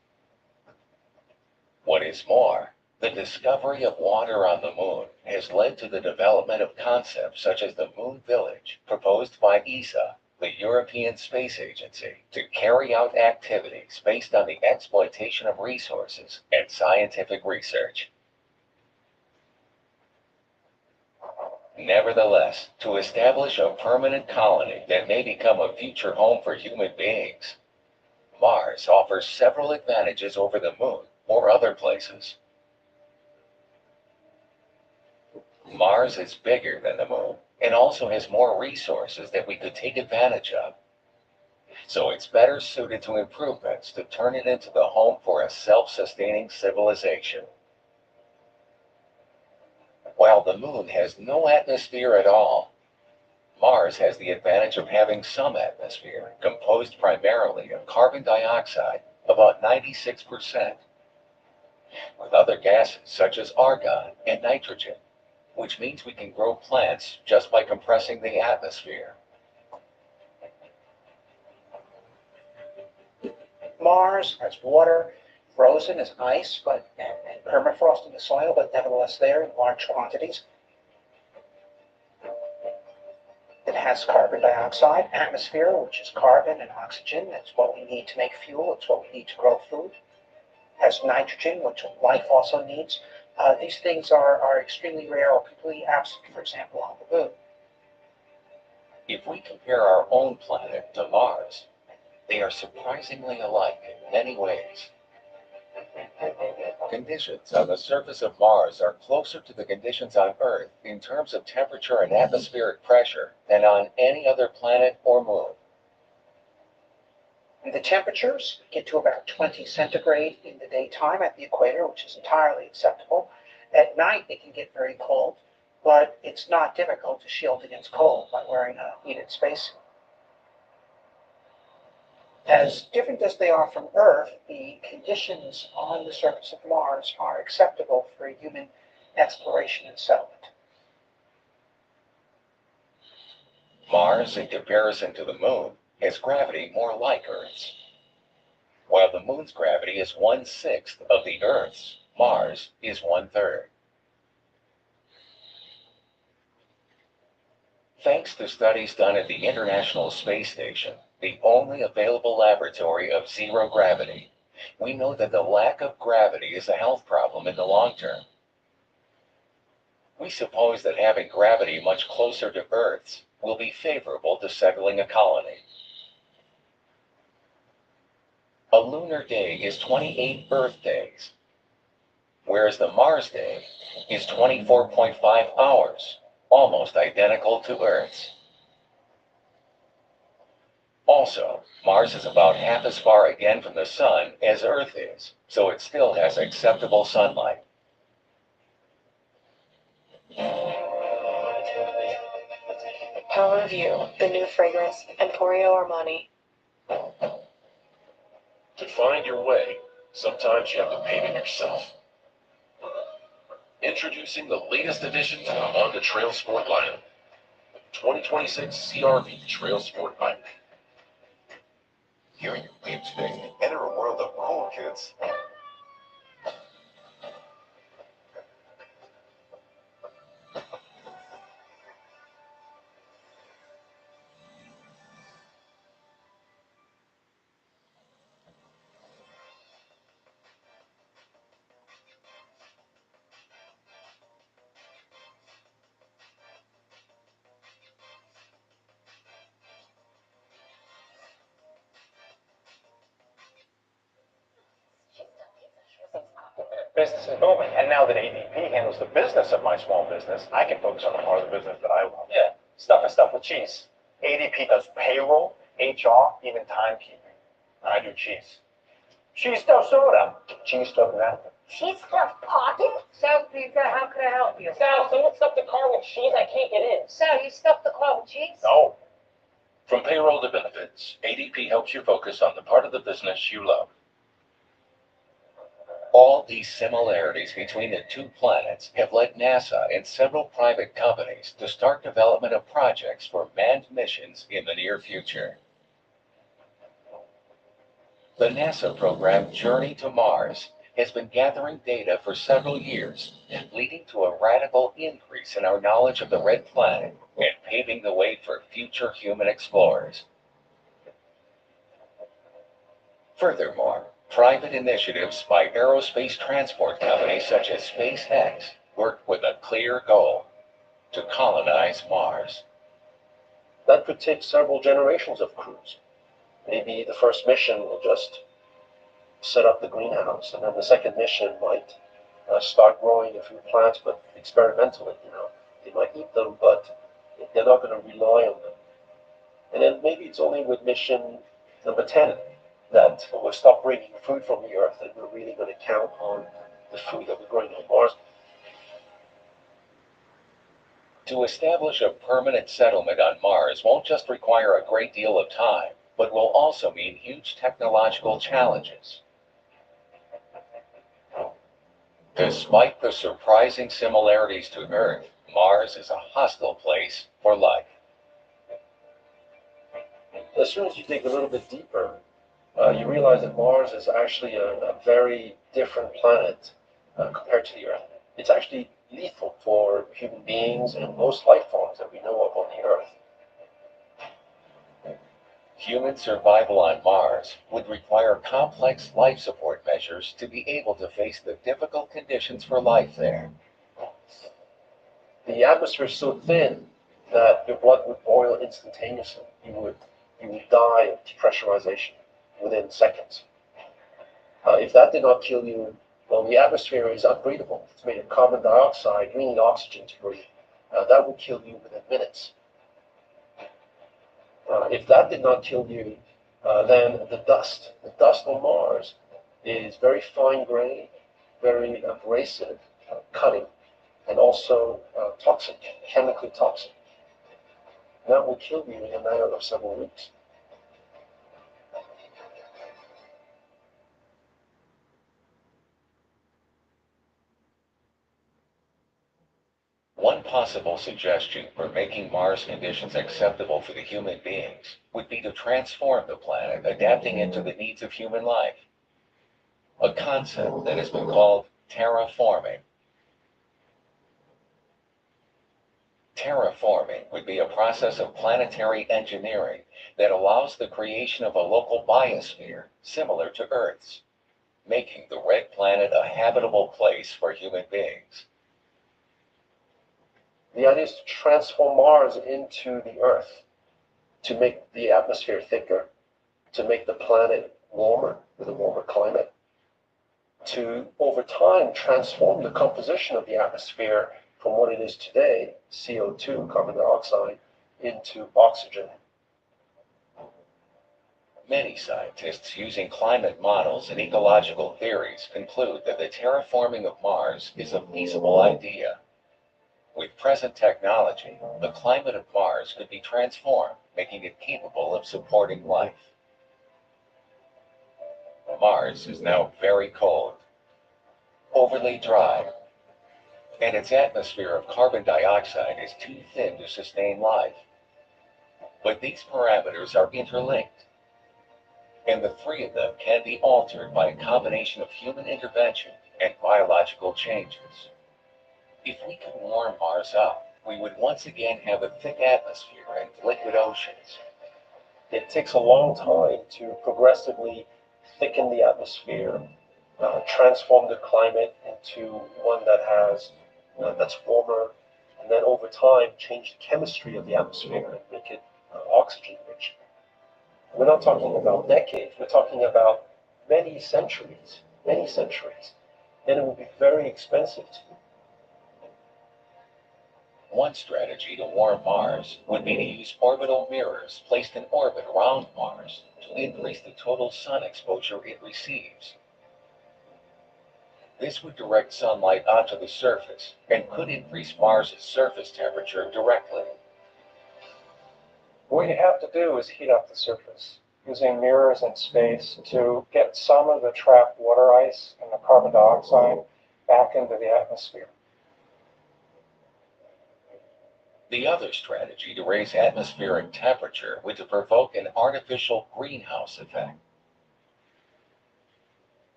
What is more, the discovery of water on the Moon has led to the development of concepts such as the Moon Village, proposed by ESA, the European Space Agency, to carry out activities based on the exploitation of resources and scientific research. Nevertheless, to establish a permanent colony that may become a future home for human beings, Mars offers several advantages over the Moon or other places. Mars is bigger than the Moon and also has more resources that we could take advantage of. So it's better suited to improvements to turn it into the home for a self-sustaining civilization. While the Moon has no atmosphere at all, Mars has the advantage of having some atmosphere, composed primarily of carbon dioxide, about 96%, with other gases such as argon and nitrogen, which means we can grow plants just by compressing the atmosphere. Mars has water, frozen as ice, and permafrost in the soil, but nevertheless there in large quantities. It has carbon dioxide, atmosphere, which is carbon and oxygen. That's what we need to make fuel. It's what we need to grow food. It has nitrogen, which life also needs. These things are extremely rare or completely absent, for example, on the Moon. If we compare our own planet to Mars, they are surprisingly alike in many ways. Conditions on the surface of Mars are closer to the conditions on Earth in terms of temperature and atmospheric pressure than on any other planet or moon. And the temperatures get to about 20 centigrade in the daytime at the equator, which is entirely acceptable. At night, it can get very cold, but it's not difficult to shield against cold by wearing a heated spacesuit. As different as they are from Earth, the conditions on the surface of Mars are acceptable for human exploration and settlement. Mars, in comparison to the Moon, has gravity more like Earth's. While the moon's gravity is 1/6 of the Earth's, Mars is 1/3. Thanks to studies done at the International Space Station, the only available laboratory of zero gravity, we know that the lack of gravity is a health problem in the long term. We suppose that having gravity much closer to Earth's will be favorable to settling a colony. A lunar day is 28 Earth days, whereas the Mars day is 24.5 hours, almost identical to Earth's. Also, Mars is about half as far again from the Sun as Earth is, so it still has acceptable sunlight. Power of You, the new fragrance, Emporio Armani. To find your way, sometimes you have to pave it yourself. Introducing the latest addition to the Honda Trail Sport lineup, 2026 CR-V Trail Sport Bike. Hearing your wave today, enter a world of cool kids. Business is booming, and now that ADP handles the business of my small business, I can focus on the part of the business that I love. Yeah, stuff with cheese. ADP does payroll, HR, even timekeeping. I do cheese. Cheese stuffed soda. Cheese stuffed napkin. Cheese stuffed pocket? So, how could I help you? Sal, someone stuffed the car with cheese. I can't get in. So, you stuffed the car with cheese? No. From payroll to benefits, ADP helps you focus on the part of the business you love. All these similarities between the two planets have led NASA and several private companies to start development of projects for manned missions in the near future. The NASA program Journey to Mars has been gathering data for several years, leading to a radical increase in our knowledge of the red planet and paving the way for future human explorers. Furthermore, private initiatives by aerospace transport companies such as SpaceX work with a clear goal: to colonize Mars. That could take several generations of crews. Maybe the first mission will just set up the greenhouse, and then the second mission might start growing a few plants, but experimentally, They might eat them, but they're not going to rely on them. And then maybe it's only with mission number 10 that we'll stop bringing food from the Earth, and we're really going to count on the food that we're growing on Mars. To establish a permanent settlement on Mars won't just require a great deal of time, but will also mean huge technological challenges. Despite the surprising similarities to Earth, Mars is a hostile place for life. As soon as you dig a little bit deeper, you realize that Mars is actually a very different planet compared to the Earth. It's actually lethal for human beings and most life forms that we know of on the Earth. Human survival on Mars would require complex life support measures to be able to face the difficult conditions for life there. The atmosphere is so thin that your blood would boil instantaneously. You would die of depressurization within seconds. If that did not kill you, well, the atmosphere is unbreathable. It's made of carbon dioxide. We need oxygen to breathe. That would kill you within minutes. If that did not kill you, then the dust on Mars is very fine-grained, very abrasive, cutting, and also toxic, chemically toxic. That will kill you in a matter of several weeks. One possible suggestion for making Mars conditions acceptable for the human beings would be to transform the planet, adapting it to the needs of human life. A concept that has been called terraforming. Terraforming would be a process of planetary engineering that allows the creation of a local biosphere similar to Earth's, making the red planet a habitable place for human beings. The idea is to transform Mars into the Earth, to make the atmosphere thicker, to make the planet warmer with a warmer climate, to, over time, transform the composition of the atmosphere from what it is today, CO2, carbon dioxide, into oxygen. Many scientists using climate models and ecological theories conclude that the terraforming of Mars is a feasible idea. With present technology, the climate of Mars could be transformed, making it capable of supporting life. Mars is now very cold, overly dry, and its atmosphere of carbon dioxide is too thin to sustain life. But these parameters are interlinked, and the three of them can be altered by a combination of human intervention and biological changes. If we could warm Mars up, we would once again have a thick atmosphere and liquid oceans. It takes a long time to progressively thicken the atmosphere, transform the climate into one that has that's warmer, and then over time change the chemistry of the atmosphere and make it oxygen rich. We're not talking about decades, we're talking about many centuries, and it will be very expensive to do. One strategy to warm Mars would be to use orbital mirrors placed in orbit around Mars to increase the total sun exposure it receives. This would direct sunlight onto the surface and could increase Mars' surface temperature directly. What you have to do is heat up the surface using mirrors in space to get some of the trapped water ice and the carbon dioxide back into the atmosphere. The other strategy to raise atmospheric temperature would to provoke an artificial greenhouse effect.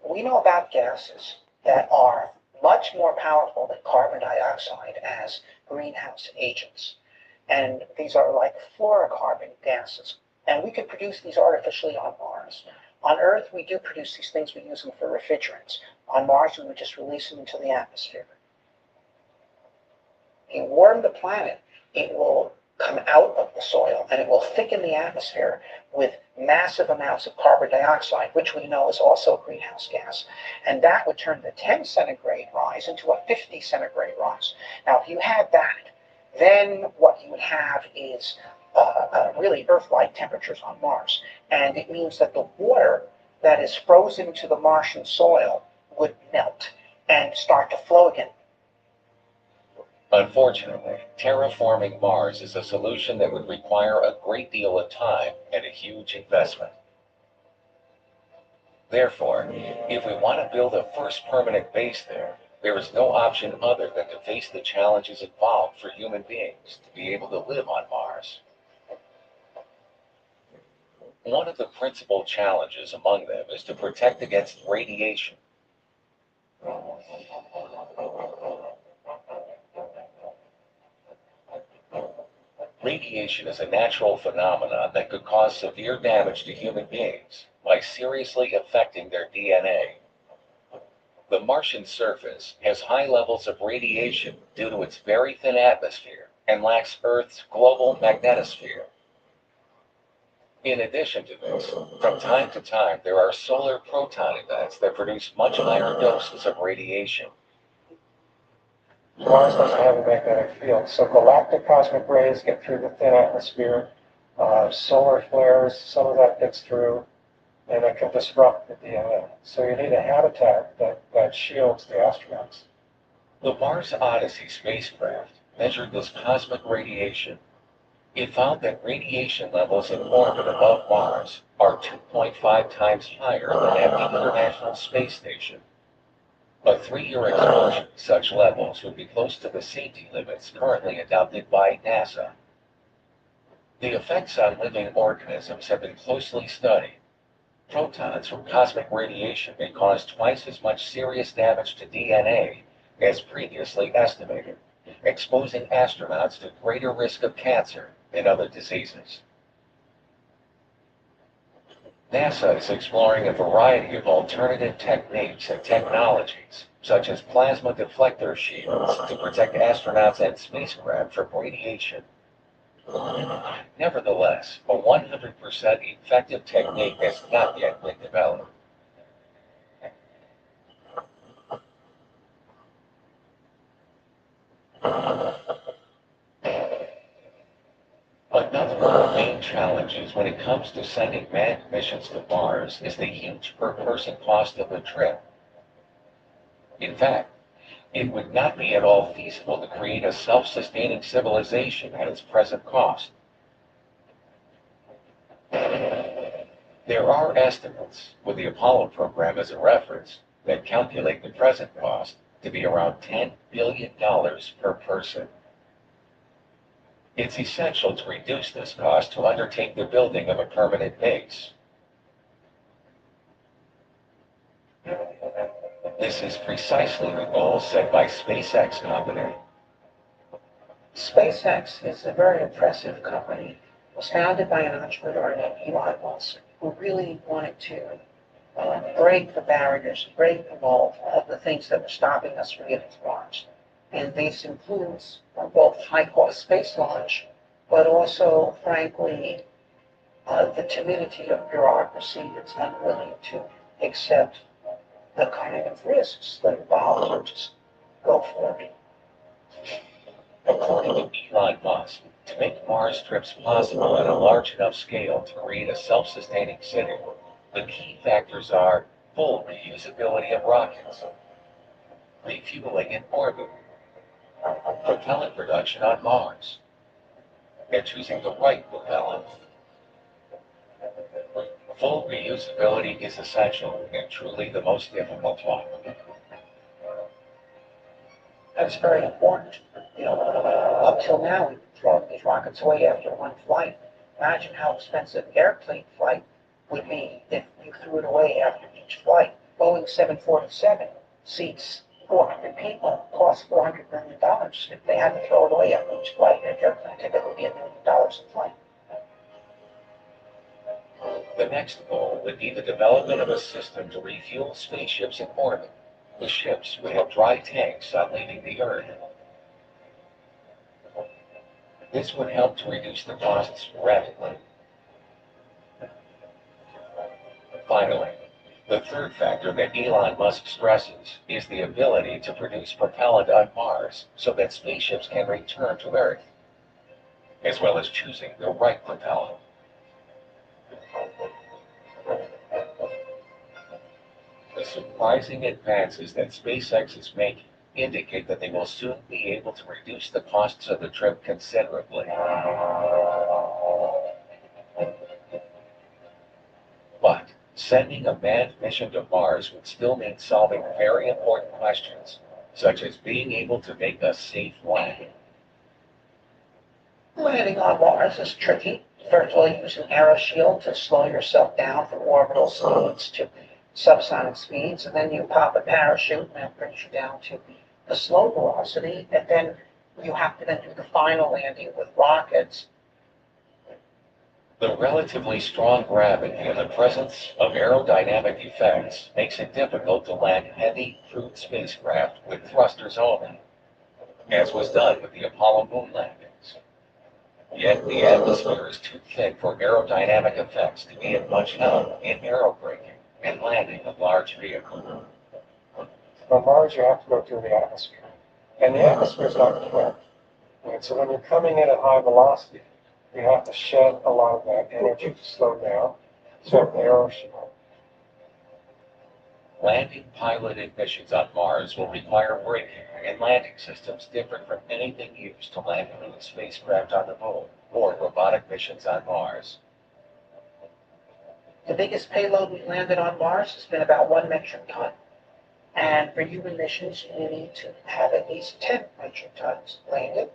We know about gases that are much more powerful than carbon dioxide as greenhouse agents. And these are like fluorocarbon gases. And we could produce these artificially on Mars. On Earth, we do produce these things. We use them for refrigerants. On Mars, we would just release them into the atmosphere. If you warm the planet, it will come out of the soil and it will thicken the atmosphere with massive amounts of carbon dioxide, which we know is also a greenhouse gas. And that would turn the 10 centigrade rise into a 50 centigrade rise. Now, if you had that, then what you would have is really Earth-like temperatures on Mars. And it means that the water that is frozen to the Martian soil would melt and start to flow again. Unfortunately, terraforming Mars is a solution that would require a great deal of time and a huge investment. Therefore, if we want to build a first permanent base there is no option other than to face the challenges involved for human beings to be able to live on Mars. One of the principal challenges among them is to protect against radiation. Radiation is a natural phenomenon that could cause severe damage to human beings by seriously affecting their DNA. The Martian surface has high levels of radiation due to its very thin atmosphere and lacks Earth's global magnetosphere. In addition to this, from time to time there are solar proton events that produce much higher doses of radiation. Mars doesn't have a magnetic field, so galactic cosmic rays get through the thin atmosphere. Solar flares, some of that gets through, and it can disrupt the DNA. So you need a habitat that shields the astronauts. The Mars Odyssey spacecraft measured this cosmic radiation. It found that radiation levels in orbit above Mars are 2.5 times higher than at the International Space Station. A 3-year exposure to such levels would be close to the safety limits currently adopted by NASA. The effects on living organisms have been closely studied. Protons from cosmic radiation may cause twice as much serious damage to DNA as previously estimated, exposing astronauts to greater risk of cancer and other diseases. NASA is exploring a variety of alternative techniques and technologies, such as plasma deflector shields, to protect astronauts and spacecraft from radiation. Nevertheless, a 100% effective technique has not yet been developed. Another of the main challenges when it comes to sending manned missions to Mars is the huge per-person cost of the trip. In fact, it would not be at all feasible to create a self-sustaining civilization at its present cost. There are estimates, with the Apollo program as a reference, that calculate the present cost to be around $10 billion per person. It's essential to reduce this cost to undertake the building of a permanent base. This is precisely the goal set by SpaceX company. SpaceX is a very impressive company. It was founded by an entrepreneur named Elon Musk, who really wanted to break the barriers, break the mold of the things that were stopping us from getting to Mars. And this includes both high-cost space launch, but also, frankly, the timidity of bureaucracy that's unwilling to accept the kind of risks that involve or just go for it. According to Elon Musk, to make Mars trips possible at a large enough scale to create a self-sustaining city, the key factors are full reusability of rockets, refueling in orbit, propellant production on Mars, and choosing the right propellant. Full reusability is essential and truly the most difficult one. That's very important. Up till now, we've been throwing these rockets away after one flight. Imagine how expensive an airplane flight would be if you threw it away after each flight. Boeing 747 seats 400 people, costs $400 million. If they had to throw it away after each flight, their airplane ticket would be $1 million a flight. The next goal would be the development of a system to refuel spaceships in orbit. The ships would have dry tanks on leaving the Earth. This would help to reduce the costs rapidly. Finally, the third factor that Elon Musk stresses is the ability to produce propellant on Mars so that spaceships can return to Earth, as well as choosing the right propellant. The surprising advances that SpaceX is making indicate that they will soon be able to reduce the costs of the trip considerably. But sending a manned mission to Mars would still mean solving very important questions, such as being able to make a safe landing. Landing on Mars is tricky. First of all, you use an aeroshield to slow yourself down from orbital speeds to subsonic speeds, and then you pop a parachute, and that brings you down to the slow velocity, and then you have to then do the final landing with rockets. The relatively strong gravity and the presence of aerodynamic effects makes it difficult to land heavy, crewed spacecraft with thrusters only, as was done with the Apollo moon landings. Yet the atmosphere is too thick for aerodynamic effects to be of much help in aerobraking and landing of large vehicles. On Mars, you have to go through the atmosphere. And the atmosphere is not quick. And so when you're coming in at high velocity, you have to shed a lot of that energy to slow down. So an aeroshield. Landing piloted missions on Mars will require braking and landing systems different from anything used to land crewed spacecraft on the moon or robotic missions on Mars. The biggest payload we landed on Mars has been about 1 metric ton. And for human missions, you need to have at least 10 metric tons landed,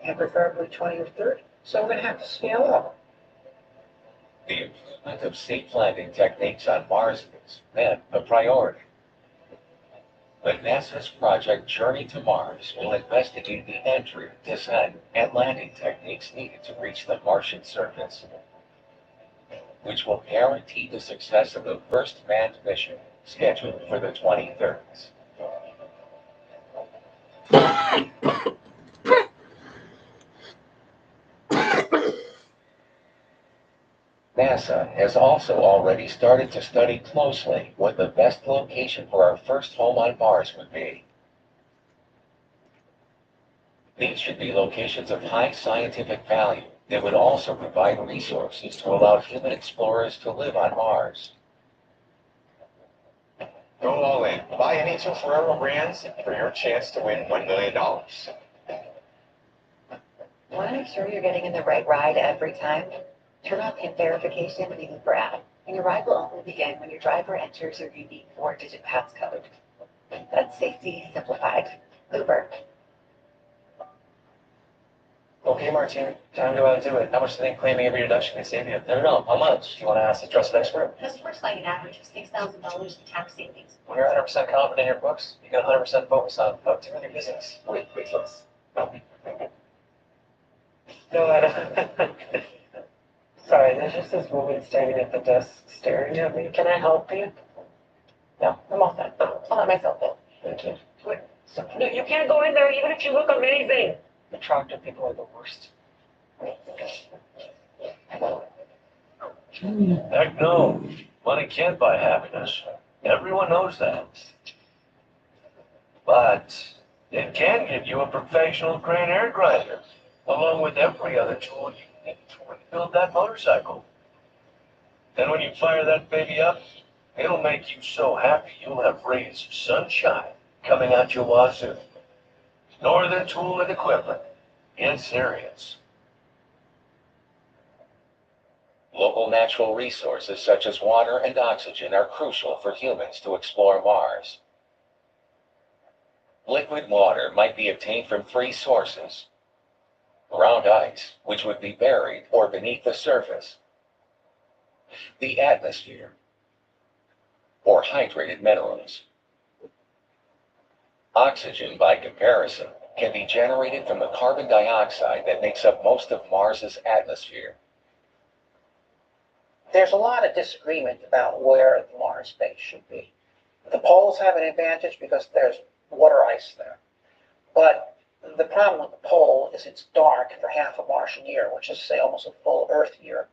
and preferably 20 or 30. So we're going to have to scale up. The improvement of safe landing techniques on Mars is then a priority. But NASA's project Journey to Mars will investigate the entry, descent, and landing techniques needed to reach the Martian surface, which will guarantee the success of the first manned mission scheduled for the 2030s. NASA has also already started to study closely what the best location for our first home on Mars would be. These should be locations of high scientific value that would also provide resources to allow human explorers to live on Mars. Go all in. Buy any two Ferrero brands for your chance to win $1 million. Want to make sure you're getting in the right ride every time? Turn on the verification of the Uber app, and your ride will only begin when your driver enters your unique 4-digit passcode. That's safety simplified. Uber. Okay, Martin, time to go out and do it. How much do you think claiming every deduction can save you? No, how much? Do you want to ask the trusted expert? Customers find an average of $6,000 in tax savings. When you're 100% confident in your books, you can 100% focus on doing your business. Wait, let's. No, I don't. Sorry, there's just this woman standing at the desk staring at me. Can I help you? No, I'm all set. I'll let myself in. Thank you. Wait, no, you can't go in there even if you look amazing. Attractive people are the worst. Heck no. Money can't buy happiness. Everyone knows that. But it can give you a professional crane air grinder, along with every other tool you need to rebuild that motorcycle. Then when you fire that baby up, it'll make you so happy you'll have rays of sunshine coming out your wazoo. Northern Tool and Equipment. It's serious. Local natural resources such as water and oxygen are crucial for humans to explore Mars. Liquid water might be obtained from 3 sources: ground ice, which would be buried or beneath the surface, the atmosphere, or hydrated minerals. Oxygen, by comparison, can be generated from the carbon dioxide that makes up most of Mars's atmosphere. There's a lot of disagreement about where the Mars base should be. The poles have an advantage because there's water ice there. But the problem with the pole is it's dark for half a Martian year, which is, say, almost a full Earth year.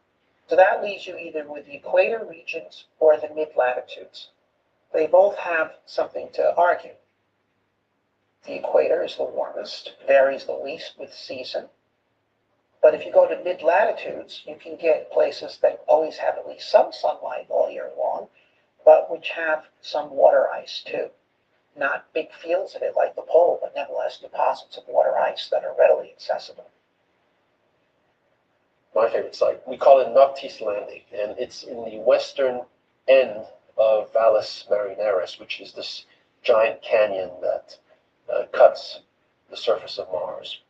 So that leaves you either with the equator regions or the mid-latitudes. They both have something to argue. The equator is the warmest, varies the least with season. But if you go to mid-latitudes, you can get places that always have at least some sunlight all year long, but which have some water ice too. Not big fields of it like the pole, but nevertheless deposits of water ice that are readily accessible. My favorite site. We call it Noctis Landing, and it's in the western end of Valles Marineris, which is this giant canyon that cuts the surface of Mars.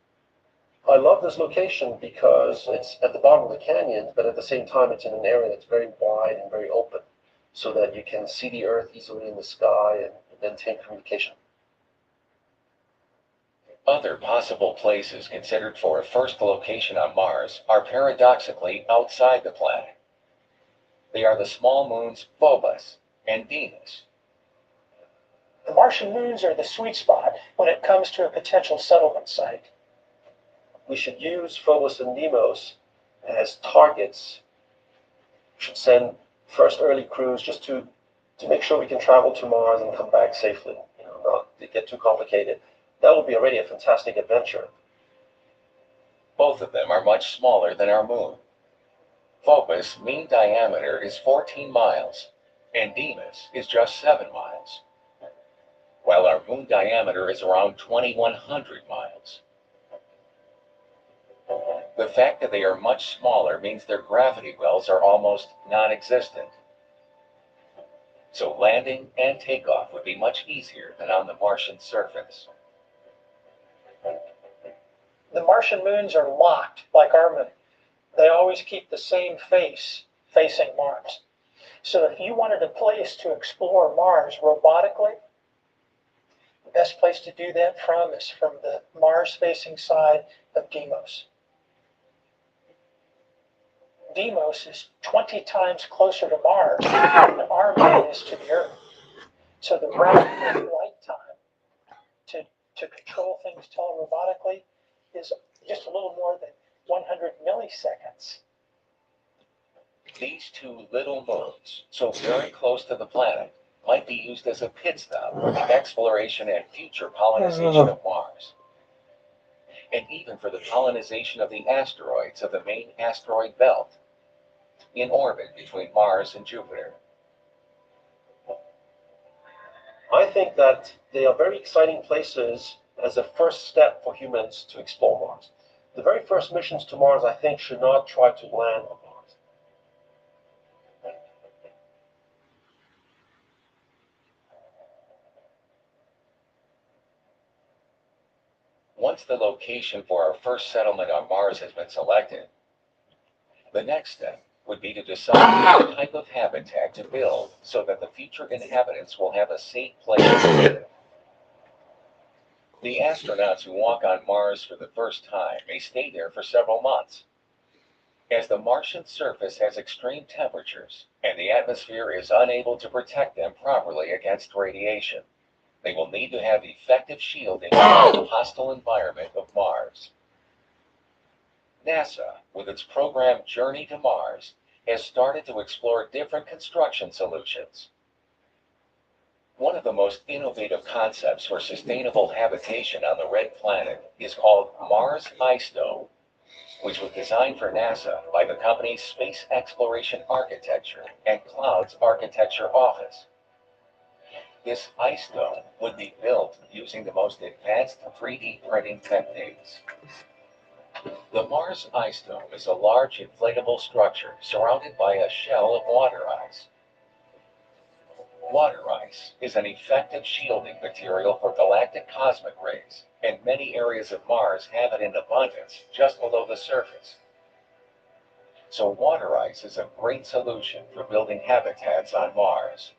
I love this location because it's at the bottom of the canyon, but at the same time it's in an area that's very wide and very open, so that you can see the Earth easily in the sky and maintain communication. Other possible places considered for a first location on Mars are paradoxically outside the planet. They are the small moons Phobos and Deimos. The Martian moons are the sweet spot when it comes to a potential settlement site. We should use Phobos and Deimos as targets. We should send first early crews just to make sure we can travel to Mars and come back safely. Not to get too complicated. That would be already a fantastic adventure. Both of them are much smaller than our moon. Phobos' mean diameter is 14 miles, and Deimos is just 7 miles, while our moon diameter is around 2,100 miles. The fact that they are much smaller means their gravity wells are almost non-existent. so landing and takeoff would be much easier than on the Martian surface. The Martian moons are locked like our moon. They always keep the same face facing Mars. So if you wanted a place to explore Mars robotically, the best place to do that from is from the Mars-facing side of Deimos. Deimos is 20 times closer to Mars than our moon is to the Earth. So the round flight time to control things telerobotically is just a little more than 100 milliseconds. These two little moons, so very close to the planet, might be used as a pit stop for the exploration and future colonization of Mars, and even for the colonization of the asteroids of the main asteroid belt in orbit between Mars and Jupiter. I think that they are very exciting places as a first step for humans to explore Mars. The very first missions to Mars, I think, should not try to land on Mars. Once the location for our first settlement on Mars has been selected, the next step would be to decide what type of habitat to build so that the future inhabitants will have a safe place to live. The astronauts who walk on Mars for the first time may stay there for several months. As the Martian surface has extreme temperatures and the atmosphere is unable to protect them properly against radiation, they will need to have effective shielding from the hostile environment of Mars. NASA, with its program Journey to Mars, has started to explore different construction solutions. One of the most innovative concepts for sustainable habitation on the Red Planet is called Mars Ice Dome, which was designed for NASA by the company's Space Exploration Architecture and Clouds Architecture Office. This ice dome would be built using the most advanced 3D printing techniques. The Mars Ice Dome is a large inflatable structure surrounded by a shell of water ice. Water ice is an effective shielding material for galactic cosmic rays, and many areas of Mars have it in abundance just below the surface. So water ice is a great solution for building habitats on Mars.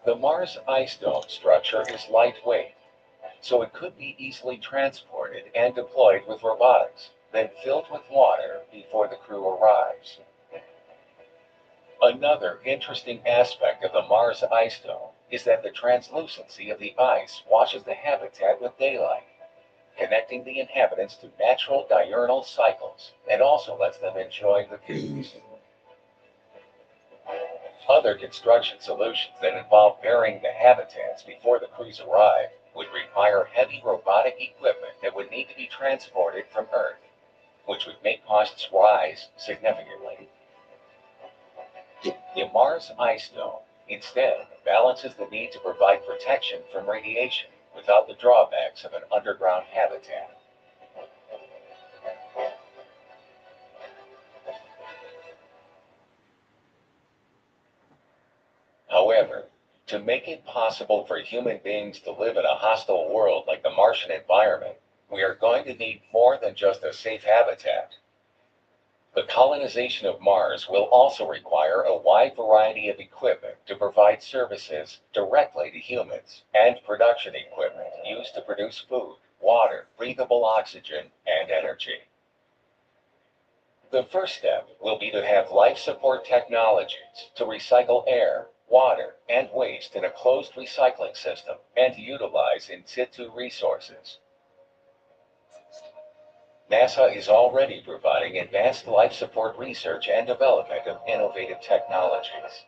The Mars Ice Dome structure is lightweight, so it could be easily transported and deployed with robotics, then filled with water before the crew arrives. Another interesting aspect of the Mars Ice Dome is that the translucency of the ice washes the habitat with daylight, connecting the inhabitants to natural diurnal cycles, and also lets them enjoy the views. Other construction solutions that involve burying the habitats before the crews arrive would require heavy robotic equipment that would need to be transported from Earth, which would make costs rise significantly. The Mars Ice Dome, instead, balances the need to provide protection from radiation without the drawbacks of an underground habitat. However, to make it possible for human beings to live in a hostile world like the Martian environment, we are going to need more than just a safe habitat. The colonization of Mars will also require a wide variety of equipment to provide services directly to humans, and production equipment used to produce food, water, breathable oxygen, and energy. The first step will be to have life support technologies to recycle air, water, and waste in a closed recycling system and to utilize in situ resources. NASA is already providing advanced life support research and development of innovative technologies.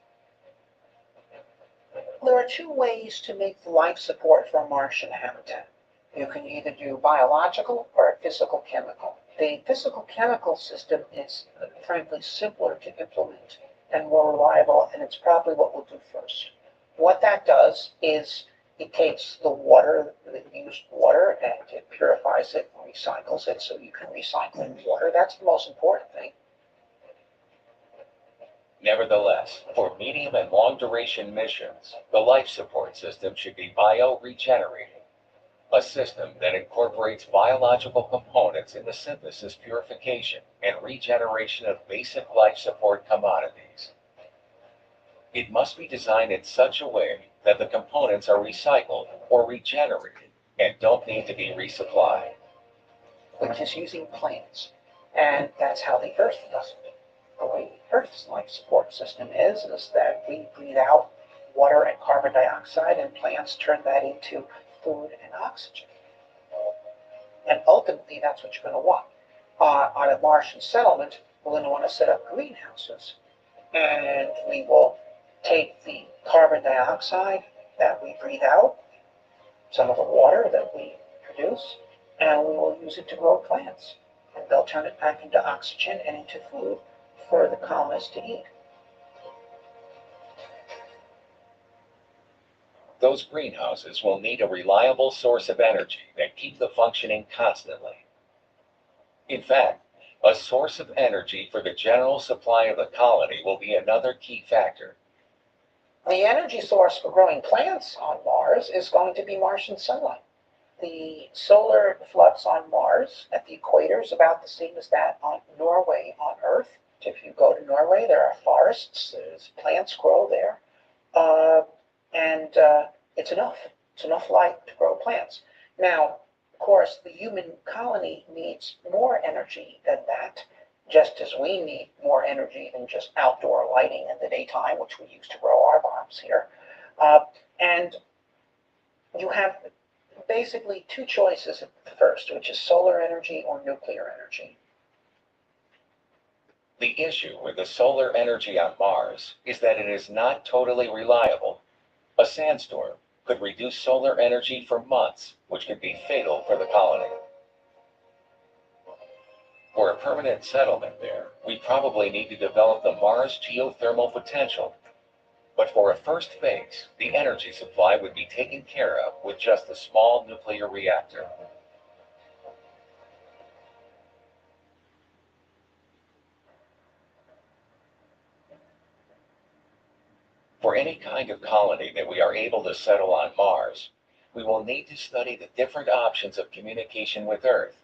There are two ways to make the life support for a Martian habitat. You can either do biological or physical chemical. The physical chemical system is frankly simpler to implement and more reliable, and it's probably what we'll do first. What that does is it takes the water, the used water, and it purifies it and recycles it, so you can recycle water. That's the most important thing. Nevertheless, for medium and long duration missions, the life support system should be bioregenerating, a system that incorporates biological components in the synthesis, purification, and regeneration of basic life support commodities. It must be designed in such a way that the components are recycled or regenerated and don't need to be resupplied. Which is using plants. And that's how the Earth does it. The way the Earth's life support system is that we breathe out water and carbon dioxide, and plants turn that into food and oxygen. And ultimately, that's what you're going to want. On a Martian settlement, we're going to want to set up greenhouses. And we will take the carbon dioxide that we breathe out, some of the water that we produce, and we will use it to grow plants. And they'll turn it back into oxygen and into food for the colonists to eat. Those greenhouses will need a reliable source of energy that keep them functioning constantly. In fact, a source of energy for the general supply of the colony will be another key factor. The energy source for growing plants on Mars is going to be Martian sunlight. The solar flux on Mars at the equator is about the same as that on Norway on Earth. If you go to Norway, there are forests, plants grow there, and it's enough. It's enough light to grow plants. Now, of course, the human colony needs more energy than that, just as we need more energy than just outdoor lighting in the daytime, which we use to grow our crops here. And you have basically two choices at first, which is solar energy or nuclear energy. The issue with the solar energy on Mars is that it is not totally reliable. A sandstorm could reduce solar energy for months, which could be fatal for the colony. For a permanent settlement there, we probably need to develop the Mars geothermal potential. But for a first phase, the energy supply would be taken care of with just a small nuclear reactor. For any kind of colony that we are able to settle on Mars, we will need to study the different options of communication with Earth,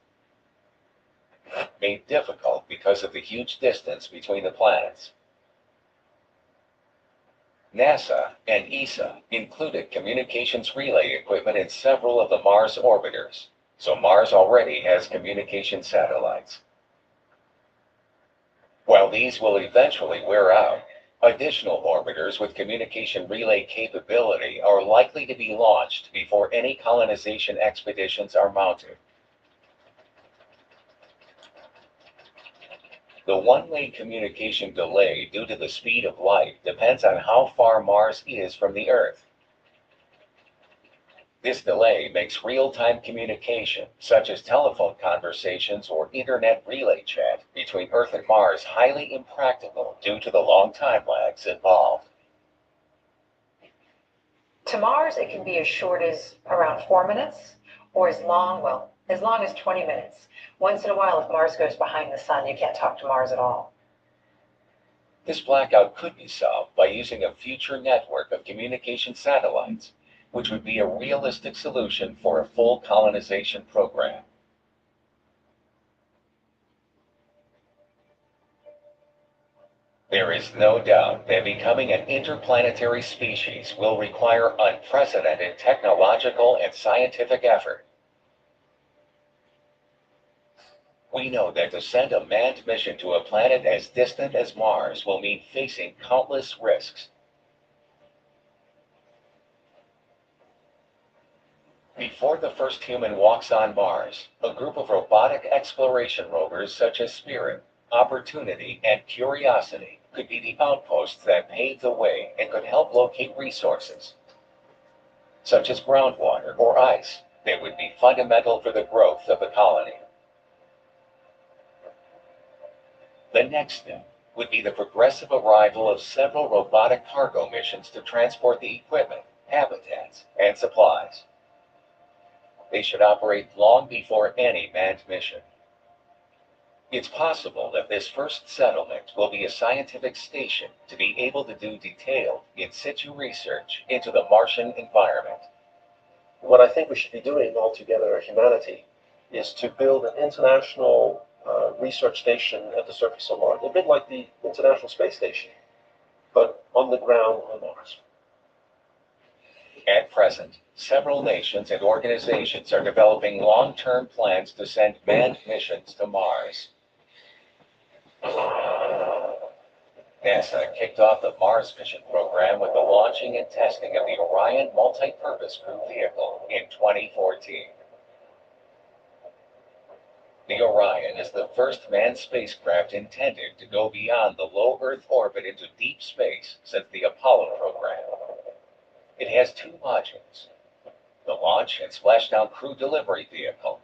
made difficult because of the huge distance between the planets. NASA and ESA included communications relay equipment in several of the Mars orbiters, so Mars already has communication satellites. While these will eventually wear out, additional orbiters with communication relay capability are likely to be launched before any colonization expeditions are mounted. The one-way communication delay due to the speed of light depends on how far Mars is from the Earth. This delay makes real-time communication, such as telephone conversations or internet relay chat between Earth and Mars, highly impractical due to the long time lags involved. To Mars, it can be as short as around 4 minutes, or as long as 20 minutes. Once in a while, if Mars goes behind the sun, you can't talk to Mars at all. This blackout could be solved by using a future network of communication satellites, which would be a realistic solution for a full colonization program. There is no doubt that becoming an interplanetary species will require unprecedented technological and scientific effort. We know that to send a manned mission to a planet as distant as Mars will mean facing countless risks. Before the first human walks on Mars, a group of robotic exploration rovers such as Spirit, Opportunity, and Curiosity could be the outposts that pave the way and could help locate resources, such as groundwater or ice, that would be fundamental for the growth of the colony. The next step would be the progressive arrival of several robotic cargo missions to transport the equipment, habitats, and supplies. They should operate long before any manned mission. It's possible that this first settlement will be a scientific station to be able to do detailed in situ research into the Martian environment. What I think we should be doing altogether as humanity is to build an international research station at the surface of Mars, a bit like the International Space Station, but on the ground on Mars. At present, several nations and organizations are developing long-term plans to send manned missions to Mars. NASA kicked off the Mars mission program with the launching and testing of the Orion multi-purpose crew vehicle in 2014. The Orion is the first manned spacecraft intended to go beyond the low Earth orbit into deep space since the Apollo program. It has two modules, the launch and splashdown crew delivery vehicle,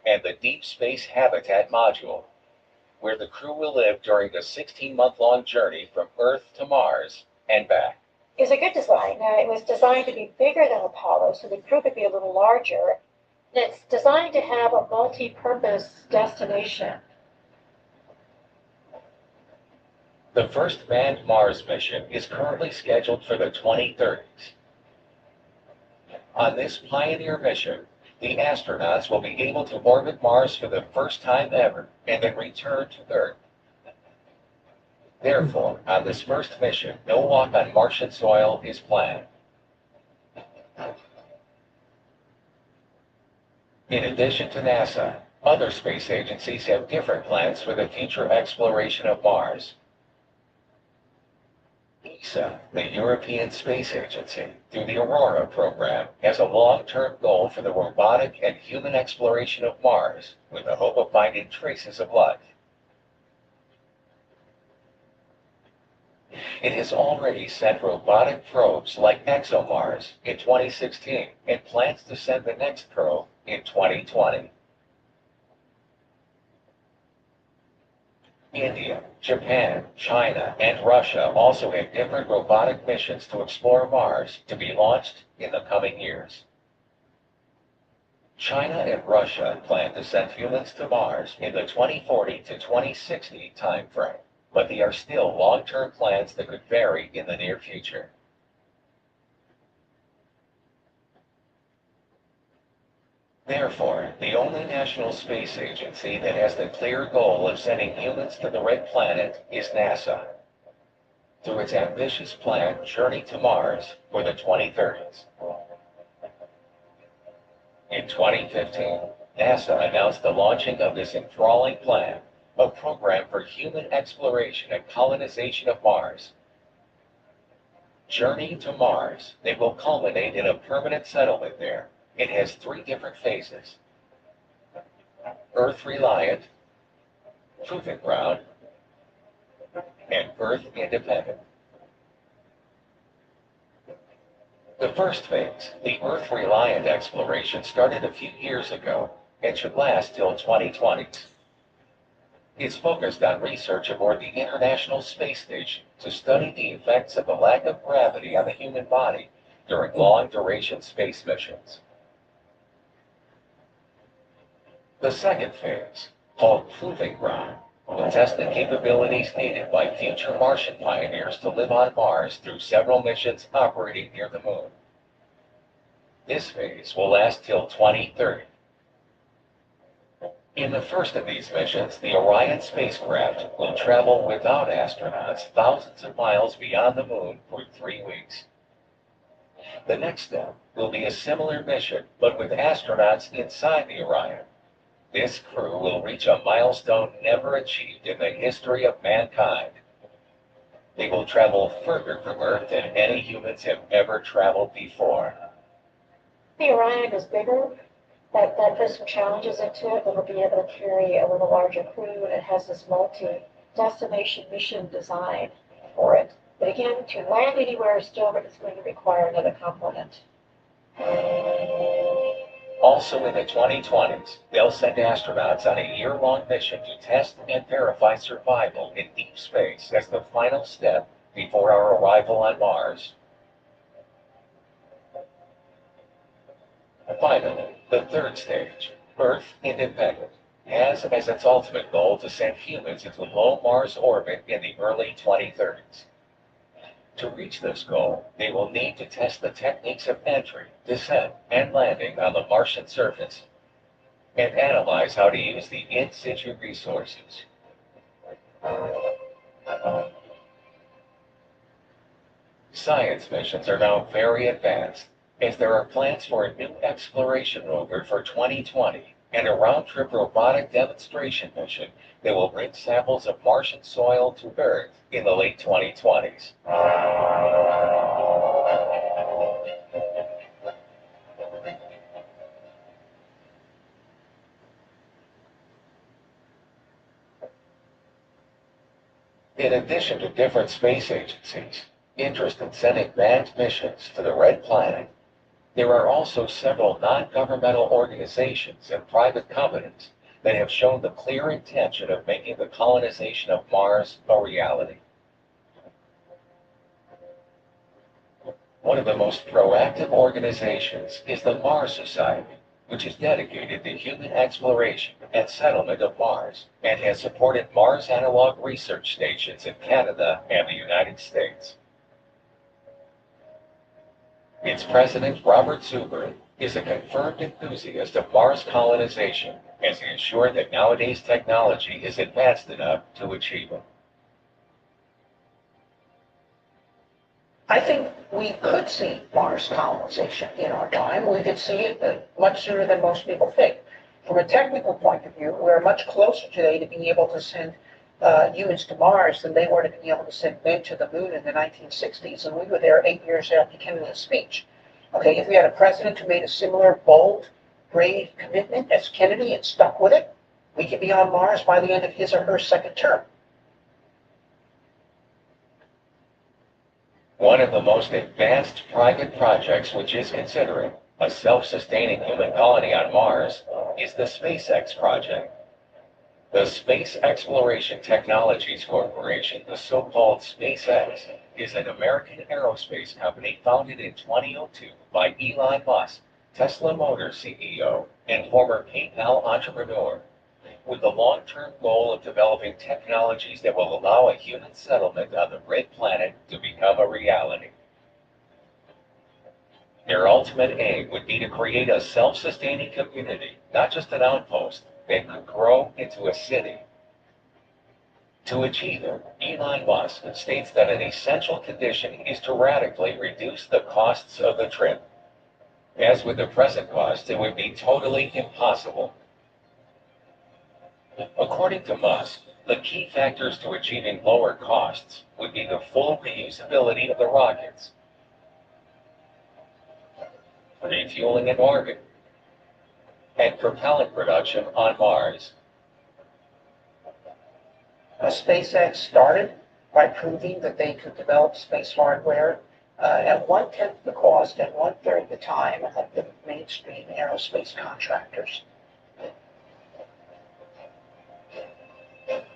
and the deep space habitat module, where the crew will live during the 16-month-long journey from Earth to Mars and back. It was a good design. It was designed to be bigger than Apollo, so the crew could be a little larger. It's designed to have a multi-purpose destination. The first manned Mars mission is currently scheduled for the 2030s. On this pioneer mission, the astronauts will be able to orbit Mars for the first time ever and then return to Earth. Therefore, on this first mission, no walk on Martian soil is planned. In addition to NASA, other space agencies have different plans for the future exploration of Mars. ESA, the European Space Agency, through the Aurora program, has a long-term goal for the robotic and human exploration of Mars, with the hope of finding traces of life. It has already sent robotic probes like ExoMars in 2016 and plans to send the next probe in 2020. India, Japan, China, and Russia also have different robotic missions to explore Mars to be launched in the coming years. China and Russia plan to send humans to Mars in the 2040 to 2060 timeframe, but they are still long-term plans that could vary in the near future. Therefore, the only national space agency that has the clear goal of sending humans to the Red Planet is NASA, through its ambitious plan Journey to Mars for the 2030s. In 2015, NASA announced the launching of this enthralling plan, a program for human exploration and colonization of Mars. Journey to Mars, that will culminate in a permanent settlement there. It has 3 different phases: Earth-reliant, proving ground, and Earth-independent. The first phase, the Earth-reliant exploration, started a few years ago and should last till 2020. It's focused on research aboard the International Space Station to study the effects of the lack of gravity on the human body during long-duration space missions. The second phase, called Proving Ground, will test the capabilities needed by future Martian pioneers to live on Mars through several missions operating near the Moon. This phase will last till 2030. In the first of these missions, the Orion spacecraft will travel without astronauts thousands of miles beyond the Moon for 3 weeks. The next step will be a similar mission, but with astronauts inside the Orion. This crew will reach a milestone never achieved in the history of mankind. They will travel further from Earth than any humans have ever traveled before. The Orion is bigger. That puts some challenges into it. It'll be able to carry a little larger crew, and it has this multi-destination mission design for it. But again, to land anywhere is still going to require another component. Also in the 2020s, they'll send astronauts on a year-long mission to test and verify survival in deep space as the final step before our arrival on Mars. Finally, the third stage, Earth independent, has as its ultimate goal to send humans into low Mars orbit in the early 2030s. To reach this goal, they will need to test the techniques of entry, descent, and landing on the Martian surface, and analyze how to use the in situ resources. Science missions are now very advanced, as there are plans for a new exploration rover for 2020 and a round-trip robotic demonstration mission that will bring samples of Martian soil to Earth in the late 2020s. In addition to different space agencies interested in sending manned missions to the Red Planet, there are also several non-governmental organizations and private companies that have shown the clear intention of making the colonization of Mars a reality. One of the most proactive organizations is the Mars Society, which is dedicated to human exploration and settlement of Mars, and has supported Mars analog research stations in Canada and the United States. Its president, Robert Zuber, is a confirmed enthusiast of Mars colonization, as he is sure that nowadays technology is advanced enough to achieve it. I think we could see Mars colonization in our time. We could see it much sooner than most people think. From a technical point of view, we're much closer today to being able to send humans to Mars than they were to being able to send men to the moon in the 1960s, and we were there 8 years after Kennedy's speech. Okay, if we had a president who made a similar bold, brave commitment as Kennedy and stuck with it, we could be on Mars by the end of his or her second term. One of the most advanced private projects which is considering a self-sustaining human colony on Mars is the SpaceX project. The Space Exploration Technologies Corporation, the so-called SpaceX, is an American aerospace company founded in 2002 by Elon Musk, Tesla Motors CEO, and former PayPal entrepreneur, with the long-term goal of developing technologies that will allow a human settlement on the Red Planet to become a reality. Their ultimate aim would be to create a self-sustaining community, not just an outpost, that could grow into a city. To achieve it, Elon Musk states that an essential condition is to radically reduce the costs of the trip. As with the present cost, it would be totally impossible. According to Musk, the key factors to achieving lower costs would be the full reusability of the rockets, refueling in orbit, and propellant production on Mars. SpaceX started by proving that they could develop space hardware at 1/10 the cost and 1/3 the time of the mainstream aerospace contractors.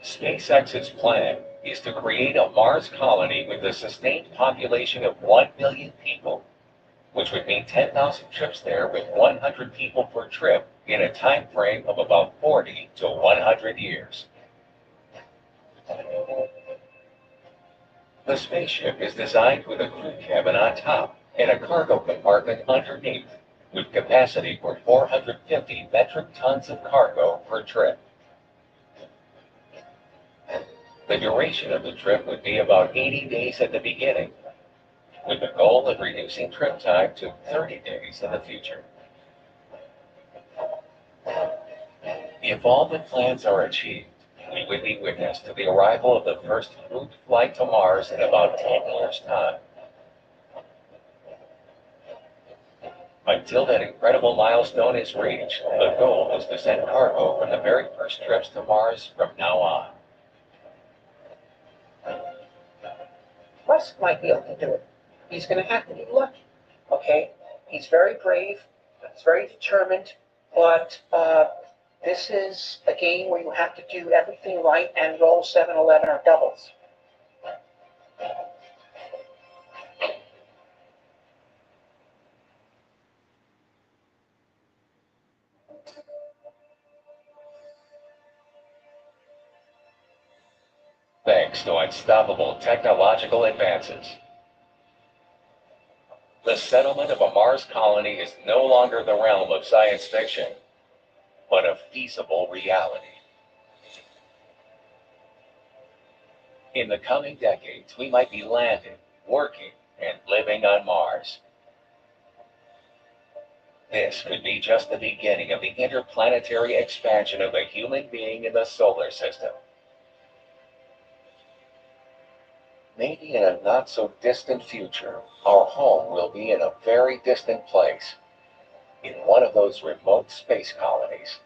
SpaceX's plan is to create a Mars colony with a sustained population of 1 million people, which would mean 10,000 trips there with 100 people per trip in a time frame of about 40 to 100 years. The spaceship is designed with a crew cabin on top and a cargo compartment underneath, with capacity for 450 metric tons of cargo per trip. The duration of the trip would be about 80 days at the beginning, with the goal of reducing trip time to 30 days in the future. If all the plans are achieved, we would be witness to the arrival of the first crewed flight to Mars in about 10 years' time. Until that incredible milestone is reached, the goal is to send cargo from the very first trips to Mars from now on. Musk might be able to do it. He's going to have to be lucky, okay? He's very brave, he's very determined, but this is a game where you have to do everything right and roll 7-11 or doubles. thanks to unstoppable technological advances. The settlement of a Mars colony is no longer the realm of science fiction, but a feasible reality. In the coming decades, we might be landing, working, and living on Mars. This could be just the beginning of the interplanetary expansion of a human being in the solar system. Maybe in a not-so-distant future, our home will be in a very distant place, in one of those remote space colonies.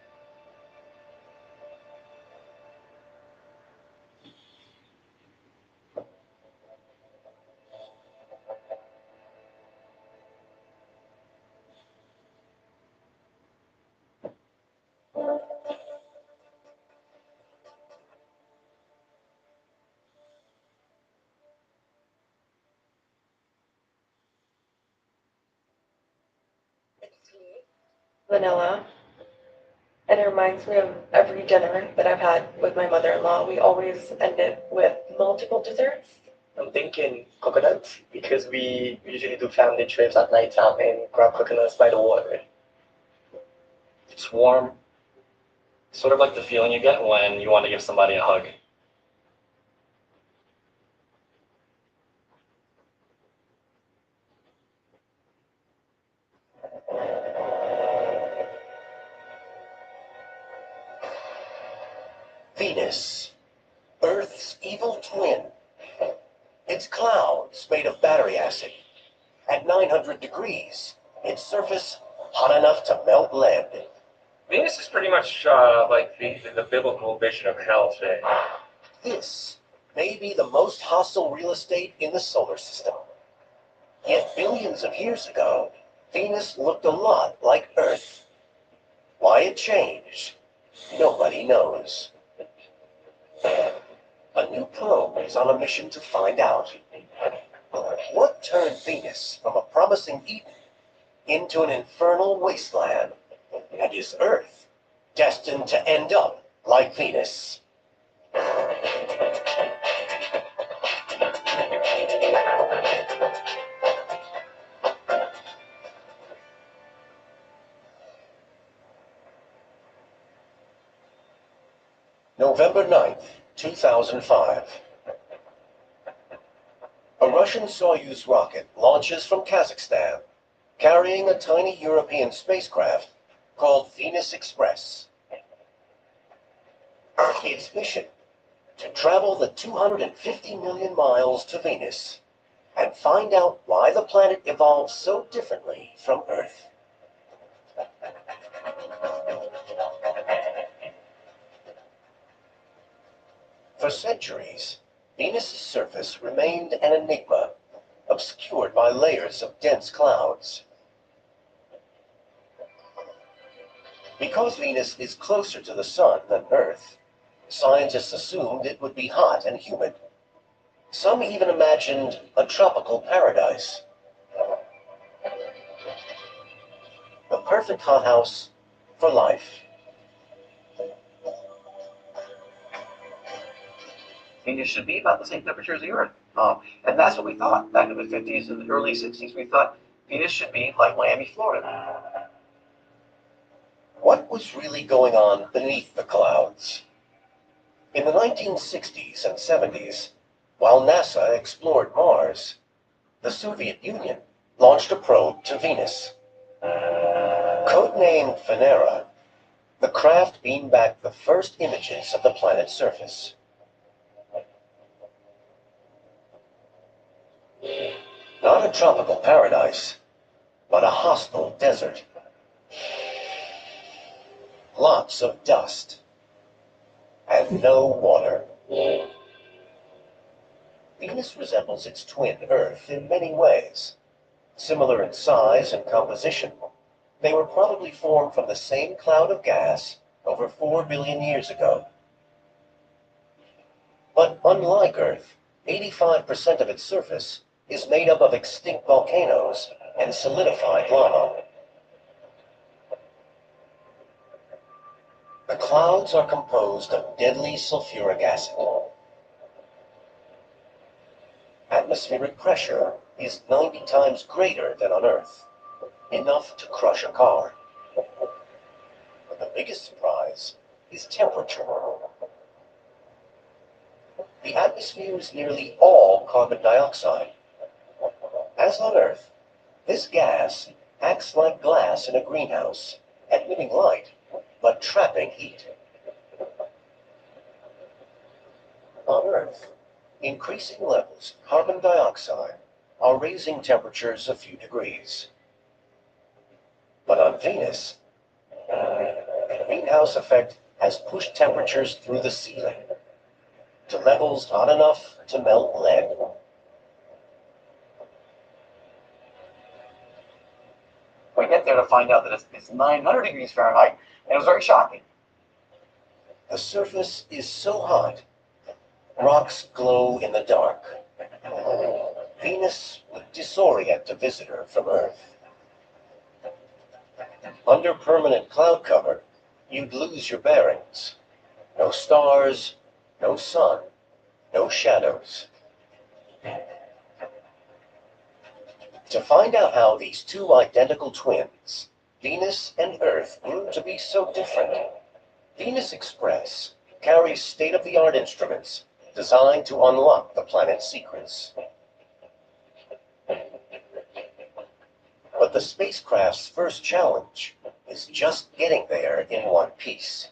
Vanilla. And it reminds me of every dinner that I've had with my mother-in-law. We always end it with multiple desserts. I'm thinking coconuts because we usually do family trips at night time and grab coconuts by the water. It's warm, sort of like the feeling you get when you want to give somebody a hug. Venus, Earth's evil twin. Its clouds made of battery acid. At 900 degrees, its surface hot enough to melt lead. Venus is pretty much like the biblical vision of hell today. This may be the most hostile real estate in the solar system. Yet billions of years ago, Venus looked a lot like Earth. Why it changed, nobody knows. A new probe is on a mission to find out. What turned Venus from a promising Eden into an infernal wasteland? And is Earth destined to end up like Venus? November 9th, 2005. A Russian Soyuz rocket launches from Kazakhstan, carrying a tiny European spacecraft called Venus Express. Its mission, to travel the 250 million miles to Venus and find out why the planet evolved so differently from Earth. For centuries, Venus' surface remained an enigma, obscured by layers of dense clouds. Because Venus is closer to the Sun than Earth, scientists assumed it would be hot and humid. Some even imagined a tropical paradise. The perfect hothouse for life. Venus should be about the same temperature as the Earth. And that's what we thought back in the 50s and the early 60s. We thought Venus should be like Miami, Florida. What was really going on beneath the clouds? In the 1960s and 70s, while NASA explored Mars, the Soviet Union launched a probe to Venus. Codenamed Venera, the craft beamed back the first images of the planet's surface. Not a tropical paradise, but a hostile desert. Lots of dust. And no water. Venus resembles its twin Earth in many ways. Similar in size and composition, they were probably formed from the same cloud of gas over 4 billion years ago. But unlike Earth, 85% of its surface is made up of extinct volcanoes and solidified lava. The clouds are composed of deadly sulfuric acid. atmospheric pressure is 90 times greater than on Earth, enough to crush a car. But the biggest surprise is temperature. The atmosphere is nearly all carbon dioxide. As on Earth, this gas acts like glass in a greenhouse, admitting light, but trapping heat. On Earth, increasing levels of carbon dioxide are raising temperatures a few degrees. But on Venus, the greenhouse effect has pushed temperatures through the ceiling to levels hot enough to melt lead. We get there to find out that it's 900 degrees Fahrenheit, and it was very shocking. The surface is so hot, rocks glow in the dark. Venus would disorient a visitor from Earth. Under permanent cloud cover, you'd lose your bearings. No stars, no sun, no shadows. To find out how these two identical twins, Venus and Earth, grew to be so different, Venus Express carries state-of-the-art instruments designed to unlock the planet's secrets. But the spacecraft's first challenge is just getting there in one piece.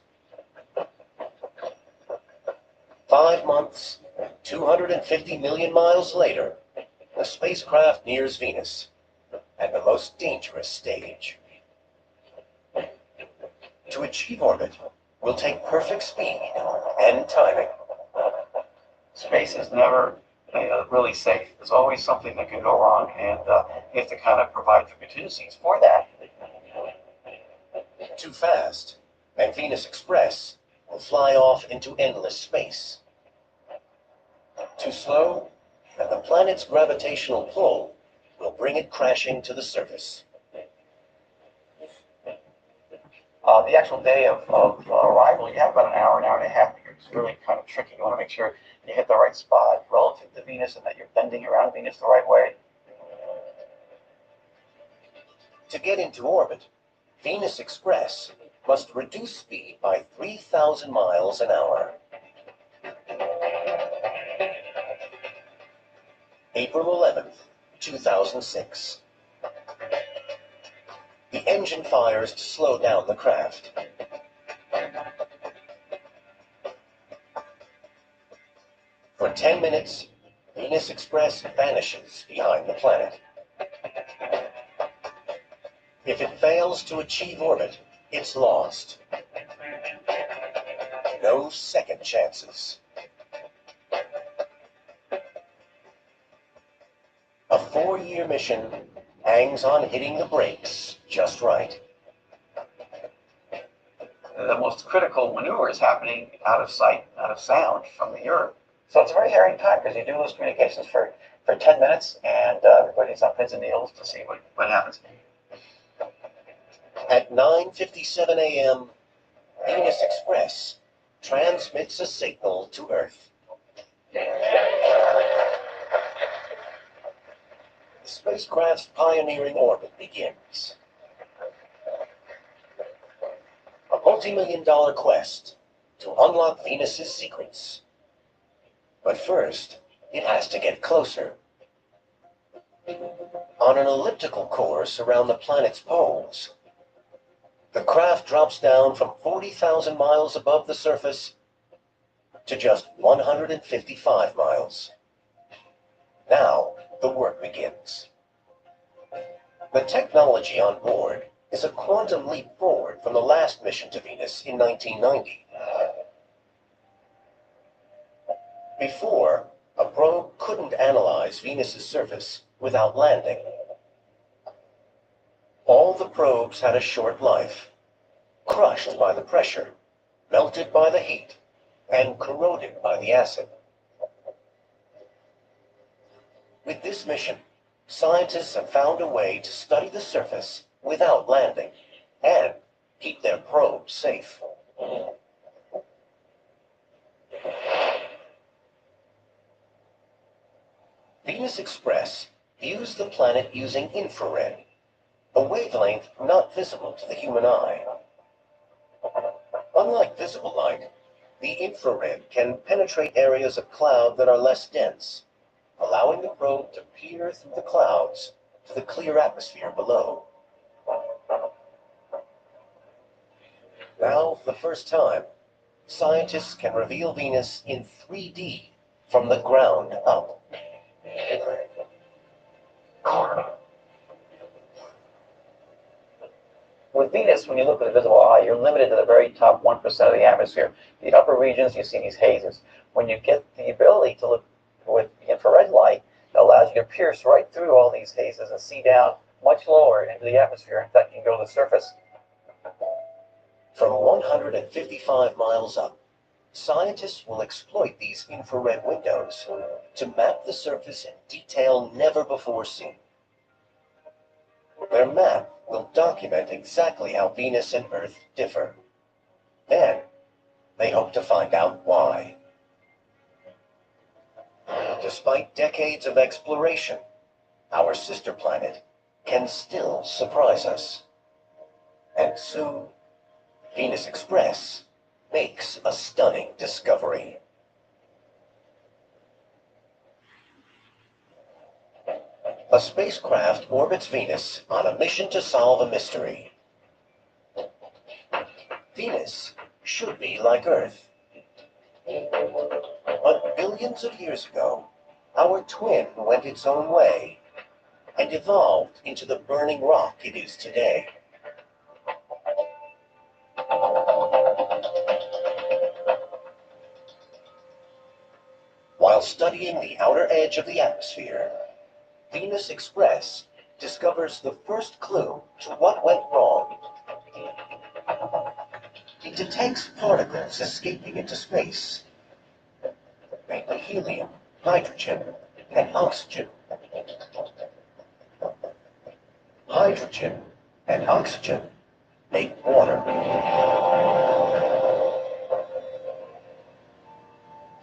5 months, 250 million miles later, the spacecraft nears Venus, at the most dangerous stage. To achieve orbit will take perfect speed and timing. Space is never really safe. There's always something that can go wrong, and you have to kind of provide for contingencies for that. Too fast, and Venus Express will fly off into endless space. Too slow, and the planet's gravitational pull will bring it crashing to the surface. The actual day of arrival, you have about an hour and a half. It's really kind of tricky. You want to make sure you hit the right spot relative to Venus and that you're bending around Venus the right way. To get into orbit, Venus Express must reduce speed by 3,000 miles an hour. April 11th, 2006. The engine fires to slow down the craft. For 10 minutes, Venus Express vanishes behind the planet. If it fails to achieve orbit, it's lost. No second chances. A 4-year mission hangs on hitting the brakes just right. The most critical maneuver is happening out of sight, out of sound from the Earth. So it's a very harrowing time because you do lose communications for 10 minutes, and everybody's on pins and needles to see what happens. At 9:57 a.m., Venus Express transmits a signal to Earth. The spacecraft's pioneering orbit begins. A multi-million-dollar quest to unlock Venus's secrets. But first, it has to get closer. On an elliptical course around the planet's poles, the craft drops down from 40,000 miles above the surface to just 155 miles. Now, the work begins. The technology on board is a quantum leap forward from the last mission to Venus in 1990. Before, a probe couldn't analyze Venus's surface without landing. All the probes had a short life, crushed by the pressure, melted by the heat, and corroded by the acid. With this mission, scientists have found a way to study the surface without landing and keep their probes safe. Venus Express views the planet using infrared, a wavelength not visible to the human eye. Unlike visible light, the infrared can penetrate areas of cloud that are less dense, allowing the probe to peer through the clouds to the clear atmosphere below. Now, for the first time, scientists can reveal Venus in 3D from the ground up. With Venus, when you look with the visible eye, you're limited to the very top 1% of the atmosphere. The upper regions, you see these hazes. When you get the ability to look with the infrared light, it allows you to pierce right through all these hazes and see down much lower into the atmosphere. In fact, you can go to the surface. From 155 miles up, scientists will exploit these infrared windows to map the surface in detail never before seen. Their map will document exactly how Venus and Earth differ. Then, they hope to find out why. Despite decades of exploration, our sister planet can still surprise us. And soon, Venus Express makes a stunning discovery. A spacecraft orbits Venus on a mission to solve a mystery. Venus should be like Earth. But billions of years ago, our twin went its own way and evolved into the burning rock it is today. While studying the outer edge of the atmosphere, Venus Express discovers the first clue to what went wrong. It detects particles escaping into space, mainly helium, hydrogen, and oxygen. Hydrogen and oxygen make water.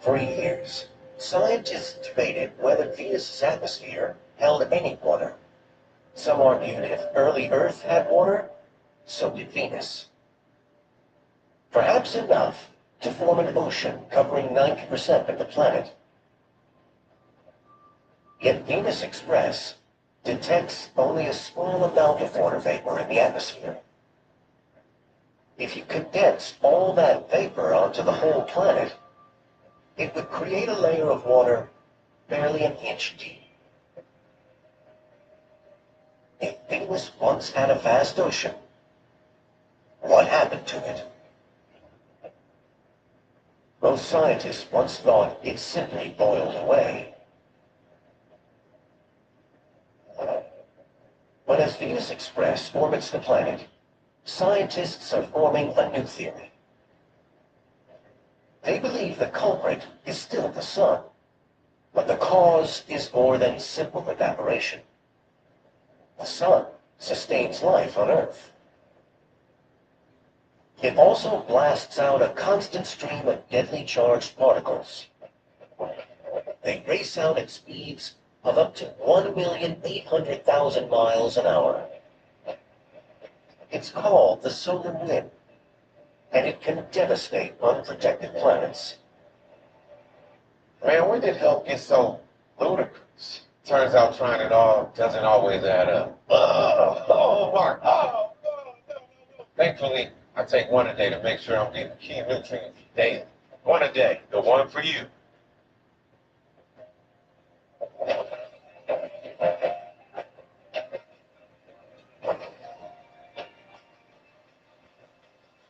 For years, scientists debated whether Venus's atmosphere held any water. Some argued if early Earth had water, so did Venus. Perhaps enough to form an ocean covering 90% of the planet. Yet Venus Express detects only a small amount of water vapor in the atmosphere. If you condensed all that vapor onto the whole planet, it would create a layer of water barely an inch deep. If Venus once had a vast ocean, what happened to it? Most scientists once thought it simply boiled away. But as Venus Express orbits the planet, scientists are forming a new theory. They believe the culprit is still the sun, but the cause is more than simple evaporation. The sun sustains life on Earth. It also blasts out a constant stream of deadly charged particles. They race out at speeds of up to 1,800,000 miles an hour. It's called the solar wind, and it can devastate unprotected planets. Man, when did help get so ludicrous? Turns out trying it all doesn't always add up. Mark. Thankfully, I take one a day to make sure I'm getting key nutrients daily. One a day, the one for you.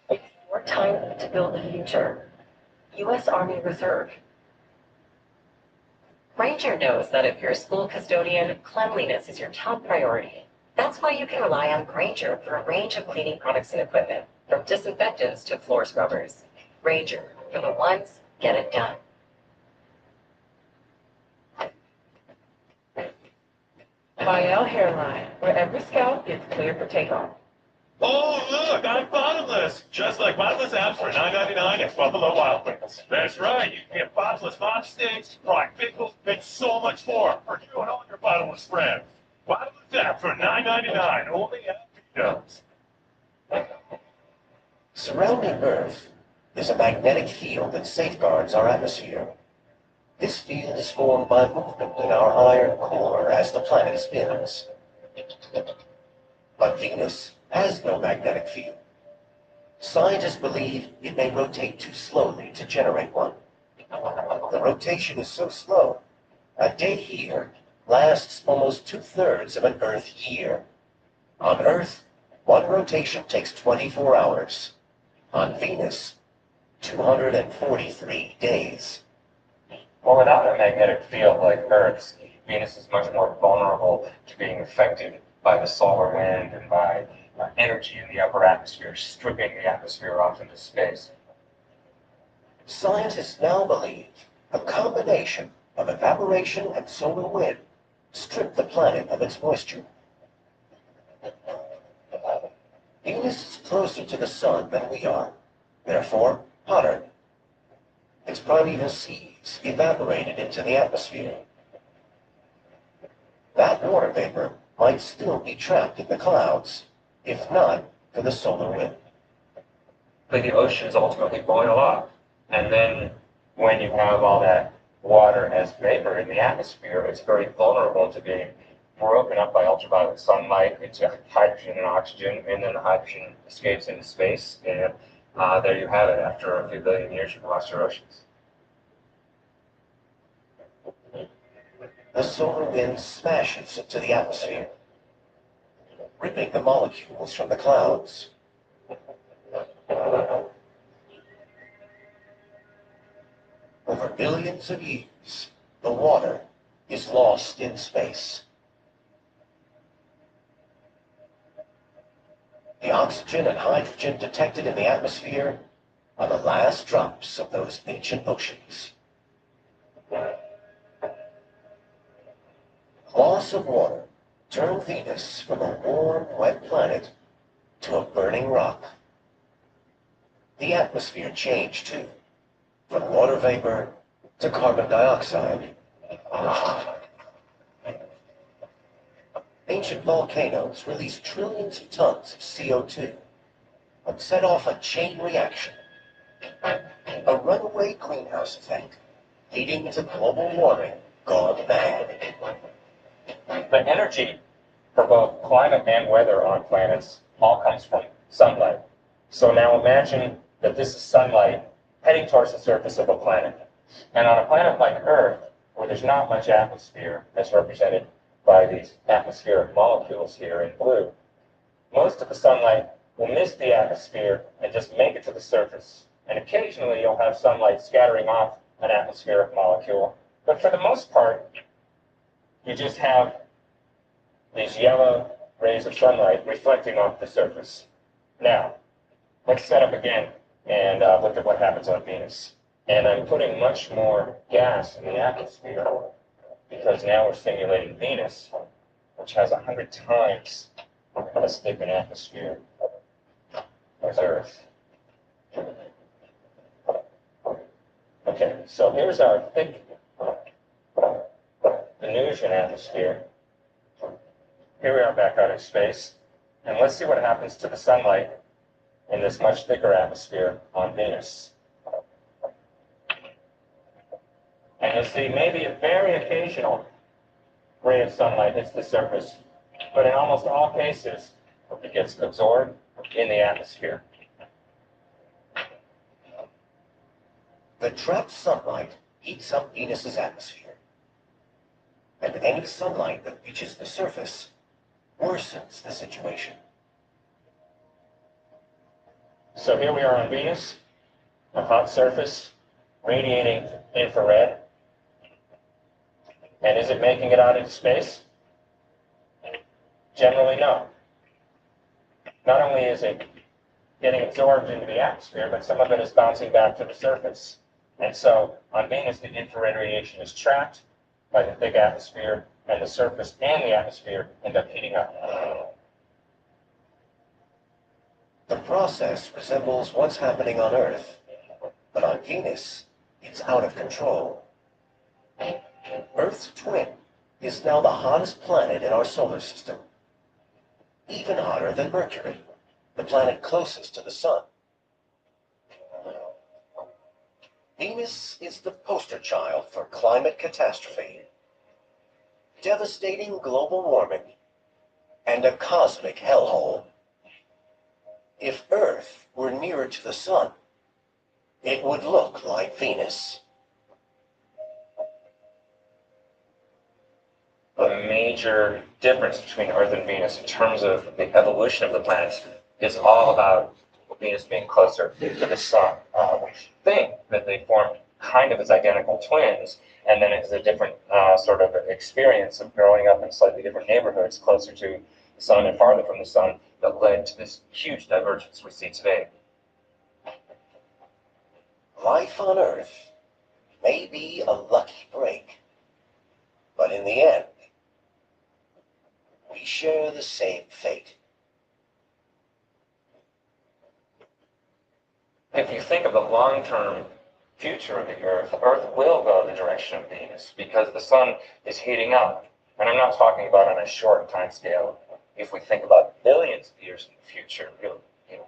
Your time to build the future. U.S. Army Reserve. Ranger knows that if you're a school custodian, cleanliness is your top priority. That's why you can rely on Granger for a range of cleaning products and equipment, from disinfectants to floor scrubbers. Ranger, for the ones, get it done. Bayel Hairline, where every scalp is clear for takeoff. Oh, look, I'm bottomless! Just like bottomless apps for $9.99 at Buffalo Wild Wings. That's right, you can get bottomless hot steaks, fried pickles, and so much more for you and all your bottomless friends. Bottomless app for $9.99, only at Vito's. Surrounding Earth is a magnetic field that safeguards our atmosphere. This field is formed by movement in our iron core as the planet spins. But Venus has no magnetic field. Scientists believe it may rotate too slowly to generate one. The rotation is so slow, a day here lasts almost 2/3 of an Earth year. On Earth, one rotation takes 24 hours. On Venus, 243 days. Well, without a magnetic field like Earth's, Venus is much more vulnerable to being affected by the solar wind and by energy in the upper atmosphere, stripping the atmosphere off into space. Scientists now believe a combination of evaporation and solar wind strip the planet of its moisture. Venus is closer to the sun than we are, therefore hotter. Its primeval seas evaporated into the atmosphere. That water vapor might still be trapped in the clouds, if not for the solar wind. But the oceans ultimately boil off. And then when you have all that water as vapor in the atmosphere, it's very vulnerable to being broken up by ultraviolet sunlight into hydrogen and oxygen, and then the hydrogen escapes into space, and there you have it. After a few billion years, you've lost your oceans. The solar wind smashes into the atmosphere, ripping the molecules from the clouds. Over billions of years, the water is lost in space. The oxygen and hydrogen detected in the atmosphere are the last drops of those ancient oceans. Loss of water turned Venus from a warm, wet planet to a burning rock. The atmosphere changed too, from water vapor to carbon dioxide. Ancient volcanoes released trillions of tons of CO2 and set off a chain reaction, a runaway greenhouse effect, leading to global warming gone mad. The energy for both climate and weather on planets all comes from sunlight. So now imagine that this is sunlight heading towards the surface of a planet. And on a planet like Earth, where there's not much atmosphere, as represented by these atmospheric molecules here in blue, most of the sunlight will miss the atmosphere and just make it to the surface. And occasionally you'll have sunlight scattering off an atmospheric molecule. But for the most part, you just have these yellow rays of sunlight reflecting off the surface. Now, let's set up again and look at what happens on Venus. And I'm putting much more gas in the atmosphere because now we're simulating Venus, which has 100 times as thick an atmosphere as Earth. Okay, so here's our thick Venusian atmosphere. Here we are back out in space, and let's see what happens to the sunlight in this much thicker atmosphere on Venus. And you'll see maybe a very occasional ray of sunlight hits the surface, but in almost all cases, it gets absorbed in the atmosphere. The trapped sunlight heats up Venus's atmosphere, and any sunlight that reaches the surface worsens the situation. So here we are on Venus, a hot surface, radiating infrared. And is it making it out into space? Generally, no. Not only is it getting absorbed into the atmosphere, but some of it is bouncing back to the surface. And so on Venus, the infrared radiation is trapped by the thick atmosphere, and the surface and the atmosphere end up heating up. The process resembles what's happening on Earth, but on Venus, it's out of control. Earth's twin is now the hottest planet in our solar system, even hotter than Mercury, the planet closest to the Sun. Venus is the poster child for climate catastrophe, devastating global warming, and a cosmic hellhole. If Earth were nearer to the Sun, it would look like Venus. A major difference between Earth and Venus in terms of the evolution of the planets is all about Venus being closer to the Sun. We think that they formed kind of as identical twins, and then it's a different sort of experience of growing up in slightly different neighborhoods closer to the Sun and farther from the Sun that led to this huge divergence we see today. Life on Earth may be a lucky break, but in the end, we share the same fate. If you think of the long-term future of the Earth, Earth will go the direction of Venus because the Sun is heating up. And I'm not talking about on a short time scale. If we think about billions of years in the future,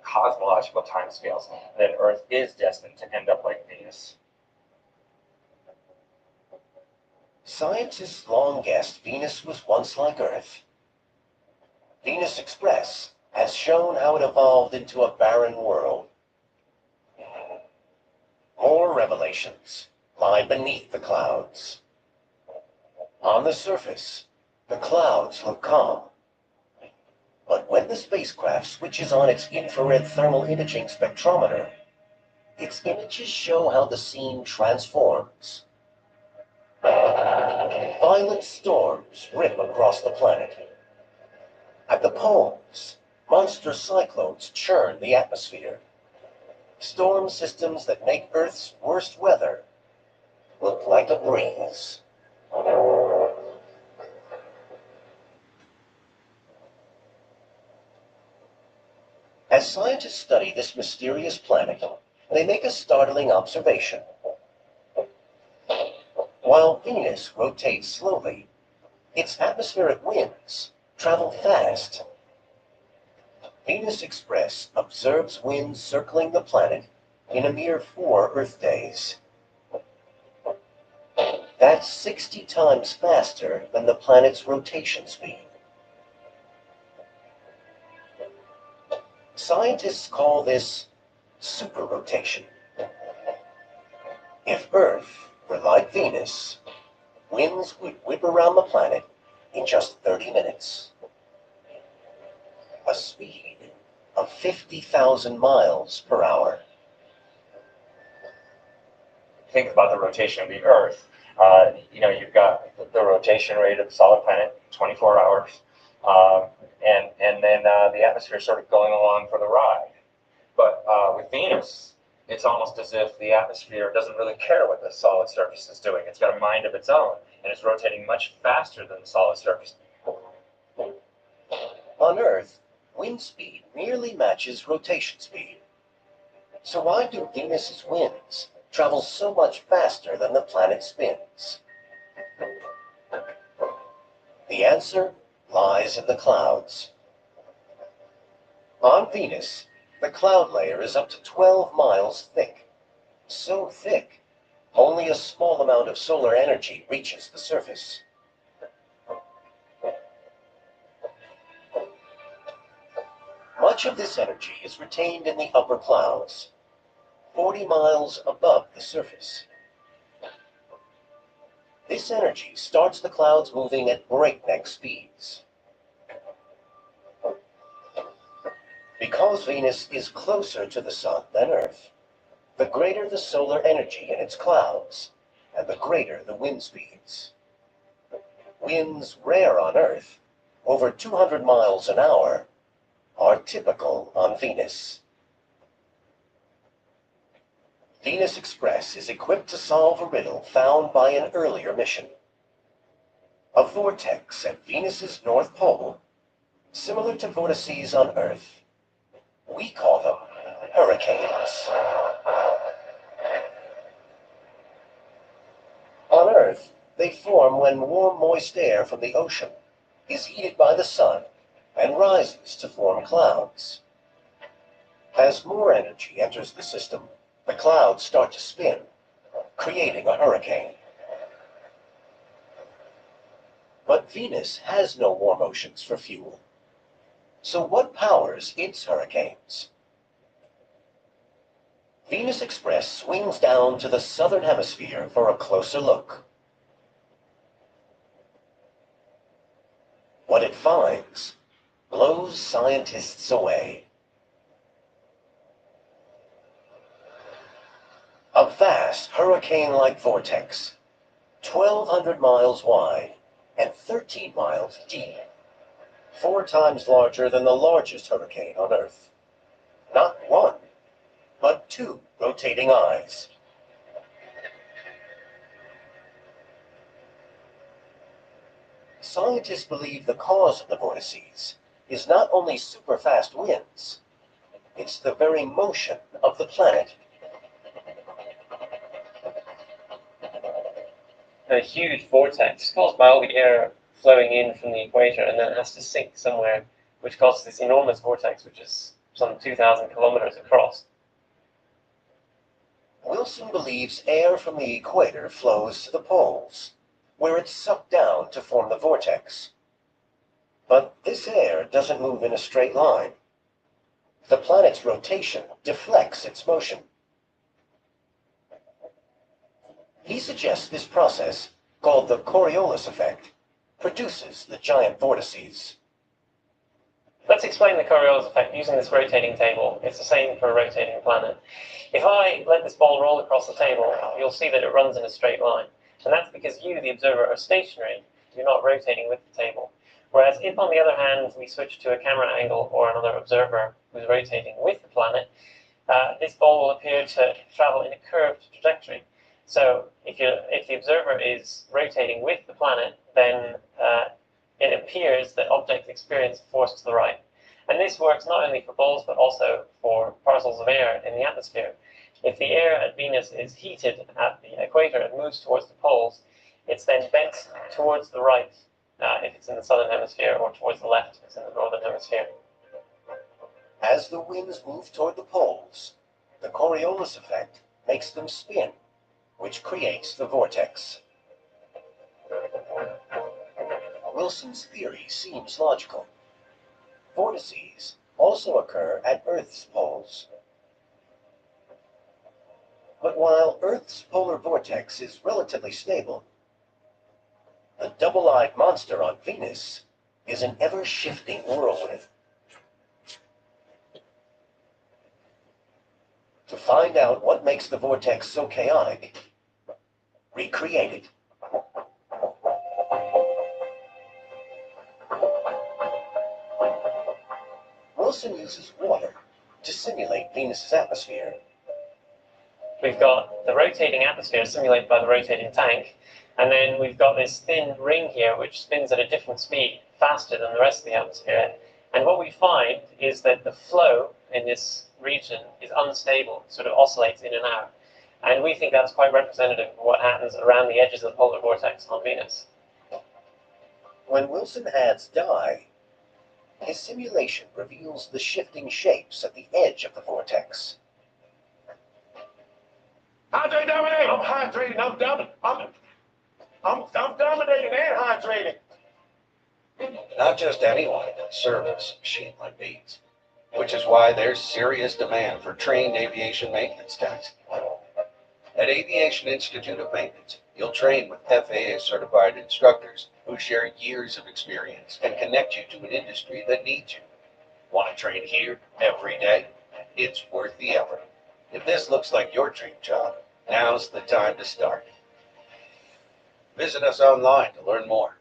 cosmological time scales, then Earth is destined to end up like Venus. Scientists long guessed Venus was once like Earth. Venus Express has shown how it evolved into a barren world. More revelations lie beneath the clouds. On the surface, the clouds look calm. But when the spacecraft switches on its infrared thermal imaging spectrometer, its images show how the scene transforms. Violent storms rip across the planet. At the poles, monster cyclones churn the atmosphere. Storm systems that make Earth's worst weather look like a breeze. As scientists study this mysterious planet, they make a startling observation. While Venus rotates slowly, its atmospheric winds travel fast. Venus Express observes winds circling the planet in a mere 4 Earth days. That's 60 times faster than the planet's rotation speed. Scientists call this superrotation. If Earth were like Venus, winds would whip around the planet in just 30 minutes. A speed of 50,000 miles per hour. Think about the rotation of the Earth. You've got the rotation rate of the solid planet, 24 hours, and then the atmosphere sort of going along for the ride. But with Venus, it's almost as if the atmosphere doesn't really care what the solid surface is doing. It's got a mind of its own, and it's rotating much faster than the solid surface. On Earth, wind speed nearly matches rotation speed. So why do Venus's winds travel so much faster than the planet spins? The answer lies in the clouds. On Venus, the cloud layer is up to 12 miles thick. So thick, only a small amount of solar energy reaches the surface. Much of this energy is retained in the upper clouds, 40 miles above the surface. This energy starts the clouds moving at breakneck speeds. Because Venus is closer to the Sun than Earth, the greater the solar energy in its clouds, and the greater the wind speeds. Winds rare on Earth, over 200 miles an hour, are typical on Venus. Venus Express is equipped to solve a riddle found by an earlier mission. A vortex at Venus's North Pole, similar to vortices on Earth. We call them hurricanes. On Earth, they form when warm, moist air from the ocean is heated by the sun and rises to form clouds. As more energy enters the system, the clouds start to spin, creating a hurricane. But Venus has no warm oceans for fuel. So what powers its hurricanes? Venus Express swings down to the southern hemisphere for a closer look. What it finds blows scientists away. A vast hurricane-like vortex, 1,200 miles wide and 13 miles deep, 4 times larger than the largest hurricane on Earth. Not one, but 2 rotating eyes. Scientists believe the cause of the vortices is not only super-fast winds, it's the very motion of the planet. A huge vortex caused by all the air flowing in from the equator, and then it has to sink somewhere, which causes this enormous vortex, which is some 2,000 kilometers across. Wilson believes air from the equator flows to the poles, where it's sucked down to form the vortex. But this air doesn't move in a straight line. The planet's rotation deflects its motion. He suggests this process, called the Coriolis effect, produces the giant vortices. Let's explain the Coriolis effect using this rotating table. It's the same for a rotating planet. If I let this ball roll across the table, you'll see that it runs in a straight line. And that's because you, the observer, are stationary. You're not rotating with the table. Whereas if, on the other hand, we switch to a camera angle or another observer who's rotating with the planet, this ball will appear to travel in a curved trajectory. So if the observer is rotating with the planet, then it appears that objects experience force to the right. And this works not only for balls, but also for parcels of air in the atmosphere. If the air at Venus is heated at the equator and moves towards the poles, it's then bent towards the right if it's in the southern hemisphere, or towards the left if it's in the northern hemisphere. As the winds move toward the poles, the Coriolis effect makes them spin, which creates the vortex. Wilson's theory seems logical. Vortices also occur at Earth's poles. But while Earth's polar vortex is relatively stable, the double-eyed monster on Venus is an ever-shifting whirlwind. To find out what makes the vortex so chaotic, recreate it. Wilson uses water to simulate Venus's atmosphere. We've got the rotating atmosphere simulated by the rotating tank, and then we've got this thin ring here which spins at a different speed, faster than the rest of the atmosphere. And what we find is that the flow in this region is unstable, sort of oscillates in and out. And we think that's quite representative of what happens around the edges of the polar vortex on Venus. When Wilson adds dye, his simulation reveals the shifting shapes at the edge of the vortex. Hydrate, dominate! I'm hydrating, I'm dominating and hydrating. Not just anyone can service a machine like these, which is why there's serious demand for trained aviation maintenance techs. At Aviation Institute of Maintenance, you'll train with FAA-certified instructors who share years of experience and connect you to an industry that needs you. Want to train here every day? It's worth the effort. If this looks like your dream job, now's the time to start. Visit us online to learn more.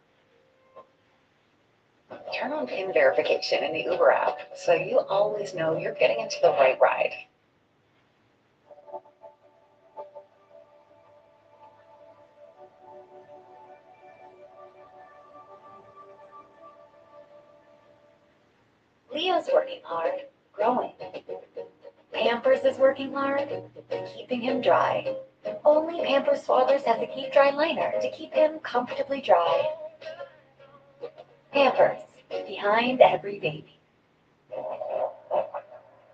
Turn on PIN verification in the Uber app so you always know you're getting into the right ride. Leo's working hard. growing. Pampers is working hard, keeping him dry. Only Pampers Swaddlers has a Keep Dry liner to keep him comfortably dry. Pampers, behind every baby.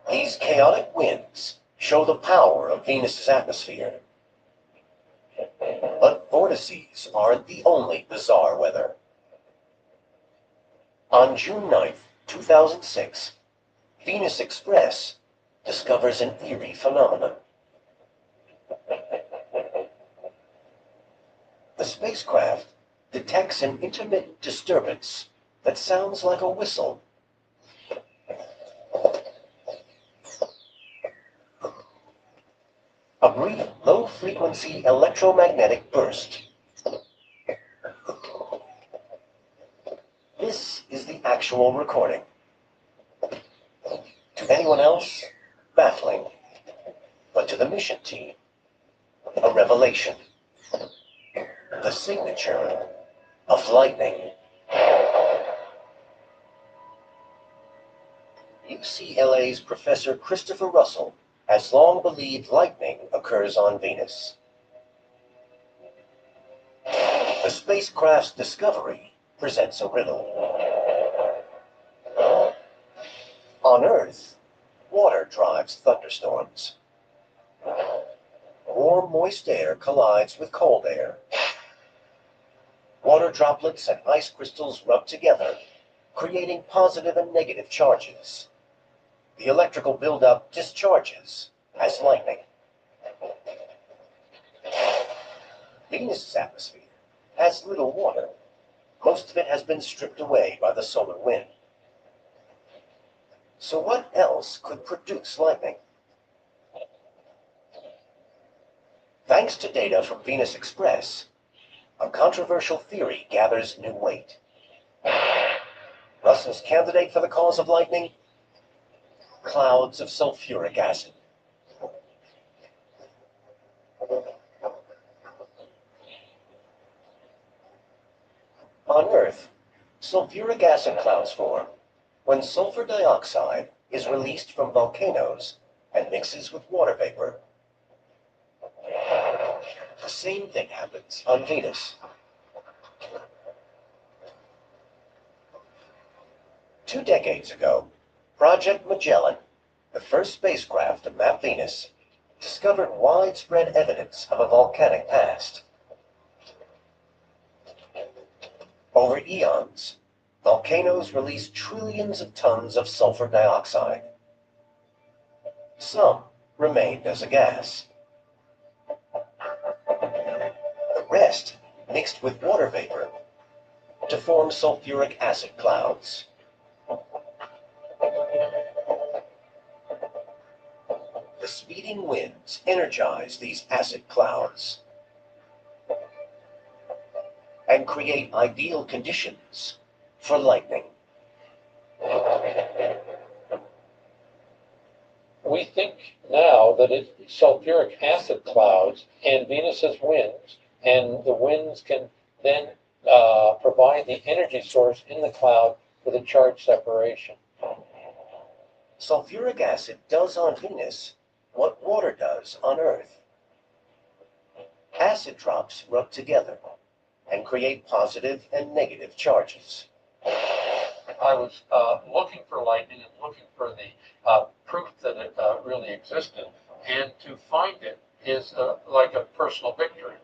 These chaotic winds show the power of Venus's atmosphere. But vortices aren't the only bizarre weather. On June 9th, 2006, Venus Express discovers an eerie phenomenon. The spacecraft detects an intermittent disturbance that sounds like a whistle. A brief, low-frequency electromagnetic burst. This is the actual recording. To anyone else, baffling. But to the mission team, a revelation. The signature of lightning. UCLA's Professor Christopher Russell has long believed lightning occurs on Venus. The spacecraft's discovery presents a riddle. On Earth, water drives thunderstorms. Warm, moist air collides with cold air. Water droplets and ice crystals rub together, creating positive and negative charges. The electrical buildup discharges as lightning. Venus's atmosphere has little water. Most of it has been stripped away by the solar wind. So what else could produce lightning? Thanks to data from Venus Express, a controversial theory gathers new weight. Russell's candidate for the cause of lightning? Clouds of sulfuric acid. On Earth, sulfuric acid clouds form when sulfur dioxide is released from volcanoes and mixes with water vapor. The same thing happens on Venus. 2 decades ago, Project Magellan, the first spacecraft to map Venus, discovered widespread evidence of a volcanic past. Over eons, volcanoes release trillions of tons of sulfur dioxide. Some remained as a gas. The rest mixed with water vapor to form sulfuric acid clouds. The speeding winds energize these acid clouds and create ideal conditions for lightning. We think now that it's sulfuric acid clouds and Venus's winds, and the winds can then provide the energy source in the cloud for the charge separation. Sulfuric acid does on Venus what water does on Earth. Acid drops rub together and create positive and negative charges. I was looking for lightning and looking for the proof that it really existed, and to find it is like a personal victory.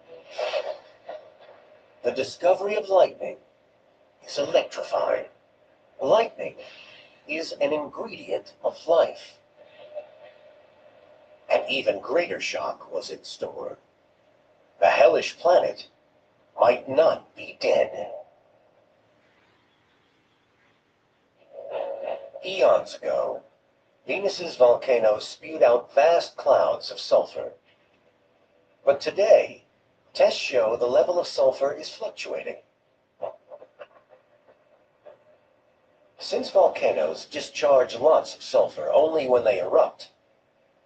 The discovery of lightning is electrifying. Lightning is an ingredient of life. An even greater shock was in store. The hellish planet might not be dead. Eons ago, Venus's volcanoes spewed out vast clouds of sulfur. But today, tests show the level of sulfur is fluctuating. Since volcanoes discharge lots of sulfur only when they erupt,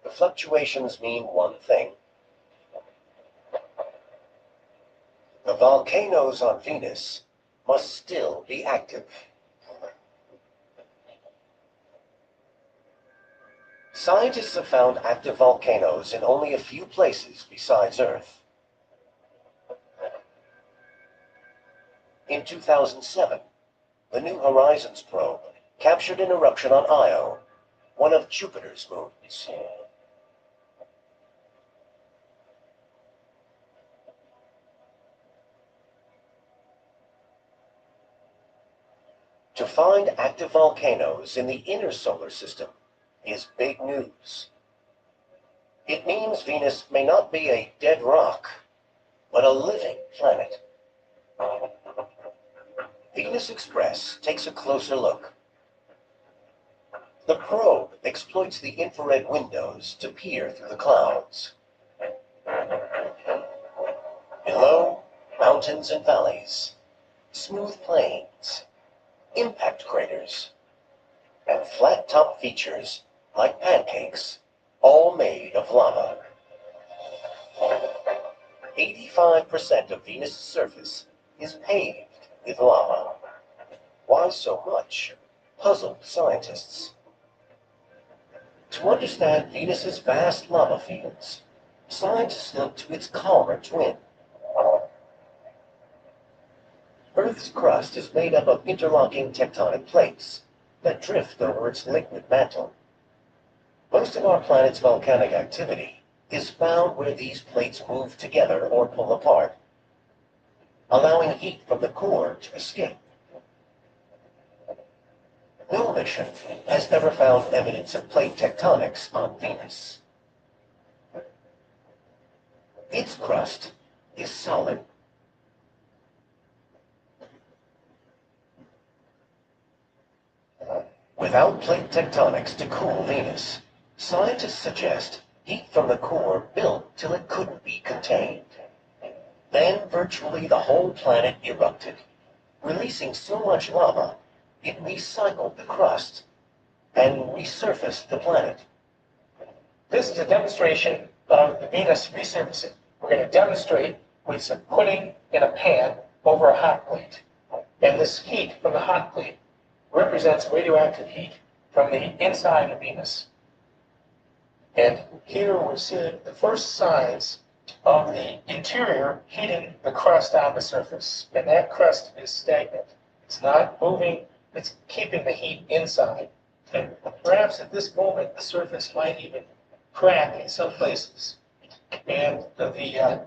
the fluctuations mean one thing. The volcanoes on Venus must still be active. Scientists have found active volcanoes in only a few places besides Earth. In 2007, the New Horizons probe captured an eruption on Io, one of Jupiter's moons. To find active volcanoes in the inner solar system is big news. It means Venus may not be a dead rock, but a living planet. Venus Express takes a closer look. The probe exploits the infrared windows to peer through the clouds. Below, mountains and valleys, smooth plains, impact craters, and flat-top features like pancakes, all made of lava. 85% of Venus' surface is paved with lava. Why so much? Puzzled scientists. To understand Venus' vast lava fields, scientists look to its calmer twin. Earth's crust is made up of interlocking tectonic plates that drift over its liquid mantle. Most of our planet's volcanic activity is found where these plates move together or pull apart, allowing heat from the core to escape. No mission has ever found evidence of plate tectonics on Venus. Its crust is solid. Without plate tectonics to cool Venus, scientists suggest heat from the core built till it couldn't be contained. Then virtually the whole planet erupted, releasing so much lava it recycled the crust and resurfaced the planet. This is a demonstration of the Venus resurfacing. We're going to demonstrate with some pudding in a pan over a hot plate. And this heat from the hot plate represents radioactive heat from the inside of Venus. And here we're seeing the first signs of the interior heating the crust on the surface. And that crust is stagnant. It's not moving, it's keeping the heat inside. And perhaps at this moment, the surface might even crack in some places. And the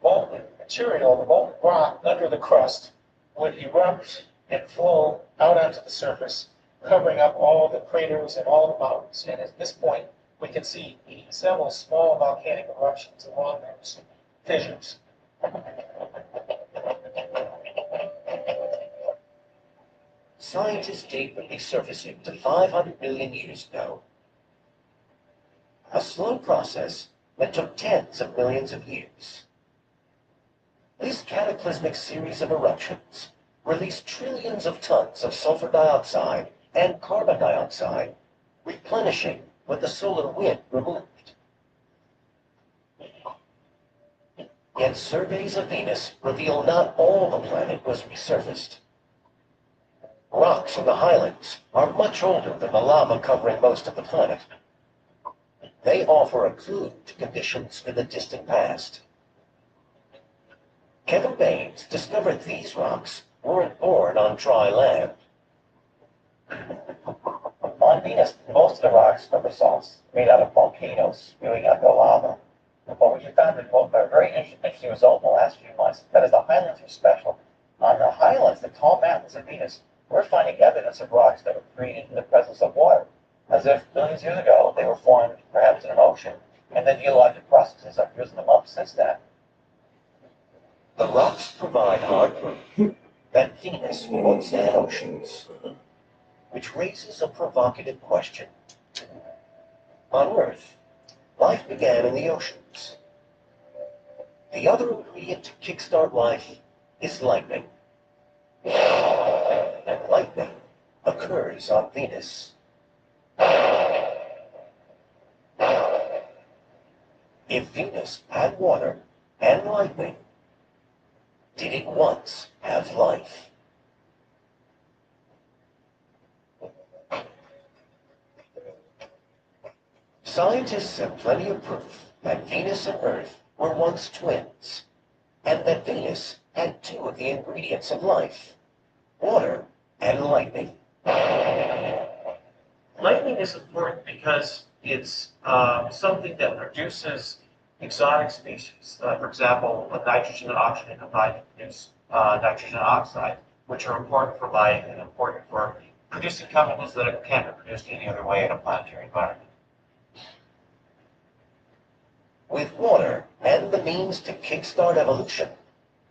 molten material, the molten rock under the crust would erupt and flow out onto the surface, covering up all the craters and all the mountains. And at this point, we can see several small volcanic eruptions along those fissures. Scientists date the resurfacing to 500 million years ago. A slow process that took tens of millions of years. This cataclysmic series of eruptions released trillions of tons of sulfur dioxide and carbon dioxide, replenishing what the solar wind removed. Yet surveys of Venus reveal not all the planet was resurfaced. Rocks in the highlands are much older than the lava covering most of the planet. They offer a clue to conditions in the distant past. Kevin Baines discovered these rocks weren't born on dry land. On Venus, most of the rocks are basalts made out of volcanoes spewing out the lava. But we found a very interesting result in the last few months. That is, the highlands are special. On the highlands, the tall mountains of Venus, we're finding evidence of rocks that were created in the presence of water, as if millions of years ago they were formed perhaps in an ocean, and then geologic processes have risen them up since then. The rocks provide hard proof that Venus once had oceans, which raises a provocative question. On Earth, life began in the oceans. The other ingredient to kickstart life is lightning. And lightning occurs on Venus. If Venus had water and lightning, did it once have life? Scientists have plenty of proof that Venus and Earth were once twins, and that Venus had two of the ingredients of life, water and lightning. Lightning is important because it's something that produces exotic species. For example, nitrogen and oxygen combine to produce nitrogen oxide, which are important for life and important for producing chemicals that can't be produced any other way in a planetary environment. With water and the means to kickstart evolution,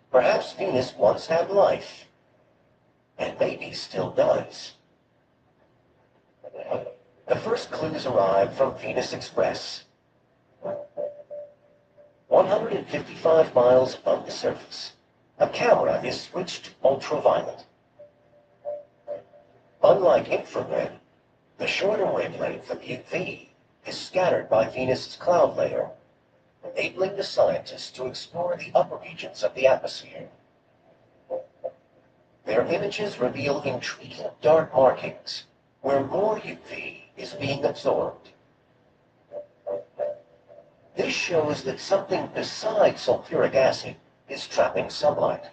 perhaps Venus once had life, and maybe still does. The first clues arrive from Venus Express. 155 miles above the surface, a camera is switched to ultraviolet. Unlike infrared, the shorter wavelength of UV is scattered by Venus's cloud layer, enabling the scientists to explore the upper regions of the atmosphere. Their images reveal intriguing dark markings where more UV is being absorbed. This shows that something besides sulfuric acid is trapping sunlight.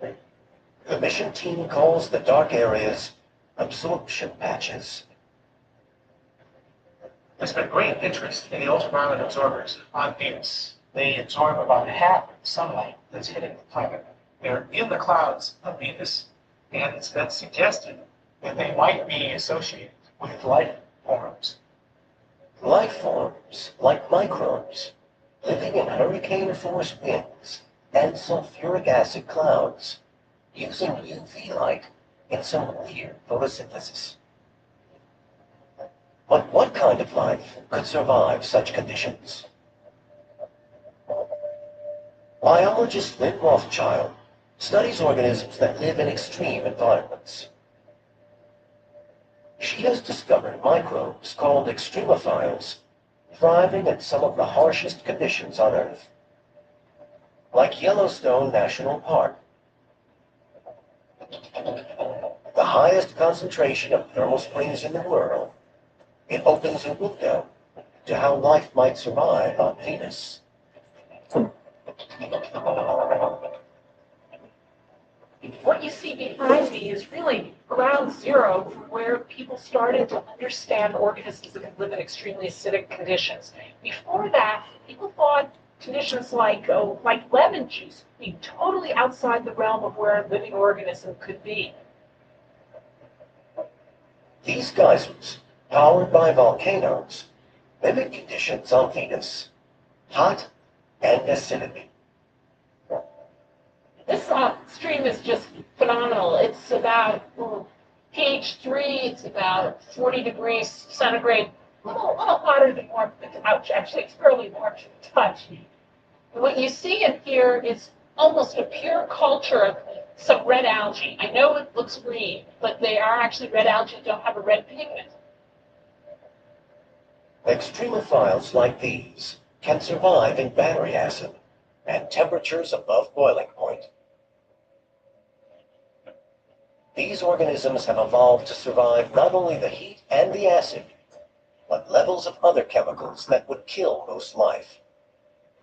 The mission team calls the dark areas absorption patches. There's been great interest in the ultraviolet absorbers on Venus. They absorb about half of the sunlight that's hitting the planet. They're in the clouds of Venus, and it's been suggested that they might be associated with life forms. Life forms, like microbes, living in hurricane-force winds and sulfuric acid clouds, using UV light in some weird photosynthesis. But what kind of life could survive such conditions? Biologist Lynn Rothschild studies organisms that live in extreme environments. She has discovered microbes called extremophiles thriving in some of the harshest conditions on Earth. Like Yellowstone National Park, the highest concentration of thermal springs in the world, it opens a window to how life might survive on Venus. What you see behind me is really ground zero from where people started to understand organisms that can live in extremely acidic conditions. Before that, people thought conditions like lemon juice would be totally outside the realm of where a living organism could be. These geysers, powered by volcanoes, mimic conditions on Venus, hot and acidic. This stream is just phenomenal. It's about pH 3, it's about 40 degrees centigrade, a little hotter than warm to the touch. Actually, it's fairly warm to the touch. What you see in here is almost a pure culture of some red algae. I know it looks green, but they are actually red algae that don't have a red pigment. Extremophiles like these can survive in battery acid and temperatures above boiling point. These organisms have evolved to survive not only the heat and the acid, but levels of other chemicals that would kill most life.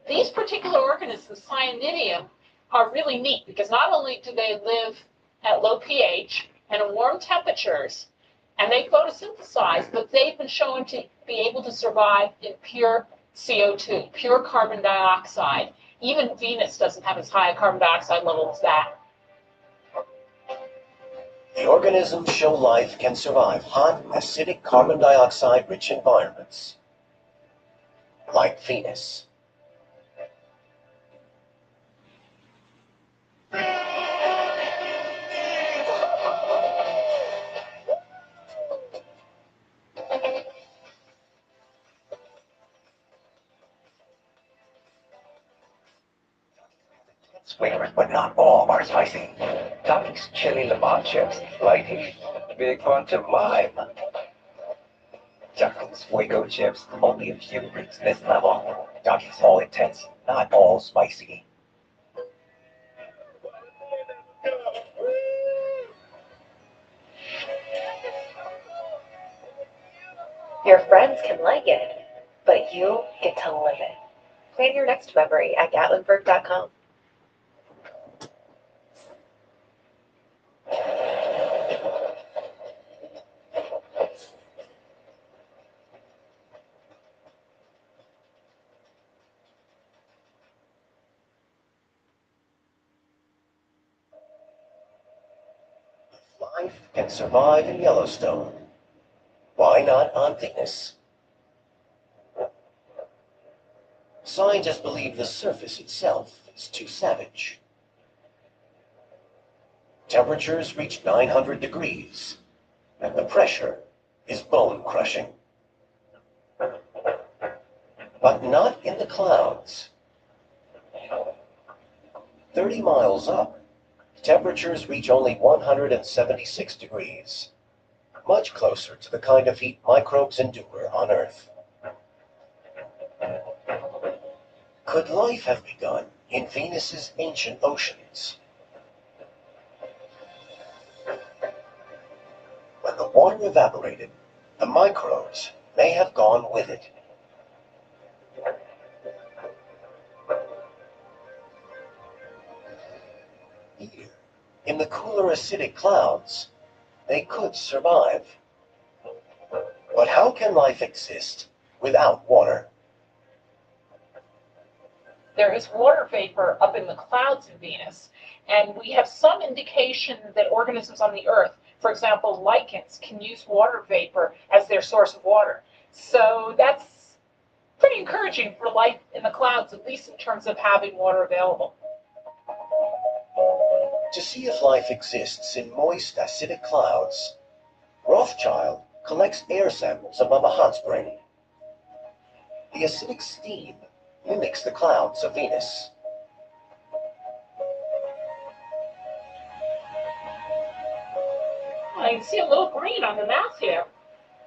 These particular organisms, Cyanidium, are really neat because not only do they live at low pH and in warm temperatures, and they photosynthesize, but they've been shown to be able to survive in pure CO2, pure carbon dioxide. Even Venus doesn't have as high a carbon dioxide level as that. The organisms show life can survive hot, acidic carbon dioxide-rich environments, like Venus. Sweeters, but not all are spicy. Toppings chili lemon chips, light heat, big bunch of lime. Chuckles, Fuego chips, only a few reach this level. Jockey's all intense, not all spicy. Your friends can like it, but you get to live it. Plan your next memory at gatlinburg.com. Life can survive in Yellowstone. Why not on Venus? Scientists believe the surface itself is too savage. Temperatures reach 900 degrees, and the pressure is bone-crushing. But not in the clouds. 30 miles up, temperatures reach only 176 degrees, much closer to the kind of heat microbes endure on Earth. Could life have begun in Venus's ancient oceans? When the water evaporated, the microbes may have gone with it. Here, in the cooler acidic clouds, they could survive. But how can life exist without water? There is water vapor up in the clouds in Venus, and we have some indication that organisms on the Earth, for example, lichens, can use water vapor as their source of water. So that's pretty encouraging for life in the clouds, at least in terms of having water available. To see if life exists in moist, acidic clouds, Rothschild collects air samples above a hot spring. The acidic steam mimics the clouds of Venus. I can see a little green on the mouth here.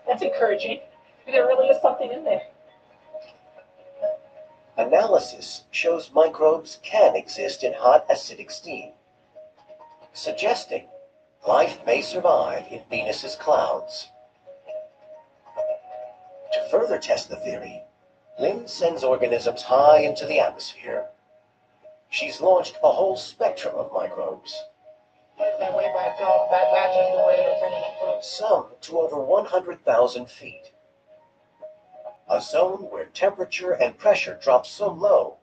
That's encouraging. There really is something in there. Analysis shows microbes can exist in hot acidic steam, suggesting life may survive in Venus's clouds. To further test the theory, Lynn sends organisms high into the atmosphere. She's launched a whole spectrum of microbes. That way back up, that matches the way they're bringing it through. Some to over 100,000 feet. A zone where temperature and pressure drop so low,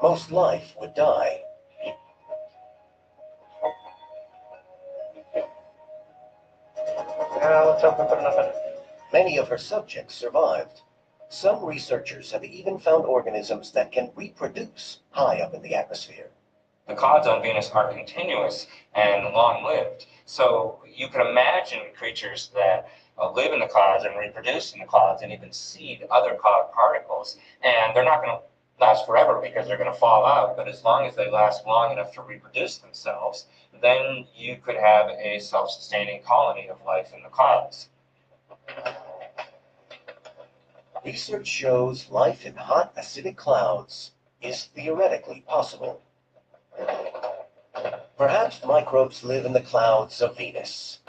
most life would die. Let's hope we put enough in it. Many of her subjects survived. Some researchers have even found organisms that can reproduce high up in the atmosphere. The clouds on Venus are continuous and long-lived. So you can imagine creatures that live in the clouds and reproduce in the clouds and even seed other cloud particles. And they're not going to last forever because they're going to fall out. But as long as they last long enough to reproduce themselves, then you could have a self-sustaining colony of life in the clouds. Research shows life in hot acidic clouds is theoretically possible. Perhaps microbes live in the clouds of Venus.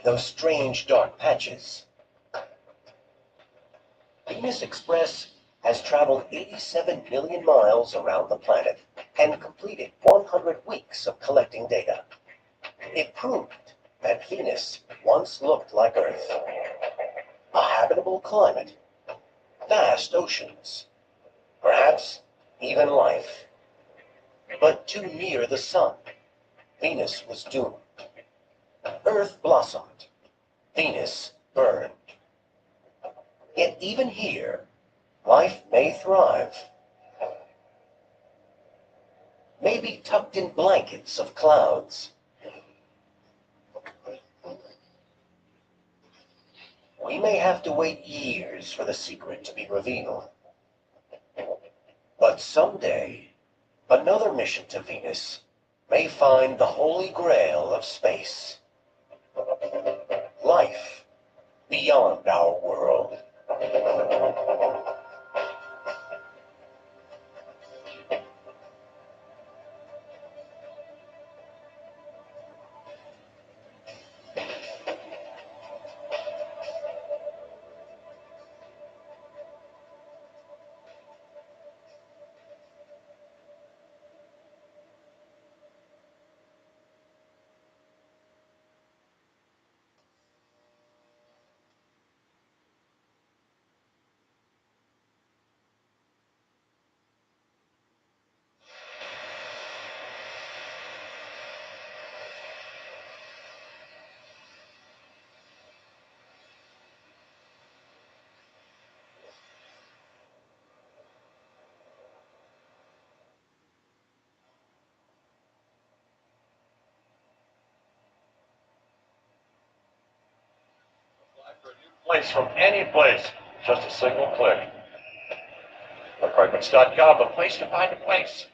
Those strange dark patches. Venus Express has traveled 87 million miles around the planet and completed 100 weeks of collecting data. It proved that Venus once looked like Earth. A habitable climate, vast oceans, perhaps even life. But too near the sun, Venus was doomed. Earth blossomed, Venus burned. Yet even here, life may thrive. Maybe tucked in blankets of clouds. We may have to wait years for the secret to be revealed. But someday, another mission to Venus may find the holy grail of space. Life beyond our world. place from any place. Just a single click. Appointments.com, a place to find a place.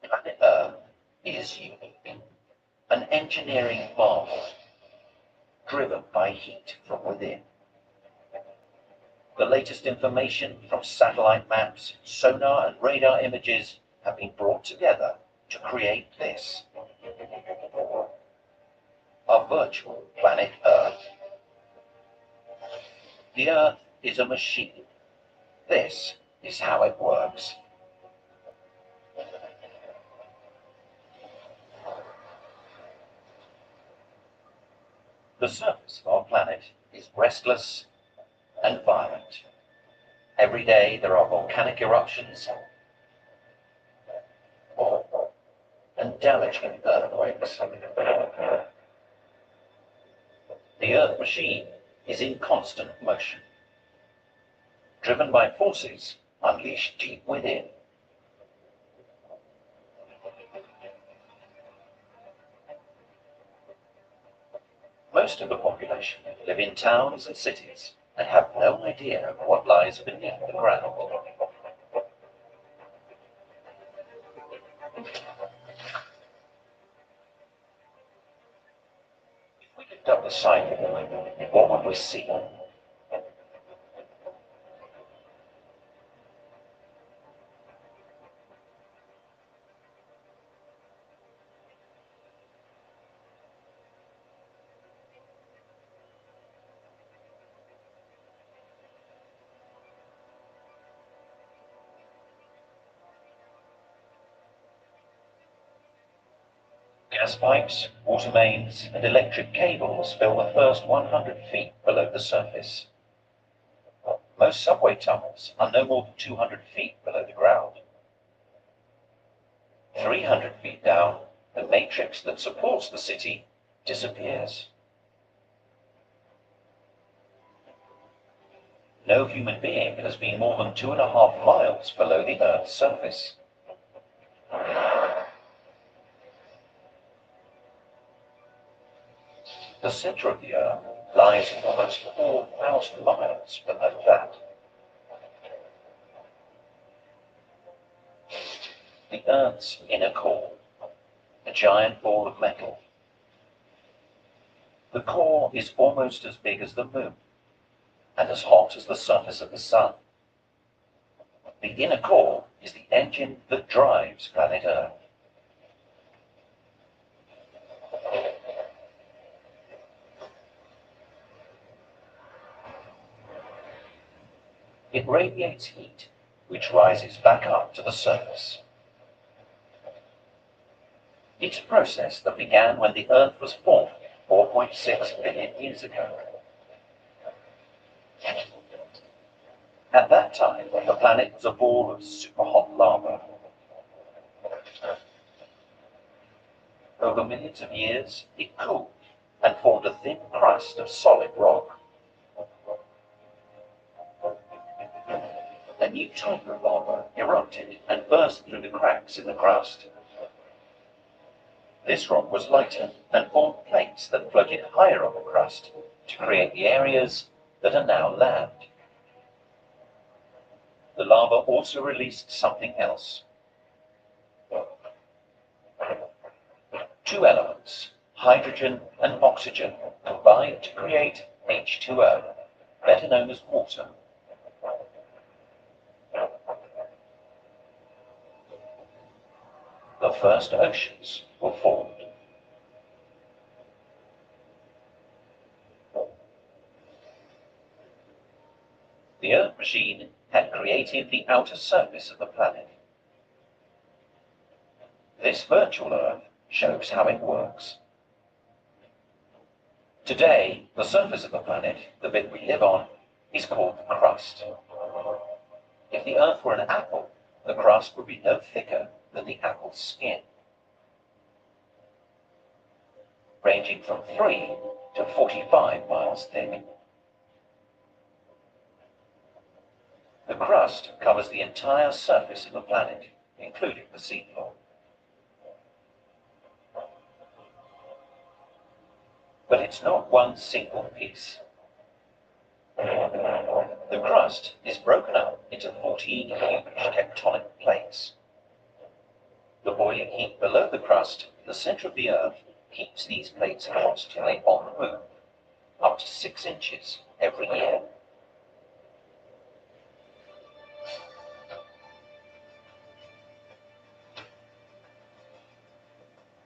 Planet Earth is unique. An engineering marvel, driven by heat from within. The latest information from satellite maps, sonar and radar images have been brought together to create this. A virtual planet Earth. The Earth is a machine. This is how it works. The surface of our planet is restless and violent. Every day there are volcanic eruptions and damaging earthquakes. The Earth machine is in constant motion, driven by forces unleashed deep within. Most of the population live in towns and cities and have no idea of what lies beneath the ground. If we looked up the sidewalk, what would we see? Gas pipes, water mains, and electric cables fill the first 100 feet below the surface. Most subway tunnels are no more than 200 feet below the ground. 300 feet down, the matrix that supports the city disappears. No human being has been more than 2.5 miles below the Earth's surface. The center of the Earth lies almost 4,000 miles below that. The Earth's inner core, a giant ball of metal. The core is almost as big as the moon and as hot as the surface of the sun. The inner core is the engine that drives planet Earth. It radiates heat, which rises back up to the surface. It's a process that began when the Earth was formed 4.6 billion years ago. At that time, the planet was a ball of superhot lava. Over millions of years, it cooled and formed a thin crust of solid rock. A new type of lava erupted and burst through the cracks in the crust. This rock was lighter and formed plates that floated higher on the crust to create the areas that are now land. The lava also released something else. Two elements, hydrogen and oxygen, combined to create H2O, better known as water. The first oceans were formed. The Earth machine had created the outer surface of the planet. This virtual Earth shows how it works. Today, the surface of the planet, the bit we live on, is called the crust. If the Earth were an apple, the crust would be no thicker than the apple's skin, ranging from 3 to 45 miles thick. The crust covers the entire surface of the planet, including the seafloor. But it's not one single piece. The crust is broken up into 14 huge tectonic plates. The boiling heat below the crust, the center of the Earth, keeps these plates constantly on the move, up to 6 inches every year.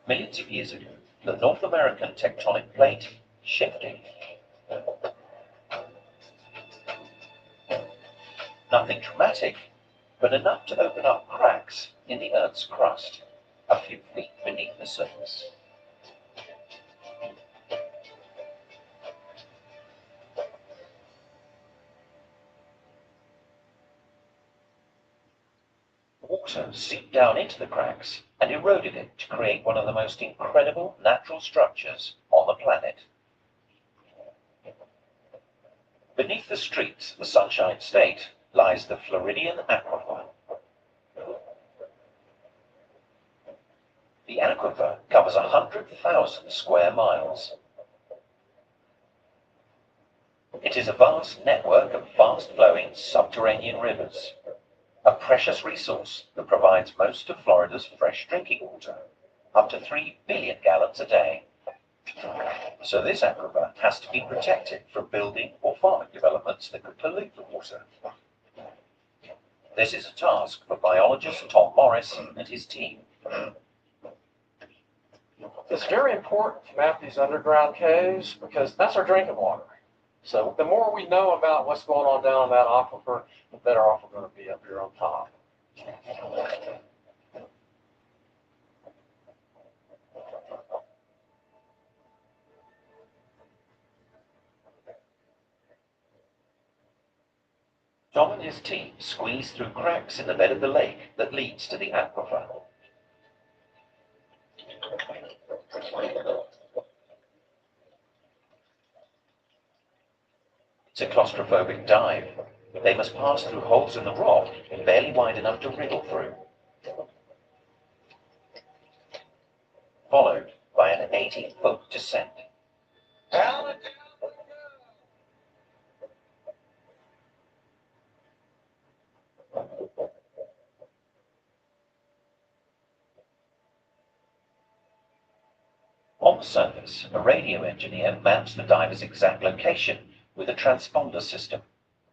Millions of years ago, the North American tectonic plate shifted. Nothing dramatic, but enough to open up cracks in the Earth's crust, a few feet beneath the surface. Water seeped down into the cracks and eroded it to create one of the most incredible natural structures on the planet. Beneath the streets of the Sunshine State lies the Floridian Aquifer. The aquifer covers 100,000 square miles. It is a vast network of fast-flowing subterranean rivers, a precious resource that provides most of Florida's fresh drinking water, up to 3 billion gallons a day. So this aquifer has to be protected from building or farming developments that could pollute the water. This is a task for biologist Tom Morris and his team. It's very important to map these underground caves because that's our drinking water. So the more we know about what's going on down in that aquifer, the better off we're going to be up here on top. Tom and his team squeeze through cracks in the bed of the lake that leads to the aquifer. It's a claustrophobic dive. They must pass through holes in the rock barely wide enough to wriggle through, followed by an 80-foot descent. On the surface, a radio engineer maps the diver's exact location with a transponder system.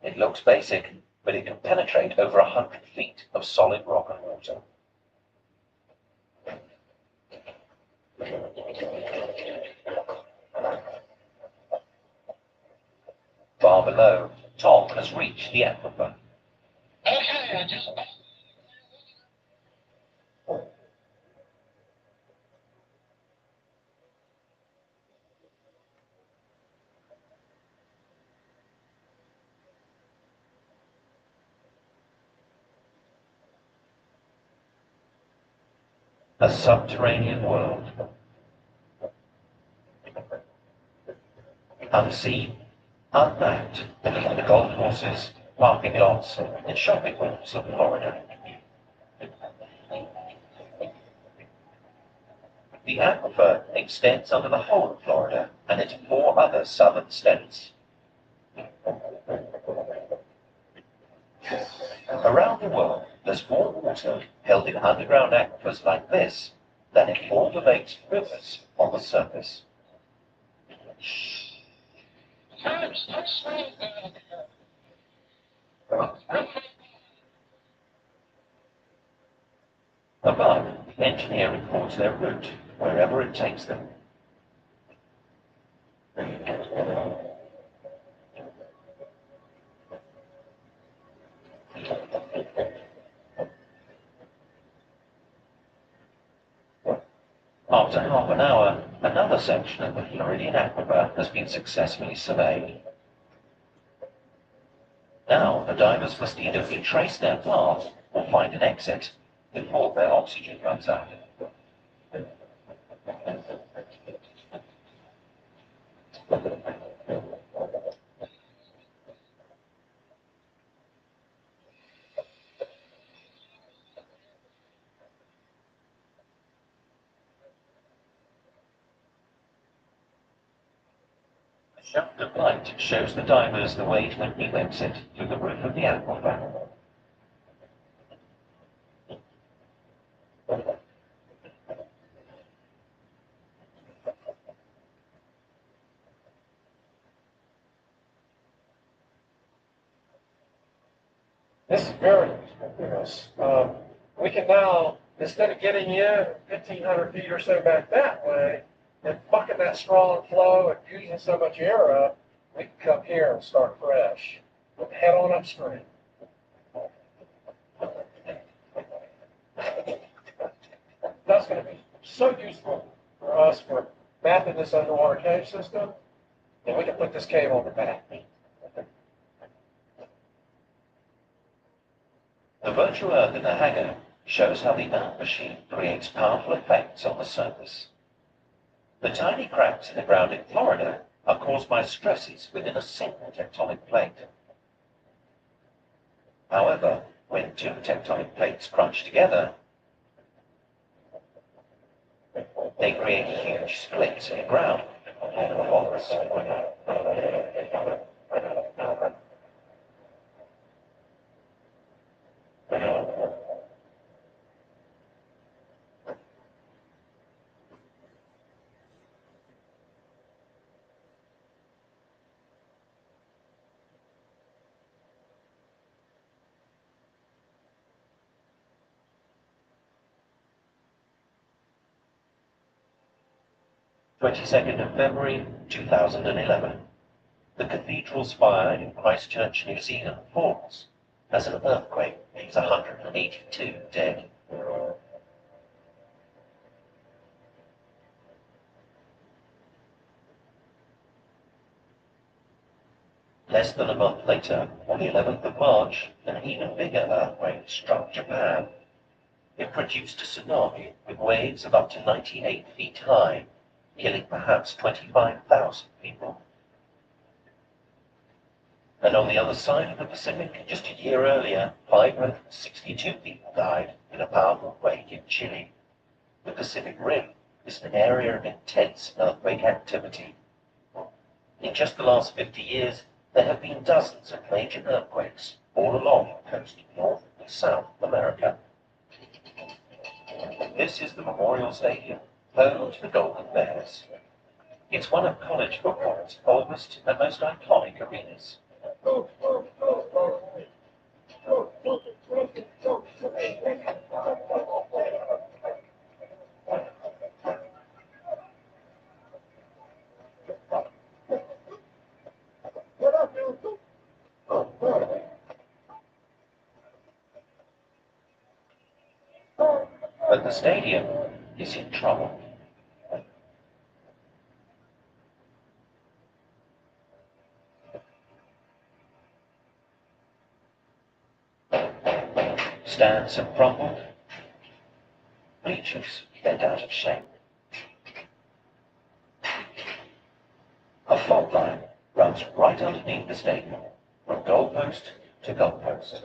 It looks basic, but it can penetrate over 100 feet of solid rock and water. Far below, Tom has reached the aquifer. Okay, I just... A subterranean world. Unseen, unmapped, beneath the golf courses, parking lots, and shopping malls of Florida. The aquifer extends under the whole of Florida and into 4 other southern states. Around the world, there's more water held in underground aquifers like this than in all the lakes and rivers on the surface. Above, the engineer records their route, wherever it takes them. After half an hour, another section of the Floridian Aquifer has been successfully surveyed. Now the divers must either retrace their path or find an exit before their oxygen runs out. A shaft of light shows the divers the way to a new exit through the roof of the aquifer. This is very conspicuous. We can now, instead of getting in 1,500 feet or so back that way, and fucking that strong flow and using so much air up, we can come here and start fresh. Head on upstream. That's going to be so useful for us for mapping this underwater cave system, and we can put this cave on the map. The virtual Earth in the hangar shows how the Earth machine creates powerful effects on the surface. The tiny cracks in the ground in Florida are caused by stresses within a single tectonic plate. However, when two tectonic plates crunch together, they create huge splits in the ground. 22nd of February 2011. The cathedral spire in Christchurch, New Zealand falls as an earthquake leaves 182 dead. Less than a month later, on the 11th of March, an even bigger earthquake struck Japan. It produced a tsunami with waves of up to 98 feet high, killing perhaps 25,000 people. And on the other side of the Pacific, just a year earlier, 562 people died in a powerful quake in Chile. The Pacific Rim is an area of intense earthquake activity. In just the last 50 years, there have been dozens of major earthquakes all along the coast of North and South America. This is the Memorial Stadium, home to the Golden Bears. It's one of college football's oldest and most iconic arenas. But the stadium is in trouble. Stands have crumbled, bleachers bent out of shape. A fault line runs right underneath the stadium, from goalpost to goalpost.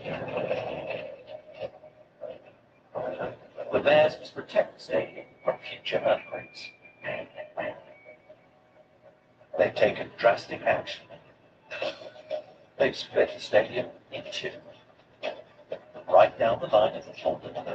The Bears must protect the stadium from future earthquakes. They've taken drastic action. They've split the stadium in two, right down the line of the tournament.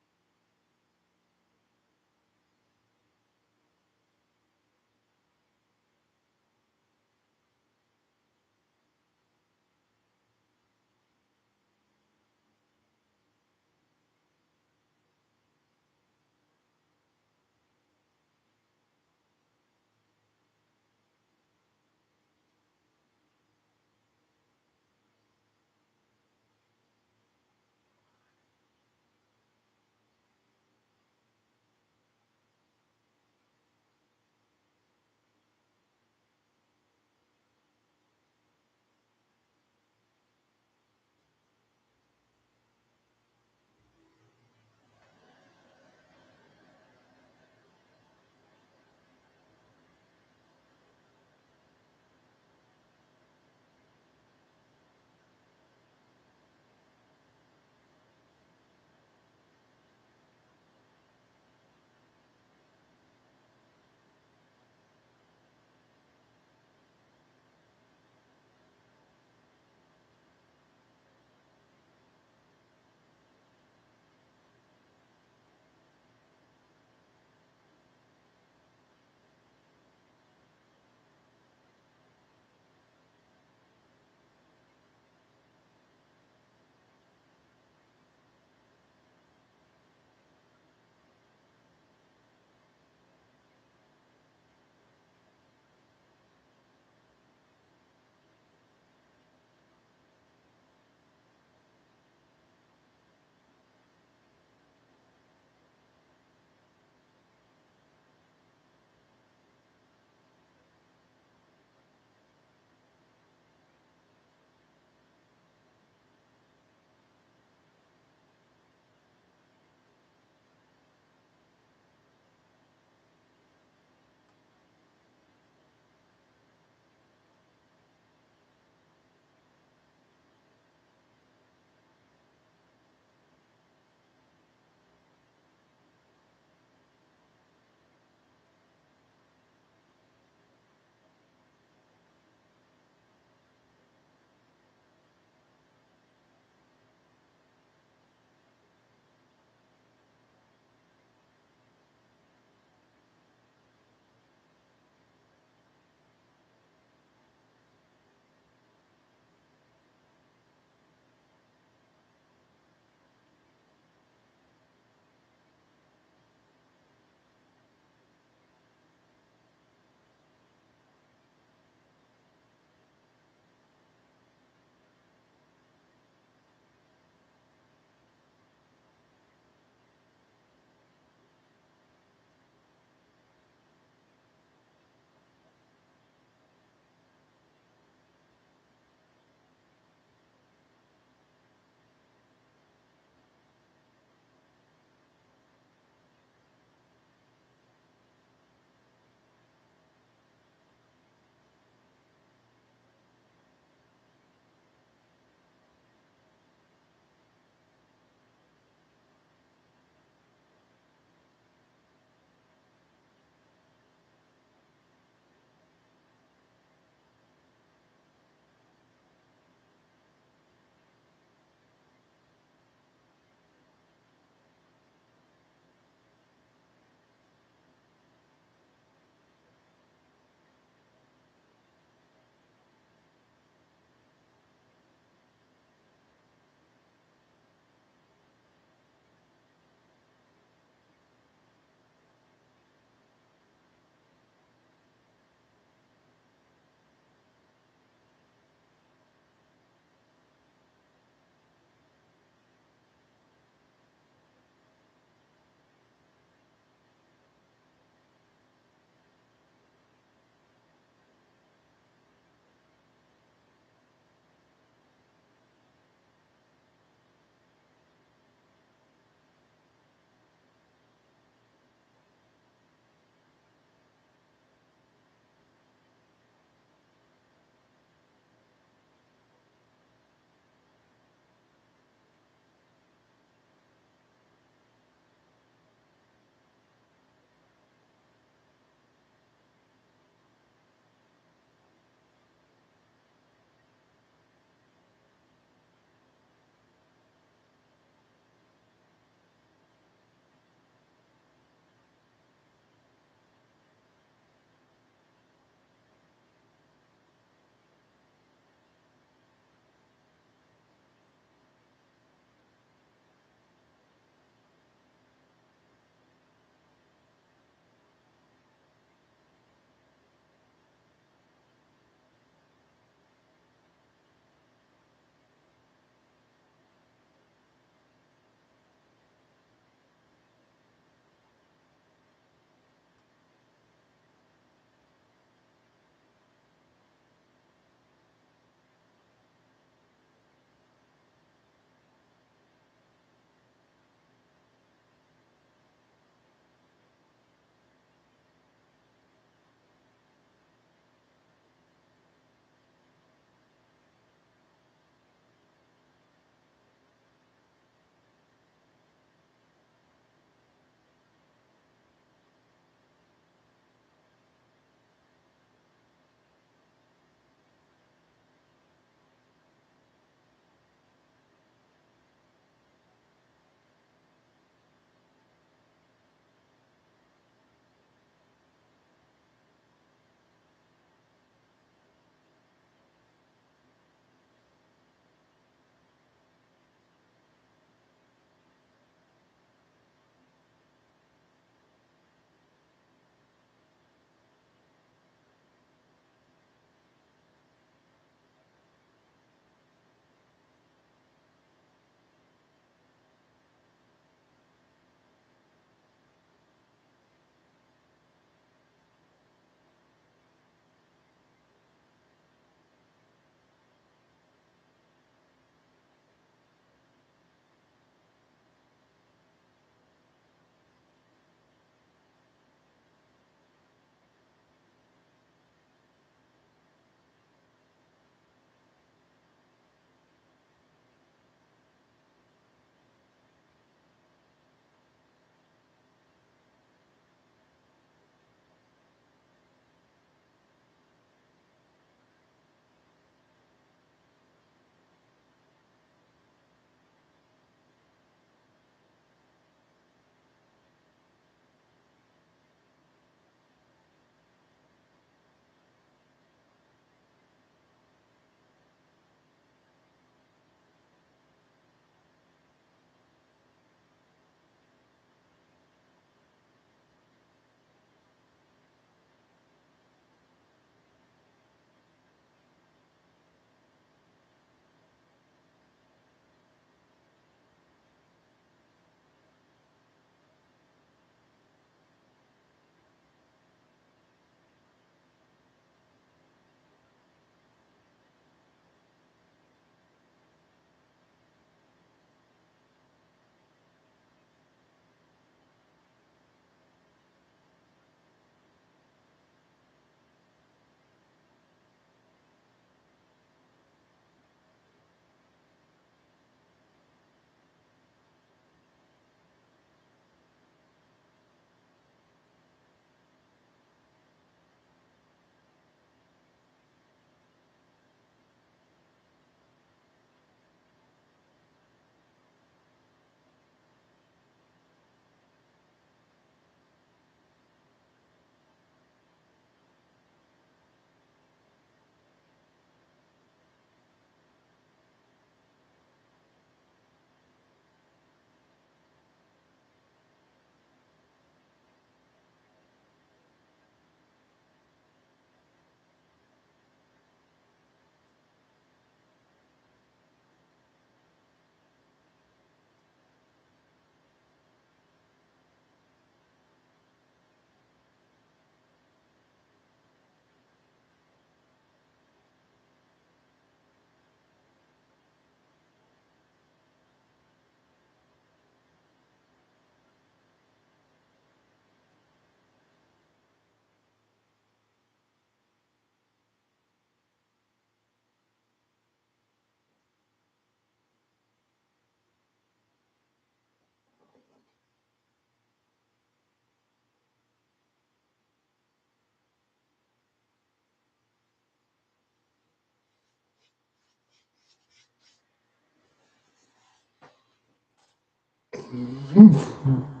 Mm.